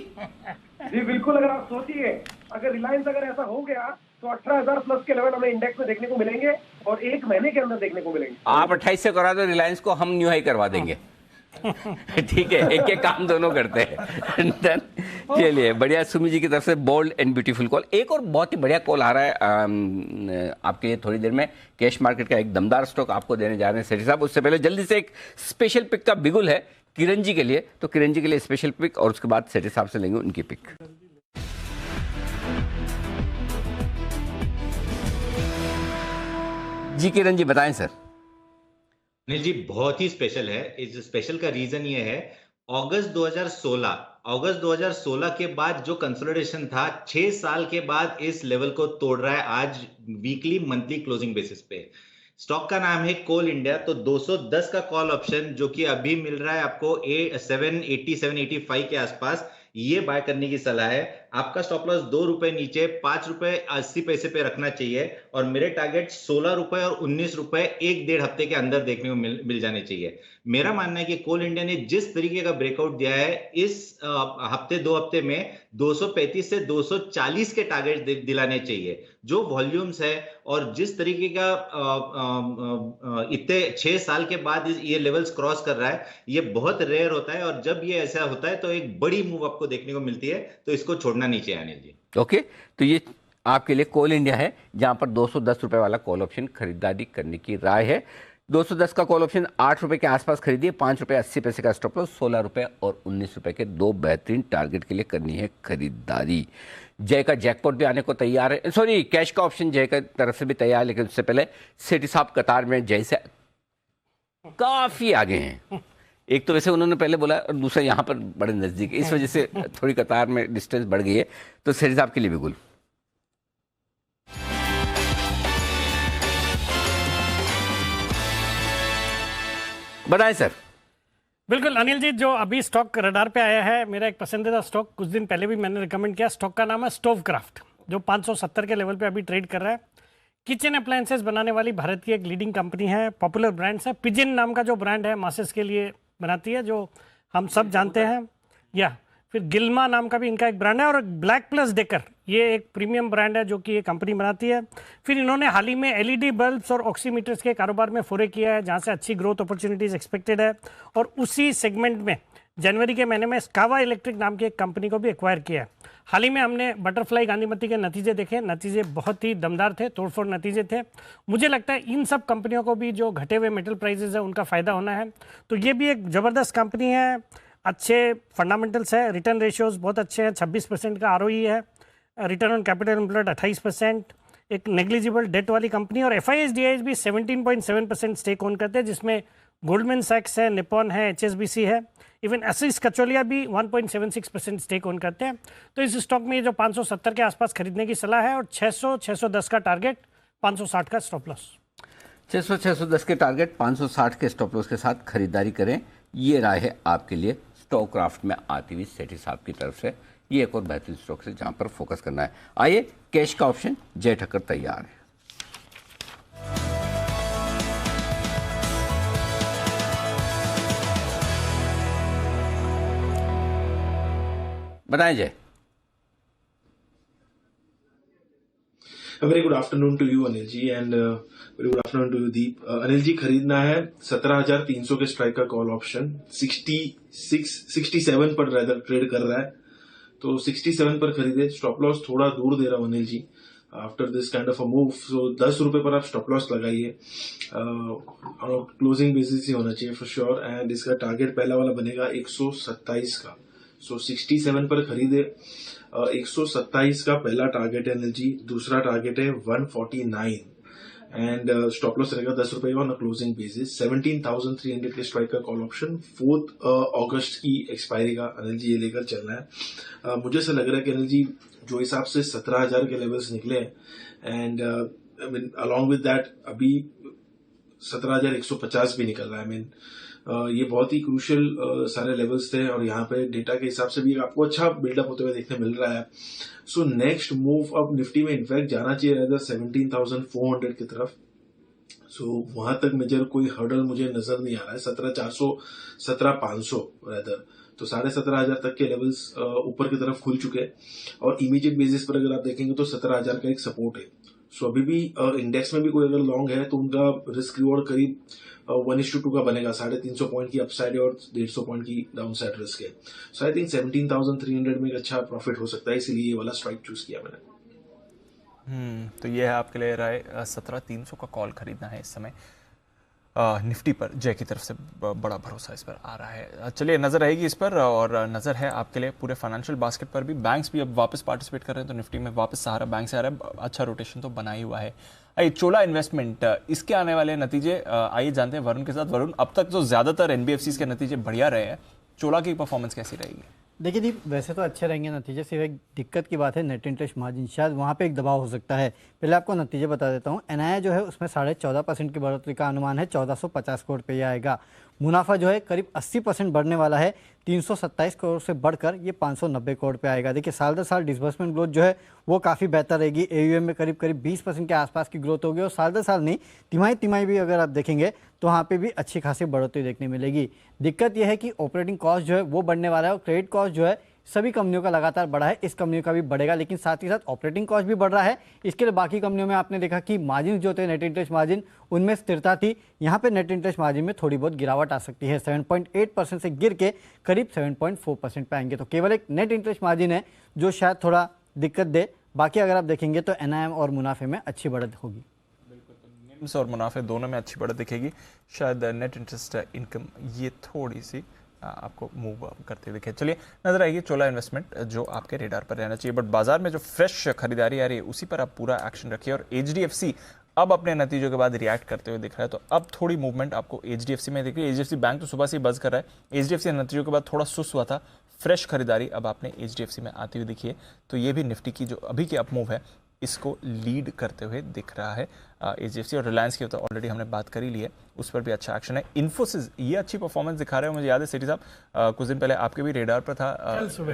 जी बिल्कुल। अगर आप सोचिए अगर रिलायंस अगर ऐसा हो गया तो 18,000 प्लस के लेवल हमें इंडेक्स में देखने को मिलेंगे और एक महीने के अंदर देखने को मिलेंगे। आप 28 से करा दो रिलायंस को, हम न्यू हाई करवा देंगे। ठीक है, एक एक काम दोनों करते हैं। चलिए बढ़िया, सुमी जी की तरफ से बोल्ड एंड ब्यूटीफुल कॉल। एक और बहुत ही बढ़िया कॉल आ रहा है आपके लिए थोड़ी देर में। कैश मार्केट का एक दमदार स्टॉक आपको देने जा रहे हैं सेठी साहब। उससे पहले जल्दी से एक स्पेशल पिक का बिगुल है किरण जी के लिए, तो किरण जी के लिए स्पेशल पिक और उसके बाद सेठी साहब से लेंगे उनकी पिक। जी किरण जी बताएं सर। नहीं जी, बहुत ही स्पेशल है। इस स्पेशल का रीजन ये है, अगस्त 2016 के बाद जो कंसोलिडेशन था 6 साल के बाद इस लेवल को तोड़ रहा है आज वीकली मंथली क्लोजिंग बेसिस पे। स्टॉक का नाम है कोल इंडिया। तो 210 का कॉल ऑप्शन जो कि अभी मिल रहा है आपको 780-785 के आसपास, ये बाय करने की सलाह है। आपका स्टॉप लॉस 2 रुपए नीचे 5 रुपए 80 पैसे पे रखना चाहिए, और मेरे टारगेट 16 रुपए और 19 रुपए 1-1.5 हफ्ते के अंदर देखने को मिल जाने चाहिए। मेरा मानना है कि कोल इंडिया ने जिस तरीके का ब्रेकआउट दिया है इस हफ्ते 2 हफ्ते में 235 से 240 के टारगेट दिलाने चाहिए। जो वॉल्यूम्स है और जिस तरीके का इतने 6 साल के बाद ये लेवल्स क्रॉस कर रहा है, ये बहुत रेयर होता है, और जब ये ऐसा होता है तो एक बड़ी मूव आपको देखने को मिलती है, तो इसको छोड़ना नहीं चाहिए अनिल जी। ओके, तो ये आपके लिए कोल इंडिया है जहां पर 210 रुपए वाला कॉल ऑप्शन खरीदारी करने की राय है। 210 का कॉल ऑप्शन 8 रुपए के आसपास खरीदिए। 5 रुपए 80 पैसे का स्टॉप लॉस, 16 रुपए और 19 रुपए के 2 बेहतरीन टारगेट के लिए करनी है खरीदारी। जय का जैकपॉट भी आने को तैयार है, सॉरी कैश का ऑप्शन जय की तरफ से भी तैयार, लेकिन उससे पहले सेठी साहब कतार में जय से काफी आगे हैं। एक तो वैसे उन्होंने पहले बोला और दूसरा यहाँ पर बड़े नजदीक, इस वजह से थोड़ी कतार में डिस्टेंस बढ़ गई है। तो सेठी साहब के लिए बिल्कुल बताएं सर। बिल्कुल अनिल जी, जो अभी स्टॉक रडार पे आया है, मेरा एक पसंदीदा स्टॉक, कुछ दिन पहले भी मैंने रिकमेंड किया। स्टॉक का नाम है स्टोवक्राफ्ट, जो 570 के लेवल पे अभी ट्रेड कर रहा है। किचन अप्लायंसेस बनाने वाली भारत की एक लीडिंग कंपनी है, पॉपुलर ब्रांड्स है। पिजन नाम का जो ब्रांड है मासेस के लिए बनाती है, जो हम सब जानते हैं। या फिर गिल्मा नाम का भी इनका एक ब्रांड है, और ब्लैक प्लस डेकर ये एक प्रीमियम ब्रांड है जो कि ये कंपनी बनाती है। फिर इन्होंने हाल ही में एलईडी बल्ब्स और ऑक्सीमीटर्स के कारोबार में फोरे किया है, जहां से अच्छी ग्रोथ अपॉर्चुनिटीज एक्सपेक्टेड है। और उसी सेगमेंट में जनवरी के महीने में स्कावा इलेक्ट्रिक नाम की एक कंपनी को भी एक्वायर किया है। हाल ही में हमने बटरफ्लाई गांधीमती के नतीजे देखे, नतीजे बहुत ही दमदार थे, तोड़फोड़ नतीजे थे। मुझे लगता है इन सब कंपनियों को भी जो घटे हुए मेटल प्राइसेस है उनका फ़ायदा होना है। तो ये भी एक ज़बरदस्त कंपनी है, अच्छे फंडामेंटल्स है, रिटर्न रेशियोज बहुत अच्छे हैं, 26% का ROE है, रिटर्न ऑन कैपिटल एम्प्लॉयड 28%, एक नेग्लिजिबल डेट वाली कंपनी। और FIS DIS भी 17.7% स्टेक ओन करते हैं, जिसमें गोल्डमैन सैक्स है, निपॉन है, HSBC है, इवन एसिस कचोलिया भी 1.76% स्टेक ओन करते हैं। तो इस स्टॉक में जो 570 के आसपास खरीदने की सलाह है, और 600-610 का टारगेट, 560 का स्टॉप लॉस। 600-610 के टारगेट, 560 के स्टॉप लॉस के साथ खरीदारी करें, ये राय है आपके लिए स्टॉकक्राफ्ट में आती हुई सेठी साहब की तरफ से। ये एक और बेहतरीन स्टॉक है जहां पर फोकस करना है। आइए, कैश का ऑप्शन जय ठक्कर तैयार है। बताएं Jay. Very good afternoon to you Anil ji and very good afternoon to you Deep. Anil ji, खरीदना है 17,300 के स्ट्राइक का कॉल ऑप्शन, 67 पर रेदर ट्रेड कर रहा है, तो 67 पर खरीदे। स्टॉप लॉस थोड़ा दूर दे रहा हूं Anil ji after this kind of a move, so 10 रुपए पर आप स्टॉप लॉस लगाइए। क्लोजिंग बेसिस ही होना चाहिए फॉर श्योर, एंड इसका टारगेट पहला वाला बनेगा 127 का, सो 67 पर खरीदे। 127 का पहला टारगेट है अनिल जी, दूसरा टारगेट है 149 एंड स्टॉप लॉस रहेगा 10 रुपए ऑन क्लोजिंग बेसिस। 17,300 के स्ट्राइक का कॉल ऑप्शन 4 अगस्त की एक्सपायरी का अनिल जी ये लेकर चलना है। मुझे ऐसा लग रहा है कि अनिल जी जो हिसाब से 17,000 के लेवल्स निकले and I mean along with that अभी 17,150 भी निकल रहा है। आई मीन ये बहुत ही क्रूशियल सारे लेवल्स थे और यहाँ पे डेटा के हिसाब से भी आपको अच्छा बिल्डअप होते हुए देखने मिल रहा है। सो नेक्स्ट मूव अब निफ्टी में इनफैक्ट जाना चाहिए रहता 17,400 की तरफ। सो वहां तक मेजर कोई हर्डल मुझे नजर नहीं आ रहा है। 17,400 17,500 रेदर, तो 17,500 तक के लेवल्स ऊपर की तरफ खुल चुके हैं और इमीडिएट बेसिस पर अगर आप देखेंगे तो 17,000 का एक सपोर्ट है। सो अभी भी इंडेक्स में भी कोई अगर लॉन्ग है तो उनका रिस्क रिवॉर्ड करीब 1:2 का बनेगा। 350 पॉइंट की अपसाइड है और 150 पॉइंट की डाउनसाइड रिस्क है। सो आई थिंक 17,300 में एक अच्छा प्रॉफिट हो सकता है, इसीलिए ये वाला स्ट्राइक चूज किया मैंने। तो ये है आपके लिए राय। 17,300 का कॉल खरीदना है इस समय निफ्टी पर। जय की तरफ से बड़ा भरोसा इस पर आ रहा है। चलिए नजर रहेगी इस पर, और नजर है आपके लिए पूरे फाइनेंशियल बास्केट पर भी। बैंक्स भी अब वापस पार्टिसिपेट कर रहे हैं, तो निफ्टी में वापस सहारा बैंक से आ रहा है। अच्छा रोटेशन तो बना ही हुआ है। आइए चोला इन्वेस्टमेंट, इसके आने वाले नतीजे आइए जानते हैं वरुण के साथ। वरुण, अब तक तो ज्यादातर एनबीएफसीज के नतीजे बढ़िया रहे हैं, चोला की परफॉर्मेंस कैसी रहेगी? देखिए जी, वैसे तो अच्छे रहेंगे नतीजे, सिर्फ एक दिक्कत की बात है नेट इंटरेस्ट मार्जिन, शायद वहाँ पे एक दबाव हो सकता है। पहले आपको नतीजे बता देता हूँ। एनआईआई जो है उसमें 14.5% की बढ़ोतरी का अनुमान है, 1450 करोड़ पे आएगा। मुनाफा जो है करीब 80% बढ़ने वाला है, 327 करोड़ से बढ़कर ये 590 करोड़ पे आएगा। देखिए साल दर साल डिसबर्समेंट ग्रोथ जो है वो काफ़ी बेहतर रहेगी। एयूएम में करीब 20% के आसपास की ग्रोथ होगी, और साल दर साल नहीं, तिमाही भी अगर आप देखेंगे तो वहाँ पे भी अच्छी खासी बढ़ोतरी देखने मिलेगी। दिक्कत यह है कि ऑपरेटिंग कॉस्ट जो है वो बढ़ने वाला है, और क्रेडिट कॉस्ट जो है सभी कंपनियों का लगातार बढ़ा है, इस कंपनी का भी बढ़ेगा, लेकिन साथ ही साथ ऑपरेटिंग कॉस्ट भी बढ़ रहा है। इसके लिए बाकी कंपनियों में आपने देखा कि मार्जिन जो थे नेट इंटरेस्ट मार्जिन उनमें स्थिरता थी, यहाँ पे नेट इंटरेस्ट मार्जिन में थोड़ी बहुत गिरावट आ सकती है। 7.8% से गिर के करीब 7.4% पे आएंगे। तो केवल एक नेट इंटरेस्ट मार्जिन है जो शायद थोड़ा दिक्कत दे। बाकी अगर आप देखेंगे तो एनआईएम और मुनाफे में अच्छी बढ़त होगी। निम्स और मुनाफे दोनों में अच्छी बढ़त दिखेगी। शायद नेट इंटरेस्ट इनकम ये थोड़ी सी आपको मूव करते दिखे। चलिए नजर आएगी चोला इन्वेस्टमेंट, जो आपके रेडार पर रहना चाहिए। बट बाजार में जो फ्रेश खरीदारी आ रही है उसी पर आप पूरा एक्शन रखिए। और एचडीएफसी अब अपने नतीजों के बाद रिएक्ट करते हुए दिख रहा है, तो अब थोड़ी मूवमेंट आपको एचडीएफसी में दिख रही है। एचडीएफसी बैंक तो सुबह से ही बज कर रहा है, एचडीएफसी नतीजों के बाद थोड़ा सुस्त हुआ था। फ्रेश खरीदारी अब आपने एचडीएफसी में आती हुई दिखी है, तो ये भी निफ्टी की जो अभी की अप मूव है इसको लीड करते हुए दिख रहा है एचडीएफसी। और रिलायंस की तो ऑलरेडी हमने बात कर ही ली है, उस पर भी अच्छा एक्शन है। इन्फोसिस ये अच्छी परफॉर्मेंस दिखा रहे हो, मुझे याद है सिटी साहब कुछ दिन पहले आपके भी रेडार पर था,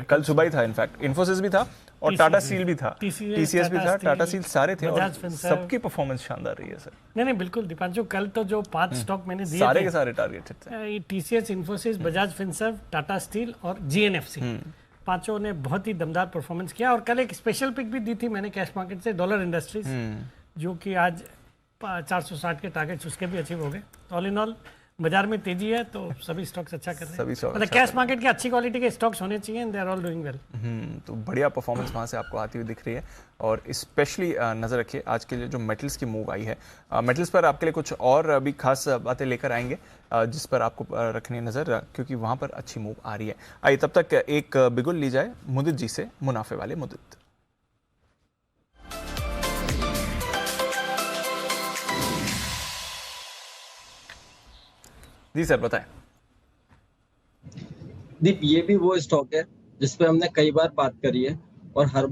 कल सुबह ही था इनफैक्ट। इन्फोसिस भी था और टाटा स्टील भी था, टीसीएस भी था, टाटा स्टील सारे थे, और सबकी परफॉर्मेंस शानदार रही है सर। नहीं बिल्कुल दीपांशु, कल तो जो 5 स्टॉक मैंने दिए सारे के सारे टारगेट थे, TCS, Infosys, Bajaj Finserv, Tata steel और जीएनएफसी, पांचों ने बहुत ही दमदार परफॉर्मेंस किया। और कल एक स्पेशल पिक भी दी थी मैंने कैश मार्केट से, डॉलर इंडस्ट्रीज, जो कि आज 460 के टारगेट्स उसके भी अचीव हो गए। ऑल इन ऑल बाजार में तेजी है, तो सभी स्टॉक्स अच्छा कर रहे हैं। मतलब कैश मार्केट के अच्छी क्वालिटी के स्टॉक्स होने चाहिए, and they are all doing well. तो बढ़िया परफॉर्मेंस वहाँ से आपको आती हुई दिख रही है। और स्पेशली नज़र रखिए आज के लिए जो मेटल्स की मूव आई है, मेटल्स पर आपके लिए कुछ और भी खास बातें लेकर आएंगे जिस पर आपको रखनी है नज़र, क्योंकि वहाँ पर अच्छी मूव आ रही है। आइए तब तक एक बिगुल ली जाए मुदित जी से, मुनाफे वाले मुदित। जी सर बताएं। दीप, ये भी वो स्टॉक है जिस पे हमने कई बार बात करी है, और हर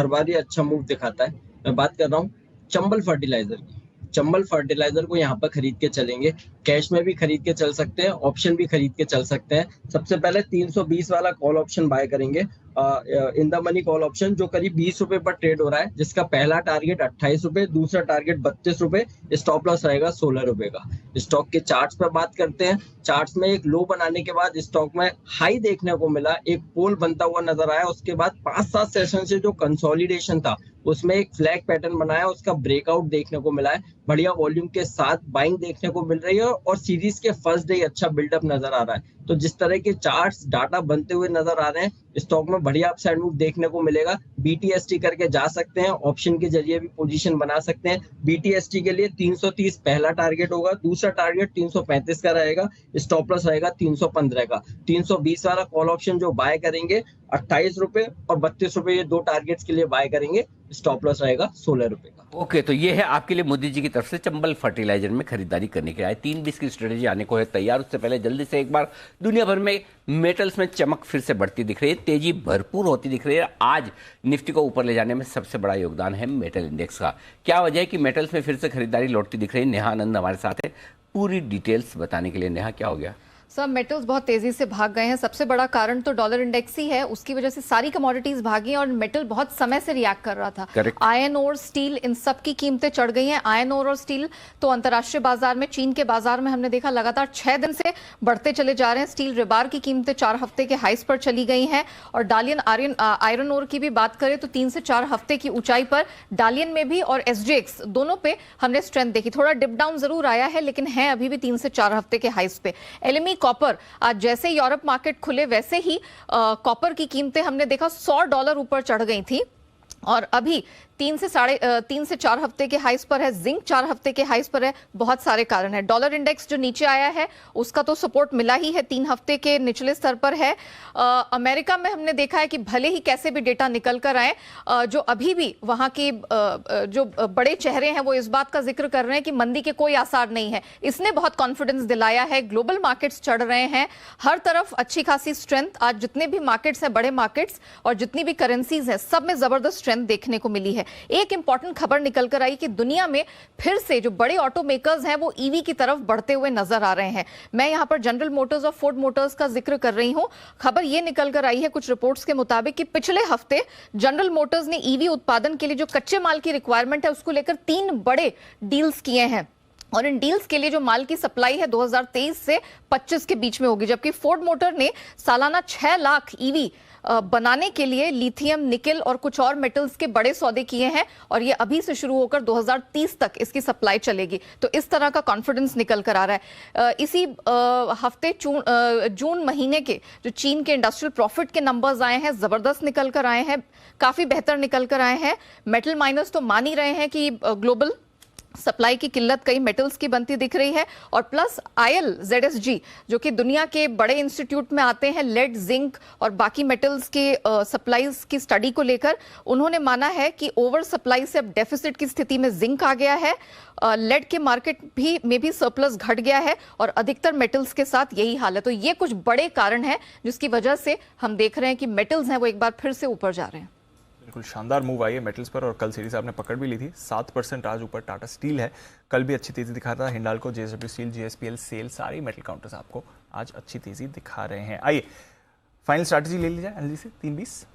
बार ये अच्छा मूव दिखाता है। मैं बात कर रहा हूँ चंबल फर्टिलाइजर की। चंबल फर्टिलाइजर को यहाँ पर खरीद के चलेंगे। कैश में भी खरीद के चल सकते हैं, ऑप्शन भी खरीद के चल सकते हैं। सबसे पहले 320 वाला कॉल ऑप्शन बाय करेंगे, in the money call option, जो करीब 20 रुपए पर ट्रेड हो रहा है, जिसका पहला टारगेट 28 रुपए, दूसरा टारगेट 32 रुपए, स्टॉप लॉस रहेगा 16 रुपए का। स्टॉक के चार्ट्स पर बात करते हैं। चार्ट्स में एक लो बनाने के बाद स्टॉक में हाई देखने को मिला, एक पोल बनता हुआ नजर आया। उसके बाद 5-7 सेशन से जो कंसोलिडेशन था उसमें एक फ्लैग पैटर्न बनाया, उसका ब्रेकआउट देखने को मिला है। बढ़िया वॉल्यूम के साथ बाइंग देखने को मिल रही है और सीरीज के फर्स्ट डे अच्छा बिल्डअप नजर आ रहा है। तो जिस तरह के चार्ट्स डाटा बनते हुए नजर आ रहे हैं, स्टॉक में बढ़िया अपसाइड मूव देखने को मिलेगा। BTST करके जा सकते हैं, ऑप्शन के जरिए भी पोजीशन बना सकते हैं। BTST के लिए 330 पहला टारगेट होगा, दूसरा टारगेट 335 का रहेगा, स्टॉप लॉस रहेगा 315 का। 320 वाला कॉल ऑप्शन जो बाय करेंगे 28 रुपए और 32 रुपए, ये दो टारगेट्स के लिए बाय करेंगे, स्टॉप लॉस रहेगा 16 रुपए का। ओके, तो ये है आपके लिए मोदी जी की तरफ से चंबल फर्टिलाइजर में खरीदारी करने के लिए 3-20 की स्ट्रेटेजी आने को है तैयार। उससे पहले जल्दी से एक बार दुनिया भर में मेटल्स में चमक फिर से बढ़ती दिख रही है, तेजी भरपूर होती दिख रही है। आज निफ्टी को ऊपर ले जाने में सबसे बड़ा योगदान है मेटल इंडेक्स का। क्या वजह है कि मेटल्स में फिर से खरीदारी लौटती दिख रही है? नेहा आनंद हमारे साथ है पूरी डिटेल्स बताने के लिए। नेहा, क्या हो गया? सब मेटल्स बहुत तेजी से भाग गए हैं। सबसे बड़ा कारण तो डॉलर इंडेक्स ही है, उसकी वजह से सारी कमोडिटीज भागी और मेटल बहुत समय से रिएक्ट कर रहा था। आयरन और स्टील, इन सब की कीमतें चढ़ गई हैं। आयरन और स्टील तो अंतर्राष्ट्रीय बाजार में, चीन के बाजार में हमने देखा लगातार 6 दिन से बढ़ते चले जा रहे हैं। स्टील रिबार की कीमतें 4 हफ्ते के हाइस पर चली गई हैं और डालियन आयरन ओर की भी बात करें तो 3 से 4 हफ्ते की ऊंचाई पर डालियन में भी और SGX दोनों पे हमने स्ट्रेंथ देखी। थोड़ा डिप डाउन जरूर आया है लेकिन है अभी भी 3 से 4 हफ्ते के हाइस पे। LME कॉपर, आज जैसे यूरोप मार्केट खुले वैसे ही कॉपर की कीमतें हमने देखा $100 ऊपर चढ़ गई थी और अभी 3 से 4 हफ्ते के हाइस पर है। जिंक 4 हफ्ते के हाइस पर है। बहुत सारे कारण है। डॉलर इंडेक्स जो नीचे आया है उसका तो सपोर्ट मिला ही है, 3 हफ्ते के निचले स्तर पर है। अमेरिका में हमने देखा है कि भले ही कैसे भी डेटा निकल कर आए, जो अभी भी वहां के जो बड़े चेहरे हैं वो इस बात का जिक्र कर रहे हैं कि मंदी के कोई आसार नहीं है। इसने बहुत कॉन्फिडेंस दिलाया है। ग्लोबल मार्केट्स चढ़ रहे हैं, हर तरफ अच्छी खासी स्ट्रेंथ। आज जितने भी मार्केट्स हैं, बड़े मार्केट्स और जितनी भी करेंसीज हैं, सब में जबरदस्त स्ट्रेंथ देखने को मिली है। एक इंपॉर्टेंट खबर निकल कर आई कि दुनिया में फिर से जो बड़े ऑटो मेकर्स हैं वो ईवी की तरफ बढ़ते हुए नजर आ रहे हैं। मैं यहां पर जनरल मोटर्स और फोर्ड मोटर्स का जिक्र कर रही हूं। खबर ये निकल कर आई है कुछ रिपोर्ट्स के मुताबिक कि पिछले हफ्ते जनरल मोटर्स ने ईवी उत्पादन के लिए जो कच्चे माल की रिक्वायरमेंट है उसको लेकर 3 बड़े डील्स किए हैं और इन डील्स के लिए जो माल की सप्लाई है 2023 से 25 के बीच में होगी। जबकि फोर्ड मोटर ने सालाना 6 लाख ईवी बनाने के लिए लिथियम, निकेल और कुछ और मेटल्स के बड़े सौदे किए हैं और ये अभी से शुरू होकर 2030 तक इसकी सप्लाई चलेगी। तो इस तरह का कॉन्फिडेंस निकल कर आ रहा है। इसी हफ्ते जून महीने के जो चीन के इंडस्ट्रियल प्रॉफिट के नंबर्स आए हैं, जबरदस्त निकल कर आए हैं, काफी बेहतर निकल कर आए हैं। मेटल माइनर्स तो मान ही रहे हैं कि ग्लोबल सप्लाई की किल्लत कई मेटल्स की बनती दिख रही है और प्लस ILZSG जो कि दुनिया के बड़े इंस्टीट्यूट में आते हैं लेड, जिंक और बाकी मेटल्स के सप्लाईज की स्टडी को लेकर, उन्होंने माना है कि ओवर सप्लाई से अब डेफिसिट की स्थिति में जिंक आ गया है। लेड के मार्केट में भी सरप्लस घट गया है और अधिकतर मेटल्स के साथ यही हाल है। तो ये कुछ बड़े कारण हैं जिसकी वजह से हम देख रहे हैं कि मेटल्स हैं वो एक बार फिर से ऊपर जा रहे हैं। बिल्कुल शानदार मूव आई है मेटल्स पर और कल सीढ़ी साहब ने पकड़ भी ली थी। 7% आज ऊपर टाटा स्टील है, कल भी अच्छी तेजी दिखा रहा था। Hindalco, JSW steel, GSPL, SAIL, सारे मेटल काउंटर्स आपको आज अच्छी तेजी दिखा रहे हैं। आइए फाइनल स्ट्रैटेजी ले ली जाए अनिल से। 3-20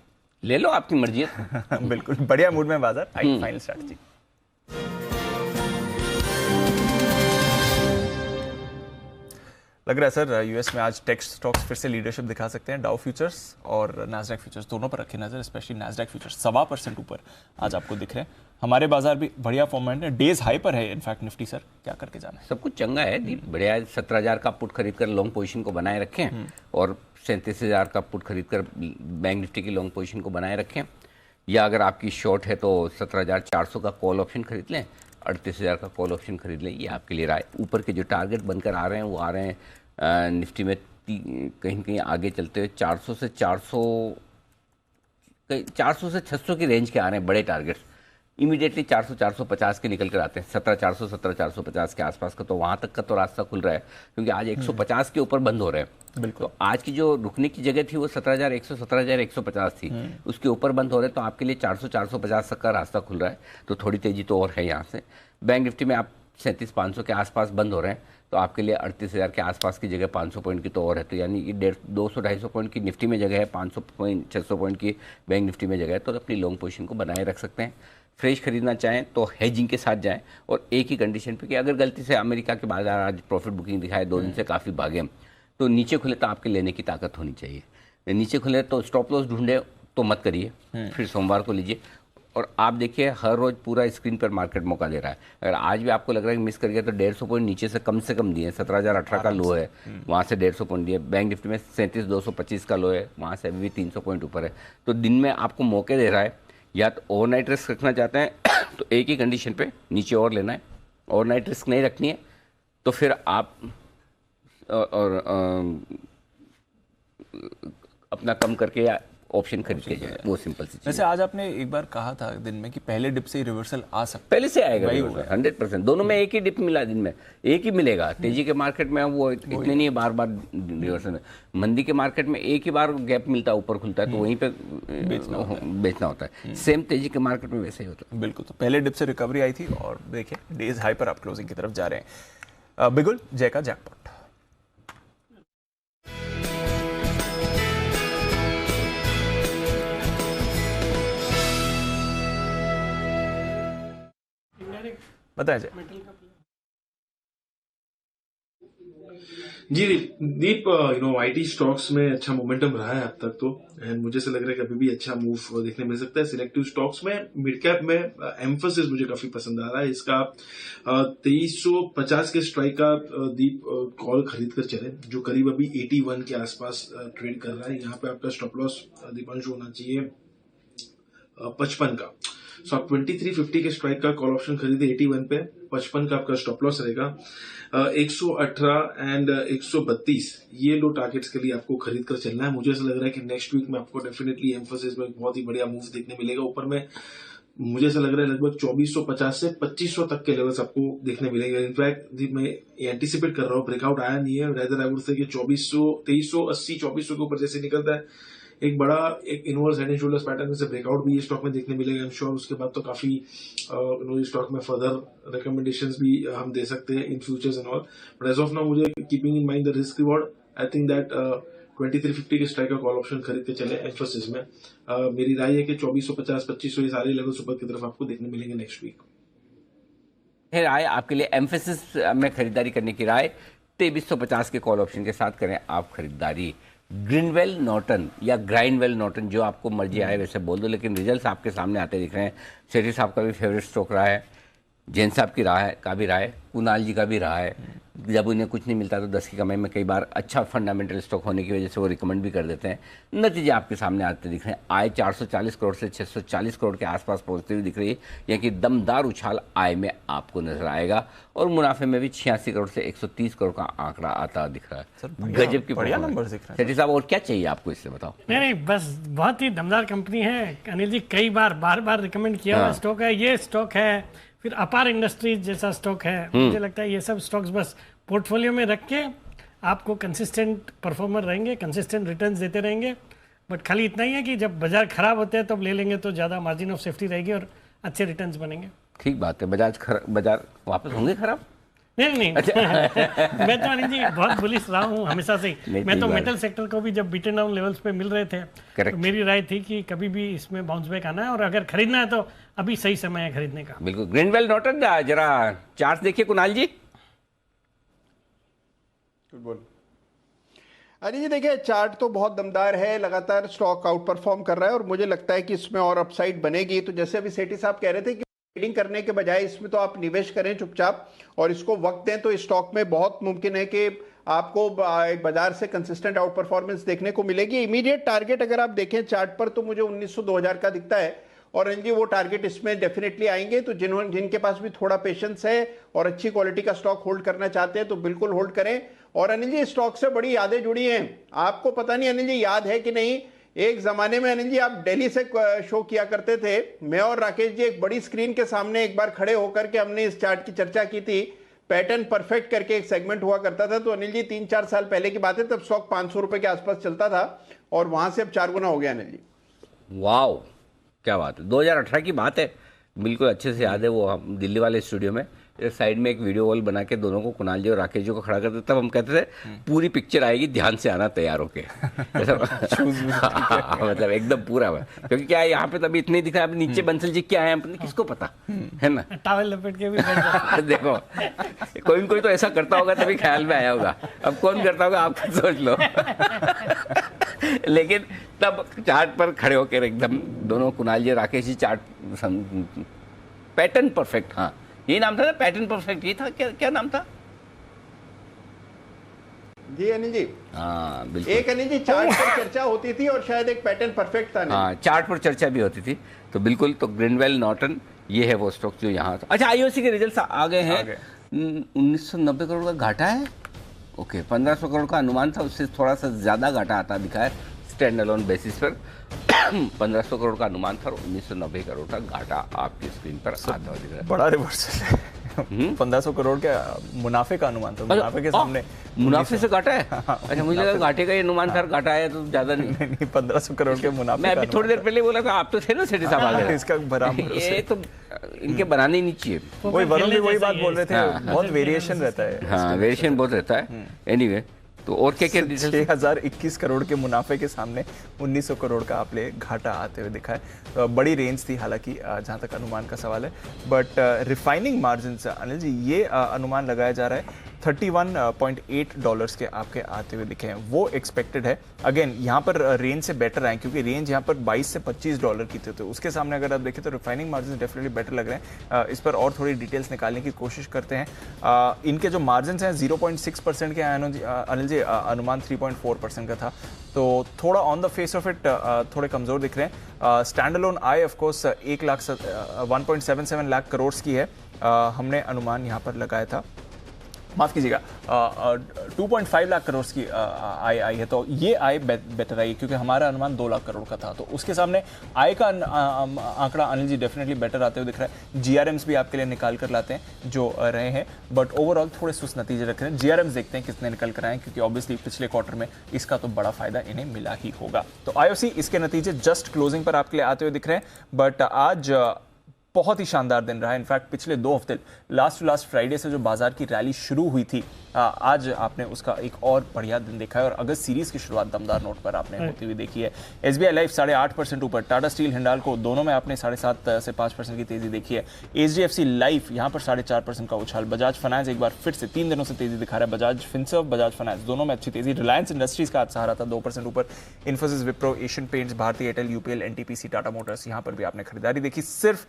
ले लो, आपकी मर्जी है। बिल्कुल बढ़िया मूड में बाजार। आइए फाइनल स्ट्रैटेजी। लग रहा है सर यूएस में आज टेक स्टॉक्स फिर से लीडरशिप दिखा सकते हैं। डाउ फ्यूचर्स और नैस्डैक फ्यूचर्स दोनों पर रखें नजर, स्पेशली नैस्डैक फ्यूचर्स 1.25% ऊपर आज आपको दिख रहे हैं। हमारे बाजार भी बढ़िया फॉर्मेट है, डेज हाई पर है इनफैक्ट निफ्टी। सर क्या करके जाना है? सब कुछ चंगा है, बढ़िया है। 17,000 का पुट खरीद कर लॉन्ग पोजीशन को बनाए रखें और 37,000 का पुट खरीद कर बैंक निफ्टी की लॉन्ग पोजीशन को बनाए रखें, या अगर आपकी शॉर्ट है तो 17,400 का कॉल ऑप्शन खरीद लें, 38,000 का कॉल ऑप्शन खरीद लें। ये आपके लिए राय। ऊपर के जो टारगेट बनकर आ रहे हैं वो आ रहे हैं निफ्टी में कहीं कहीं आगे चलते हुए 400 से 600 की रेंज के आ रहे हैं बड़े टारगेट्स। इमीडिएटली 400-450 के निकल कर आते हैं। 17,400, 17,450 के आसपास का तो वहाँ तक का तो रास्ता खुल रहा है क्योंकि आज 150 के ऊपर बंद हो रहे हैं। बिल्कुल। तो आज की जो रुकने की जगह थी वो 17,100, 17,150 थी, उसके ऊपर बंद हो रहे हैं। तो आपके लिए 400-450 तक का रास्ता खुल रहा है, तो थोड़ी तेजी तो और है यहाँ से। बैंक निफ्टी में आप 37,500 के आसपास बंद हो रहे हैं, तो आपके लिए 38,000 के आसपास की जगह 500 पॉइंट की तो और है, तो यानी कि 200-250 पॉइंट की निफ्टी में जगह है, 500 पॉइंट 600 पॉइंट की बैंक निफ्टी में जगह है, तो अपनी लॉन्ग पोजीशन को बनाए रख सकते हैं। फ्रेश खरीदना चाहें तो हेजिंग के साथ जाएं, और एक ही कंडीशन पे कि अगर गलती से अमेरिका के बाजार आज प्रॉफिट बुकिंग दिखाए 2 दिन से काफ़ी भागे, तो नीचे खुले तो आपके लेने की ताकत होनी चाहिए। नीचे खुले तो स्टॉप लॉस ढूंढे तो मत करिए, फिर सोमवार को लीजिए। और आप देखिए हर रोज पूरा स्क्रीन पर मार्केट मौका दे रहा है। अगर आज भी आपको लग रहा है कि मिस कर गया तो 150 पॉइंट नीचे से कम दिए, 17,018 का लो है, वहाँ से 150 पॉइंट दिए। बैंक निफ्टी में 37,225 का लो है, वहाँ से अभी भी 300 पॉइंट ऊपर है। तो दिन में आपको मौके दे रहा है, या तो ओवरनाइट रिस्क रखना चाहते हैं तो एक ही कंडीशन पे नीचे और लेना है, ओवरनाइट रिस्क नहीं रखनी है तो फिर आप अपना कम करके या ऑप्शन खरीद के जाए, वो सिंपल सी चीज। वैसे आज आपने एक बार कहा था दिन में कि पहले डिप से ही रिवर्सल आ सकता है, पहले से आएगा 100%। दोनों में एक ही डिप मिला, दिन में एक ही मिलेगा। तेजी के मार्केट में वो इतने नहीं है बार बार रिवर्सल में, मंदी के मार्केट में एक ही बार गैप मिलता है, ऊपर खुलता है तो वहीं पे बेचना होता है। सेम तेजी के मार्केट में वैसे ही होता है। बिल्कुल, तो पहले डिप से रिकवरी आई थी और देखिए डेज हाई पर आप क्लोजिंग की तरफ जा रहे हैं। बिगुल जय का जैकपॉट। बताया जाए जी दीप, आईटी स्टॉक्स में अच्छा मोमेंटम रहा है अब तक तो, एंड मुझे से लग रहा है कि अभी भी अच्छा मूव देखने मिल सकता है। सिलेक्टिव स्टॉक्स में मिड कैप में एम्फोसिस मुझे काफी पसंद आ रहा है। इसका 2350 के स्ट्राइक का दीप कॉल खरीद कर चले, जो करीब अभी 81 के आसपास ट्रेड कर रहा है। यहाँ पे आपका स्टॉप लॉस दीपांशु होना चाहिए 55 का। सो आप 2350 के स्ट्राइक का कॉल ऑप्शन खरीदे 81 पे, 55 का आपका स्टॉप लॉस रहेगा। 118 एंड 132 ये लो टारगेट्स के लिए आपको खरीद कर चलना है। मुझे ऐसा लग रहा है कि नेक्स्ट वीक में आपको डेफिनेटली एम्फोसिस में बहुत ही बढ़िया मूव देखने मिलेगा। ऊपर में मुझे ऐसा लग रहा है लगभग 2450 से 2500 तक के लेवल्स आपको देखने मिलेंगे। इनफैक्ट मैं एंटिसिपेट कर रहा हूँ, ब्रेकआउट आया नहीं है, रेदर आई वुड से कि 2400 2380 2400 के ऊपर जैसे निकलता है एक बड़ा एक inverse head and shoulders pattern में से ब्रेकआउट भी ये स्टॉक में देखने मिलेगा। आई एम श्योर उसके बाद तो काफी स्टॉक में फर्दर रिकमेंडेशंस भी हम दे सकते हैं in futures and all. But as of now मुझे keeping in mind the risk reward, I think that 2350 के स्ट्राइक का कॉल ऑप्शन खरीद के चले एम्फोसिस में। मेरी राय है कि 2450 2500 ये सारे लेवल्स ऊपर की तरफ आपको देखने मिलेंगे नेक्स्ट वीक। राय आपके लिए एम्फोसिस में खरीदारी करने की राय 2350 के कॉल ऑप्शन के साथ करें आप खरीदारी। ग्रिंडवेल नॉर्टन या ग्राइंडवेल नॉर्टन, जो आपको मर्जी आए वैसे बोल दो, लेकिन रिजल्ट्स आपके सामने आते दिख रहे हैं। सेठी साहब का भी फेवरेट स्टॉक रहा है, जैन साहब की का भी रहा है, कुणाल जी का भी रहा है। जब उन्हें कुछ नहीं मिलता तो 10 की कमाई में कई बार अच्छा फंडामेंटल स्टॉक होने की वजह से वो रिकमेंड भी कर देते हैं। नतीजे आपके सामने आते दिख रहे हैं। आय 440 करोड़ से 640 करोड़ के आसपास पहुंचती हुई दिख रही है, यानी कि दमदार उछाल आय में आपको नजर आएगा। और मुनाफे में भी 86 करोड़ से 130 करोड़ का आंकड़ा आता दिख रहा है। गजब की बढ़िया नंबर दिख रहा है। सेठी साहब और क्या चाहिए आपको, इससे बताओ। नहीं, बस बहुत ही दमदार कंपनी है अनिल जी, कई बार बार रिकमेंड किया हुआ स्टॉक है ये स्टॉक है। फिर अपार इंडस्ट्रीज जैसा स्टॉक है। मुझे लगता है ये सब स्टॉक्स बस पोर्टफोलियो में रख के आपको कंसिस्टेंट परफॉर्मर रहेंगे, कंसिस्टेंट रिटर्न्स देते रहेंगे। बट खाली इतना ही है कि जब बाजार खराब होते हैं तब ले लेंगे तो ज़्यादा मार्जिन ऑफ सेफ्टी रहेगी और अच्छे रिटर्न्स बनेंगे। ठीक बात है। बाजार वापस होंगे खराब? नहीं मैं तो अनिल जी बहुत बुलिश रहा हूँ हमेशा से। मैं तो मेटल सेक्टर को भी जब बीटन डाउन लेवल्स पे मिल रहे थे तो मेरी राय थी कि कभी भी इसमें बाउंस बैक आना है, और अगर खरीदना है तो अभी सही समय है खरीदने का। बिल्कुल। ग्रिंडवेल नॉर्टन जरा चार्ट देखिए कुणाल जी। अरे जी देखिए, चार्ट तो बहुत दमदार है, लगातार स्टॉक आउट परफॉर्म कर रहा है और मुझे लगता है कि इसमें और अपसाइड बनेगी। तो जैसे अभी सेठी साहब कह रहे थे कि ट्रेडिंग करने के बजाय इसमें तो आप निवेश करें चुपचाप और इसको वक्त दें, तो इस स्टॉक में बहुत मुमकिन है कि आपको बाजार से कंसिस्टेंट आउट परफॉर्मेंस देखने को मिलेगी। इमीडिएट टारगेट अगर आप देखें चार्ट पर तो मुझे 1900-2000 का दिखता है, और जी वो टारगेट इसमें डेफिनेटली आएंगे। तो जिनके पास भी थोड़ा पेशेंस है और अच्छी क्वालिटी का स्टॉक होल्ड करना चाहते हैं तो बिल्कुल होल्ड करें। और अनिल जी स्टॉक से बड़ी यादें जुड़ी हैं, आपको पता नहीं अनिल जी याद है कि नहीं, एक जमाने में अनिल जी आप दिल्ली से शो किया करते थे, मैं और राकेश जी एक बड़ी स्क्रीन के सामने एक बार खड़े होकर के हमने इस चार्ट की चर्चा की थी। पैटर्न परफेक्ट करके एक सेगमेंट हुआ करता था। तो अनिल जी 3-4 साल पहले की बात है, तब स्टॉक 500 रुपए के आसपास चलता था और वहां से अब 4 गुना हो गया अनिल जी। वाह क्या बात है, 2018 की बात है, बिल्कुल अच्छे से याद है। वो हम दिल्ली वाले स्टूडियो में साइड में एक वीडियो वॉल बना के दोनों को, कुणाल जी और राकेश जी को खड़ा करते, तब हम कहते थे पूरी पिक्चर आएगी, ध्यान से आना तैयार होके। मतलब एकदम पूरा हुआ, क्योंकि क्या है यहाँ पे तभी इतने दिखा, अब नीचे बंसल जी क्या है किसको पता है ना, टॉवेल लपेट के भी देखो कोई न कोई तो ऐसा करता होगा तभी ख्याल में आया होगा, अब कौन करता होगा आप सोच लो। लेकिन तब चार्ट पर खड़े होकर एकदम दोनों, कुणाल जी Rakesh ji, chart pattern perfect, हाँ यही नाम था ना, पैटर्न परफेक्ट, ये था, क्या नाम था जी अनिल जी? हाँ बिल्कुल, एक अनिल जी चार्ट पर चर्चा होती थी और शायद एक पैटर्न परफेक्ट था। हाँ चार्ट पर चर्चा भी होती थी, तो बिल्कुल, तो ग्रिंडवेल नॉर्टन ये है वो स्टॉक जो यहाँ था। अच्छा आईओसी के रिजल्ट्स आ गए हैं, 1990 करोड़ का घाटा है, ओके 1500 करोड़ का अनुमान था, उससे थोड़ा सा ज्यादा घाटा आता दिखा है स्टैंड अलोन बेसिस पर। 1500 करोड़ का अनुमान था और 1990 करोड़ का घाटा आपकी स्क्रीन पर आता हुआ दिख रहा है। बड़ा रिवर्सल है। 1500 करोड़ के मुनाफे का अनुमान था, मुनाफे के सामने मुनाफे से घाटा है। अच्छा मुझे लगा घाटे का ये अनुमान था, घाटा है तो ज्यादा नहीं। 1500 करोड़ के मुनाफे। मैं अभी थोड़ी देर पहले बोला था, आप तो थे ना सेठी साहब आगे, इसका बराबर ये तो इनके बनाने ही नहीं चाहिए। वही वरुण भी वही बात बोल रहे थे, बहुत वेरिएशन रहता है। हाँ वेरिएशन बहुत रहता है। एनीवे तो और क्या 6021 करोड़ के मुनाफे के सामने 1900 करोड़ का आपने घाटा आते हुए दिखा है। तो बड़ी रेंज थी हालांकि जहां तक अनुमान का सवाल है, but refining margin Anil ji ये अनुमान लगाया जा रहा है $31.8 के आपके आते हुए दिखे हैं, वो एक्सपेक्टेड है। अगेन यहाँ पर रेंज से बेटर आए, क्योंकि रेंज यहाँ पर $22 से $25 की थी, तो उसके सामने अगर आप देखें तो रिफाइनिंग मार्जिन डेफिनेटली बेटर लग रहे हैं। इस पर और थोड़ी डिटेल्स निकालने की कोशिश करते हैं। इनके जो मार्जिन हैं 0.6% के अनिल जी, अनुमान 3.4% का था, तो थोड़ा on the face of it थोड़े कमजोर दिख रहे हैं। Stand alone I of course 1,77 lakh crore की है, हमने अनुमान यहाँ पर लगाया था, माफ कीजिएगा 2.5 लाख करोड़ की आय आई है, तो ये आय बेटर आई क्योंकि हमारा अनुमान 2 लाख करोड़ का था, तो उसके सामने आय का आंकड़ा अनिल जी डेफिनेटली बेटर आते हुए दिख रहा है। GRMs भी आपके लिए निकाल कर लाते हैं जो रहे हैं, बट ओवरऑल थोड़े सुस्त नतीजे रख रहे हैं। GRMs देखते हैं कितने निकल कर आए, क्योंकि ऑब्वियसली पिछले क्वार्टर में इसका तो बड़ा फायदा इन्हें मिला ही होगा। तो IOC इसके नतीजे जस्ट क्लोजिंग पर आपके लिए आते हुए दिख रहे हैं, बट आज बहुत ही शानदार दिन रहा है। इनफैक्ट पिछले 2 हफ्ते लास्ट टू लास्ट फ्राइडे से जो बाजार की रैली शुरू हुई थी, आज आपने उसका एक और बढ़िया दिन देखा है, और अगस्त सीरीज की शुरुआत दमदार नोट पर आपने होती हुई देखी है। SBI लाइफ 8.5% ऊपर, टाटा स्टील हिंडाल्को दोनों में आपने 7.5 से 5% की तेजी देखी है। HDFC लाइफ यहाँ पर 4.5% का उछाल। बजाज फाइनेंस एक बार फिर से 3 दिनों से तेजी दिखा रहा है। बजाज फिनसर्व, बजाज फाइनेंस दोनों में अच्छी तेजी। रिलायंस इंडस्ट्रीज का आज सहारा था 2% ऊपर। इन्फोसिस, विप्रो, एशियन पेंट्स, भारती एयरटेल, UPL, NTPC, टाटा मोटर्स, यहाँ पर भी आपने खरीदारी देखी। सिर्फ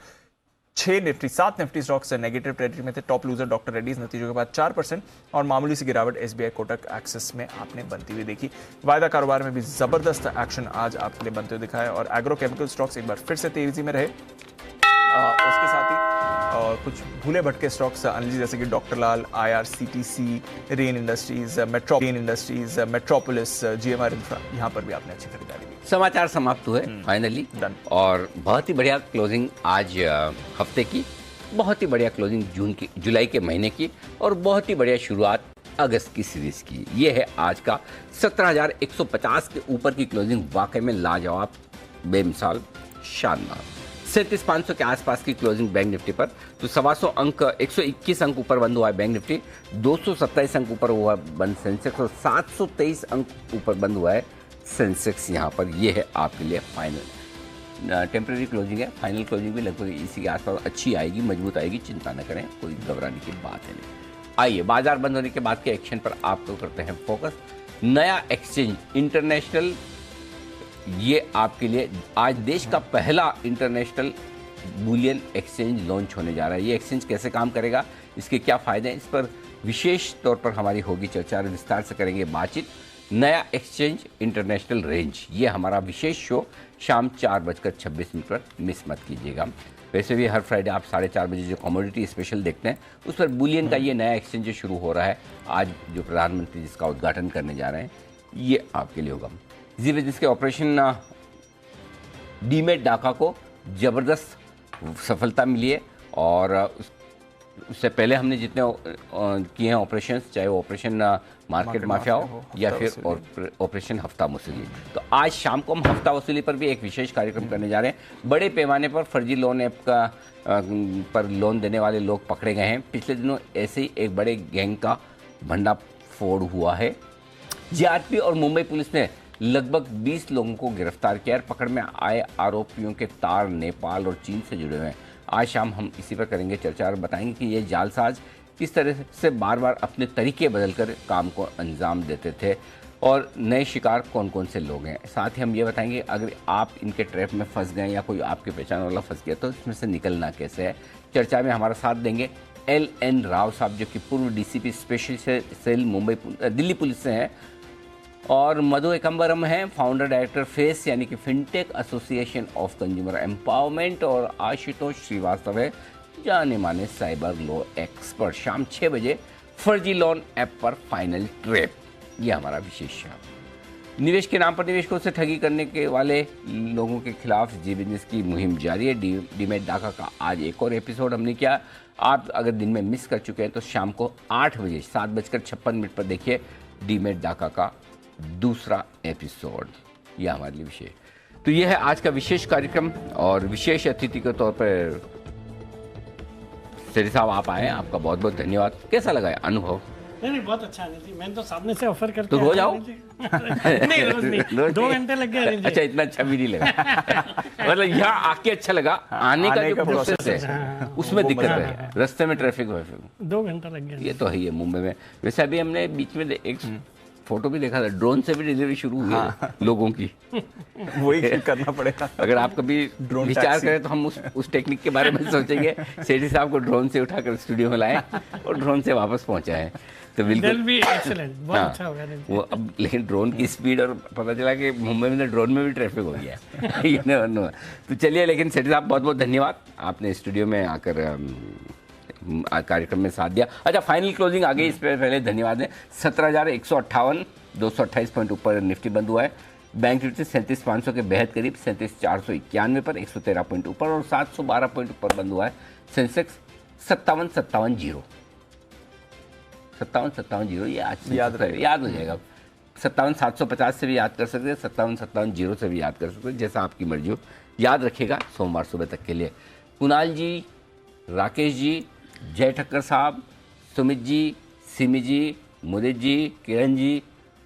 7 निफ्टी स्टॉक्स नेगेटिव टेरिटरी में थे। टॉप लूजर डॉक्टर रेड्डीज नतीजों के बाद 4%, और मामूली सी गिरावट SBI, कोटक, एक्सिस में आपने बनती हुई देखी। वायदा कारोबार में भी जबरदस्त एक्शन आज आपके लिए बनते हुए दिखा है, और एग्रो केमिकल स्टॉक्स एक बार फिर से तेजी में रहे। उसके साथ ही कुछ भूले भटके स्टॉक्स अनिल जी, जैसे कि डॉक्टर लाल, IRCTC, rain industries, metropolis, GMR infra, यहाँ पर भी आपने अच्छी खरीदारी की। समाचार समाप्त हुए फाइनली, और बहुत ही बढ़िया क्लोजिंग आज हफ्ते की, बहुत ही बढ़िया क्लोजिंग जुलाई के महीने की, और बहुत ही बढ़िया शुरुआत अगस्त की सीरीज की। ये है आज का 17,150 के ऊपर की क्लोजिंग, वाकई में लाजवाब, बेमिसाल, शानदार। 37,500 के आसपास की क्लोजिंग बैंक निफ्टी पर, तो 125 अंक, 121 अंक ऊपर बंद हुआ है बैंक निफ्टी, 227 अंक ऊपर हुआ बंद सेंसेक्स, और 723 अंक ऊपर बंद हुआ है सेंसेक्स। यहाँ पर ये है आपके लिए फाइनल, टेम्परेरी क्लोजिंग है, फाइनल क्लोजिंग भी लगभग इसी के आसपास अच्छी आएगी, मजबूत आएगी, चिंता न करें, कोई घबराने की बात है नहीं। आइए बाजार बंद होने के बाद के एक्शन पर आपको करते हैं फोकस। नया एक्सचेंज इंटरनेशनल, ये आपके लिए आज देश का पहला इंटरनेशनल बुलियन एक्सचेंज लॉन्च होने जा रहा है। ये एक्सचेंज कैसे काम करेगा, इसके क्या फायदे हैं, इस पर विशेष तौर पर हमारी होगी चर्चा, विस्तार से करेंगे बातचीत। नया एक्सचेंज इंटरनेशनल रेंज, ये हमारा विशेष शो शाम 4:26 पर मिस मत कीजिएगा। वैसे भी हर फ्राइडे आप 4:30 बजे जो कमोडिटी स्पेशल देखते हैं, उस पर बुलियन का ये नया एक्सचेंज जो शुरू हो रहा है आज, जो प्रधानमंत्री जिसका उद्घाटन करने जा रहे हैं, ये आपके लिए होगा। इसी वजह से ऑपरेशन डीमेट डाका को जबरदस्त सफलता मिली है, और उससे पहले हमने जितने किए हैं ऑपरेशंस, चाहे वो ऑपरेशन मार्केट माफिया हो या फिर ऑपरेशन हफ्ता वसूली, तो आज शाम को हम हफ्ता वसूली पर भी एक विशेष कार्यक्रम करने जा रहे हैं। बड़े पैमाने पर फर्जी लोन ऐप का पर लोन देने वाले लोग पकड़े गए हैं। पिछले दिनों ऐसे ही एक बड़े गैंग का भंडाफोड़ हुआ है। जीआरपी और मुंबई पुलिस ने लगभग 20 लोगों को गिरफ्तार किया। पकड़ में आए आरोपियों के तार नेपाल और चीन से जुड़े हुए हैं। आज शाम हम इसी पर करेंगे चर्चा और बताएंगे कि ये जालसाज किस तरह से बार बार अपने तरीके बदलकर काम को अंजाम देते थे और नए शिकार कौन कौन से लोग हैं। साथ ही हम ये बताएंगे अगर आप इनके ट्रैप में फंस गए या कोई आपके पहचान वाला फंस गया तो इसमें से निकलना कैसे है। चर्चा में हमारा साथ देंगे LN राव साहब, जो कि पूर्व DCP special cell Delhi police से हैं, और मधु एकम्बरम हैं, फाउंडर डायरेक्टर फेस यानी कि fintech association of consumer empowerment, और आशुतोष श्रीवास्तव है, जाने माने साइबर लॉ एक्सपर्ट। शाम 6 बजे फर्जी लोन ऐप पर फाइनल ट्रैप, ये हमारा विशेष है। निवेश के नाम पर निवेशकों से ठगी करने के वाले लोगों के खिलाफ जी बिजनेस की मुहिम जारी है। डीमेट डाका का आज एक और एपिसोड हमने किया। आप अगर दिन में मिस कर चुके हैं तो शाम को 8 बजे 7:56 पर देखिए डीमेट डाका का दूसरा एपिसोड, यह हमारे लिए विशेष। तो यह है आज का विशेष कार्यक्रम और विशेष अतिथि के तौर पर सेठी साहब आप आए, आपका बहुत बहुत धन्यवाद। कैसा लगा अनुभव? नहीं बहुत अच्छा अनिल जी, मैंने तो सामने से ऑफर करके तो रोज आओ। नहीं रोज नहीं, 2 घंटे लग गए अनिल जी। अच्छा, इतना अच्छा भी नहीं लगा मतलब यहाँ आके अच्छा लगा, आने का जो प्रोसेस है उसमें दिक्कत है, रास्ते में ट्रैफिक 2 घंटा लग गया। ये तो है ही है मुंबई में। वैसे अभी हमने बीच में एक फोटो भी देखा था, ड्रोन से भी डिलीवरी शुरू हुई है लोगों की। वही करना पड़ेगा। अगर आप कभी विचार करें तो हम उस टेक्निक के बारे में सोचेंगे। सेठी साहब को ड्रोन से उठाकर स्टूडियो में लाएं और ड्रोन से वापस पहुंचाएं, तो बिल्कुल भी एक्सीलेंट, बहुत अच्छा होगा वो। अब लेकिन ड्रोन की स्पीड, और पता चला कि मुंबई में ड्रोन में भी ट्रैफिक हो गया तो चलिए, लेकिन सेठी साहब बहुत बहुत धन्यवाद, आपने स्टूडियो में आकर कार्यक्रम में साथ दिया। अच्छा, फाइनल क्लोजिंग आ गई, इस पर पहले धन्यवाद है। 17,158, 228 पॉइंट ऊपर निफ्टी बंद हुआ है। बैंक निफ्टी 37,500 के बेहद करीब 37,491 पर 113 पॉइंट ऊपर, और 712 पॉइंट ऊपर बंद हुआ है सेंसेक्स 57,57,0। ये आज याद हो जाएगा। 57,750 से भी याद कर सकते हैं, 57,57,0 से भी याद कर सकते हैं, जैसा आपकी मर्जी हो। याद रखिएगा सोमवार सुबह तक के लिए। कुणाल जी, राकेश जी, जय ठक्कर साहब, सुमित जी, सिमी जी, मुदित जी, किरण जी,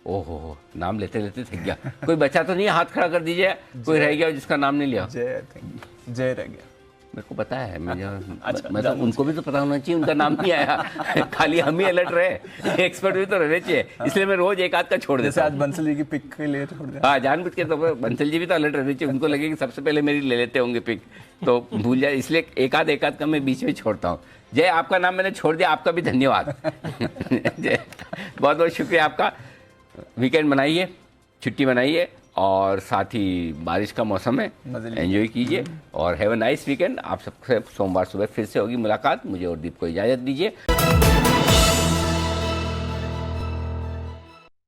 ओहो नाम लेते लेते थक गया। कोई बचा तो नहीं, हाथ खड़ा कर दीजिए। कोई रह गया जिसका नाम नहीं लिया? जय रह गया, मेरे को पता है। मतलब उनको भी तो पता होना चाहिए, उनका नाम नहीं आया। खाली हम ही अलर्ट रहे, एक्सपर्ट भी तो रहने चाहिए, इसलिए मैं रोज एक आध का छोड़ देता हूं। आज बंसल जी की पिक के लिए छोड़ दिया। हाँ, जानबूझ के। तो बंसल जी भी तो अलर्ट रहने चाहिए, उनको लगे कि सबसे पहले मेरी ले लेते होंगे पिक, तो भूल जाए, इसलिए एक आध का मैं बीच में छोड़ता हूँ। जय, आपका नाम मैंने छोड़ दिया, आपका भी धन्यवाद। जय, बहुत बहुत शुक्रिया आपका। वीकेंड बनाइए, छुट्टी बनाइए, और साथ ही बारिश का मौसम है, एंजॉय कीजिए, और हैव अ नाइस वीकेंड। आप सबसे सोमवार सुबह फिर से होगी मुलाकात। मुझे और दीप को इजाज़त दीजिए।